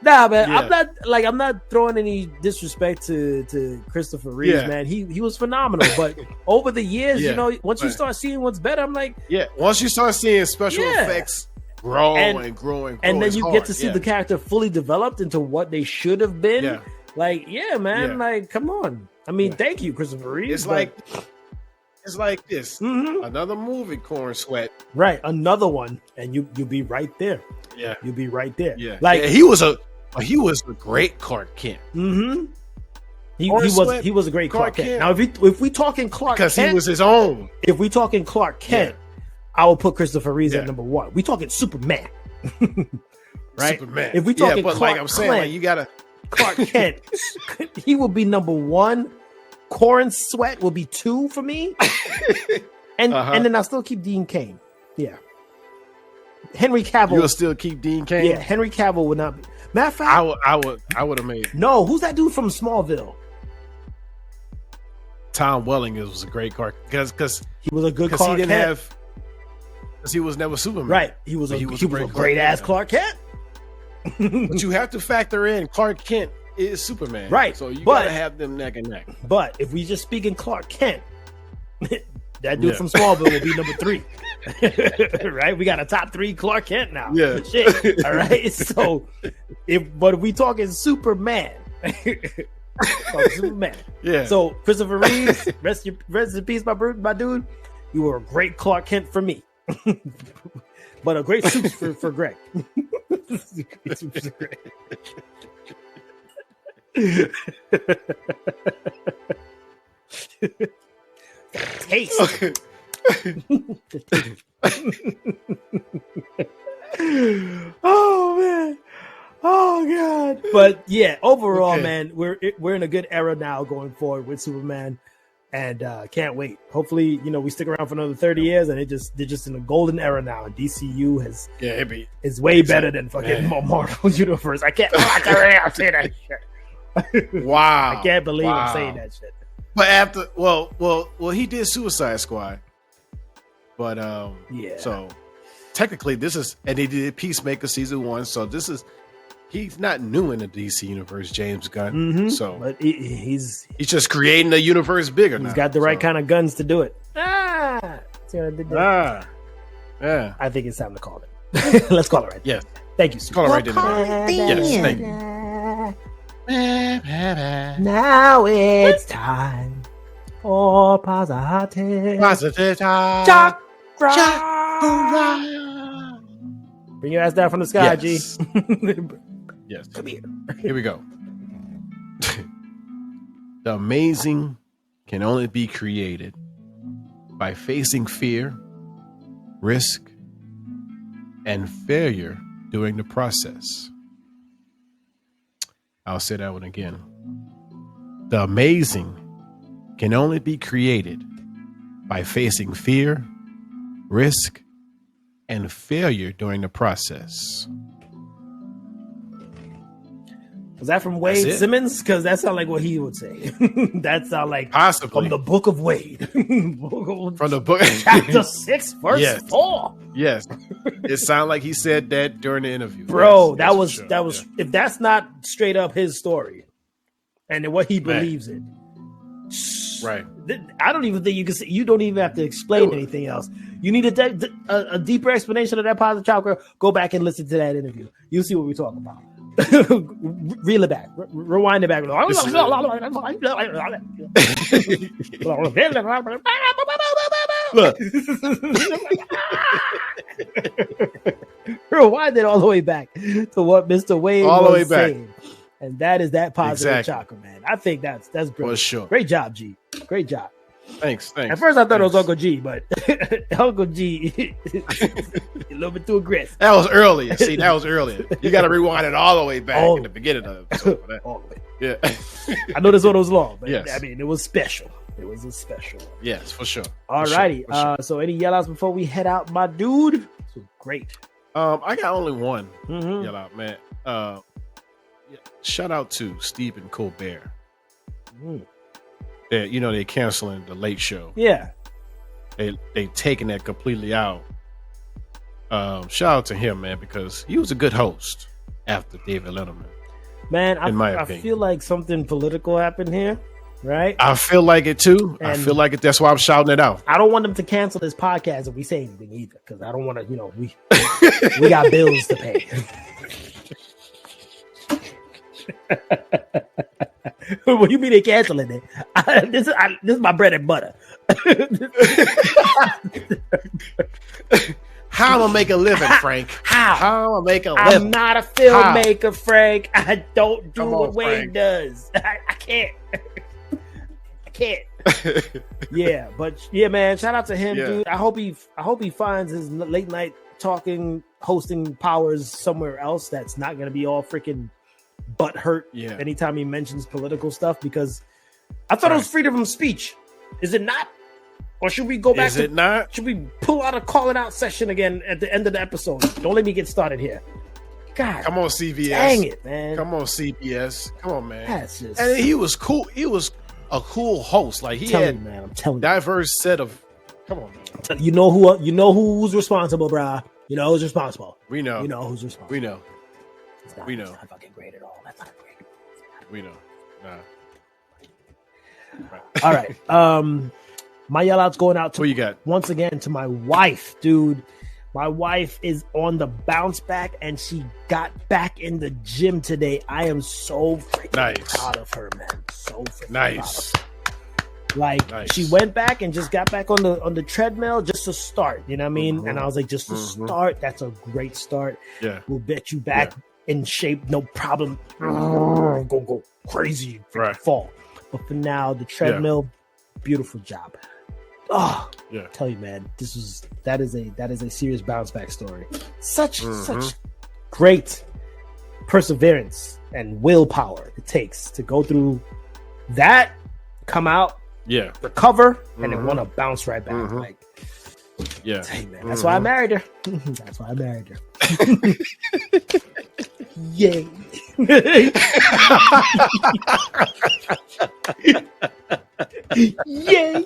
Nah, man. Yeah. I'm not throwing any disrespect to Christopher Reeves, man. He was phenomenal. But over the years, once you start seeing what's better, I'm like, once you start seeing special effects grow and then you get to see the character fully developed into what they should have been. Yeah. Like, man, like, come on. I mean, thank you, Christopher Reeves. It's like this. Mm-hmm. Another movie, Corenswet. Right, another one, and you'll be right there. Yeah, you'll be right there. Yeah, like he was a great Clark Kent. Mm-hmm. He was a great Clark Kent. Now, if we talking Clark Kent, because he was his own. If we talking Clark Kent, I will put Christopher Reeves at number 1. We talking Superman, right? Superman. If we talking but Clark like I'm saying, like, you gotta. Clark Kent, he will be number 1. Corenswet will be 2 for me, and then I'll still keep Dean Cain. Yeah, Henry Cavill. You'll still keep Dean Cain. Yeah, Henry Cavill would not be. Matter of fact, I would have made. No, who's that dude from Smallville? Tom Welling was a great Clark because he was a good Clark Kent. Because he was never Superman. Right, he was a great ass Clark Kent. But you have to factor in Clark Kent is Superman, right? So you gotta have them neck and neck. But if we just speaking Clark Kent, that dude from Smallville will be number 3, right? We got a top 3 Clark Kent now. Yeah, shit. All right. So, if we talking Superman, Superman. Yeah. So Christopher Reeves, rest in peace, my dude. You were a great Clark Kent for me, but a great suit for Greg. Taste. Okay. Oh man. Oh god. But yeah, overall, man, we're in a good era now going forward with Superman, and can't wait. Hopefully, we stick around for another 30 years, and they're just in a golden era now. And DCU is way better than fucking Marvel Universe. I can't say that shit. Wow. I can't believe I'm saying that shit. But after he did Suicide Squad. But so technically this is, and he did Peacemaker season 1, so he's not new in the DC universe, James Gunn. Mm-hmm. So but he's just creating the universe bigger. He's got the right kind of guns to do it. See what I did there? Yeah. I think it's time to call it. Let's call it right. Yeah. Thank you, Call it right there. Yes, thank you. Now it's time for positive. Chakra. Bring your ass down from the sky, Yes. G. Yes. Come here. Here we go. The amazing can only be created by facing fear, risk, and failure during the process. I'll say that one again. The amazing can only be created by facing fear, risk, and failure during the process. Was that from Wade That's it. Simmons? Because that sounds like what he would say. That sounds like Possibly. from the Book of Wade. From the book. Chapter 6, verse Yes. 4. Yes. It sounded like he said that during the interview. Bro, Yes, for sure. that was if that's not straight up his story and what he believes in. Right. I don't even think you can say, you don't even have to explain anything else. You need a deeper explanation of that positive chakra. Go back and listen to that interview. You'll see what we're talking about. Reel it back. Rewind it back. Look. Rewind it all the way back to what Mr. Wade All the way was back. saying. And that is that positive Exactly. chakra, man. I think that's brilliant. For sure. Great job, G. Great job. Thanks. At first I thought it was Uncle G, but Uncle G a little bit too aggressive. That was earlier. See, that was earlier. You got to rewind it all the way back in the beginning of the episode. For that. All the way. Yeah. I know this one was long, but Yes. I mean, it was special. It was a special one. Yes, for sure. All righty. So any yell outs before we head out, my dude? So great. I got only one Mhm. yell out, man. Shout out to Stephen Colbert. Mm. They're canceling the Late Show. Yeah. They taking that completely out. Shout out to him, man, because he was a good host after David Letterman. Man, In my I opinion. feel like something political happened here, right? I feel like it too. I And- feel like it. That's why I'm shouting it out. I don't want them to cancel this podcast if we say anything either, because I don't want to, we got bills to pay. What do you mean they canceling it? This is my bread and butter. How I'm gonna make a living, Frank? How? How I'm gonna make a I'm living? not a filmmaker, Frank. I don't do Come what on, Wade Frank. does. I can't. I can't. Yeah, but yeah, man. Shout out to him, Yeah. dude. I hope he finds his late night hosting powers somewhere else. That's not gonna be all freaking butt hurt Yeah. anytime he mentions political stuff, because I thought it was freedom of speech. Is it not? Or should we go back Is it not? should we pull out a calling out session again at the end of the episode? Don't let me get started here. God, Come on, CBS. dang it, man. Come on, CBS. Come on, man. That's just And he was cool. He was a cool host. Like he telling had you, man. I'm telling you. diverse set of. Come on, man. You know who's responsible, brah. You know who's responsible. We know. You know who's responsible. We know. It's not, we it's know. not fucking great at all. That's not great. We know. Nah. All right. My yell out's going out to Who you got? once again to my wife, dude. My wife is on the bounce back and she got back in the gym today. I am so freaking Nice. proud of her, man. So freaking Nice. proud of her. Like Nice. she went back and just got back on the treadmill just to start. You know what I mean? Mhm. And I was like, just to Mhm. start, that's a great start. Yeah. We'll bet you back in shape, no problem. Go crazy, Right. fall. But for now, the treadmill, beautiful job. Oh, Yeah. tell you, man, that is a serious bounce back story. Such great perseverance and willpower it takes to go through that, come out, Yeah. recover, and then Mhm. want to bounce right back. Mhm. Like, Yeah. hey, man, that's why I married her. That's why I married her. Yay. Yay.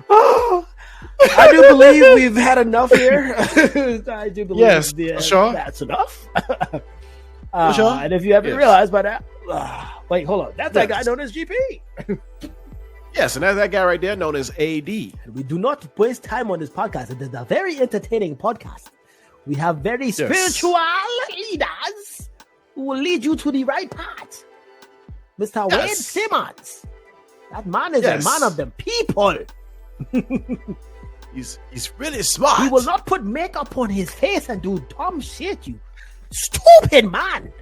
Oh, I do believe we've had enough here. I do believe Yes, for sure. That's enough. Sure. And if you haven't Yes. realized by now, wait, hold on. That's that guy Yes. known as GP. Yes, and that's that guy right there known as AD. We do not waste time on this podcast. It is a very entertaining podcast. We have very spiritual leaders who will lead you to the right path. Mr. Wade Simmons. That man is a man of the people. He's really smart. He will not put makeup on his face and do dumb shit, you stupid man.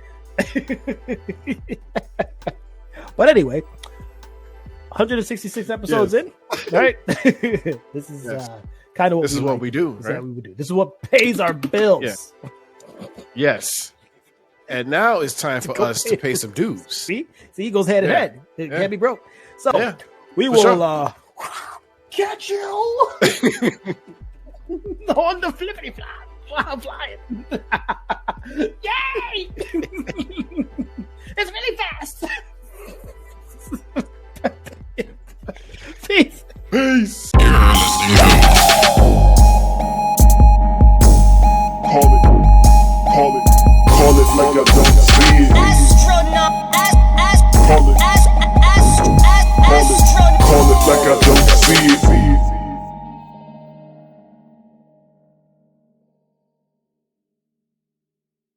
But anyway, 166 episodes in, right? This is kind of what this is what we do. This right? is what we would do. This is what pays our bills. Yes. And now it's time for us to pay some dues. See, it goes head in head. It can't be broke. So we will catch you on the flippity fly. Flying.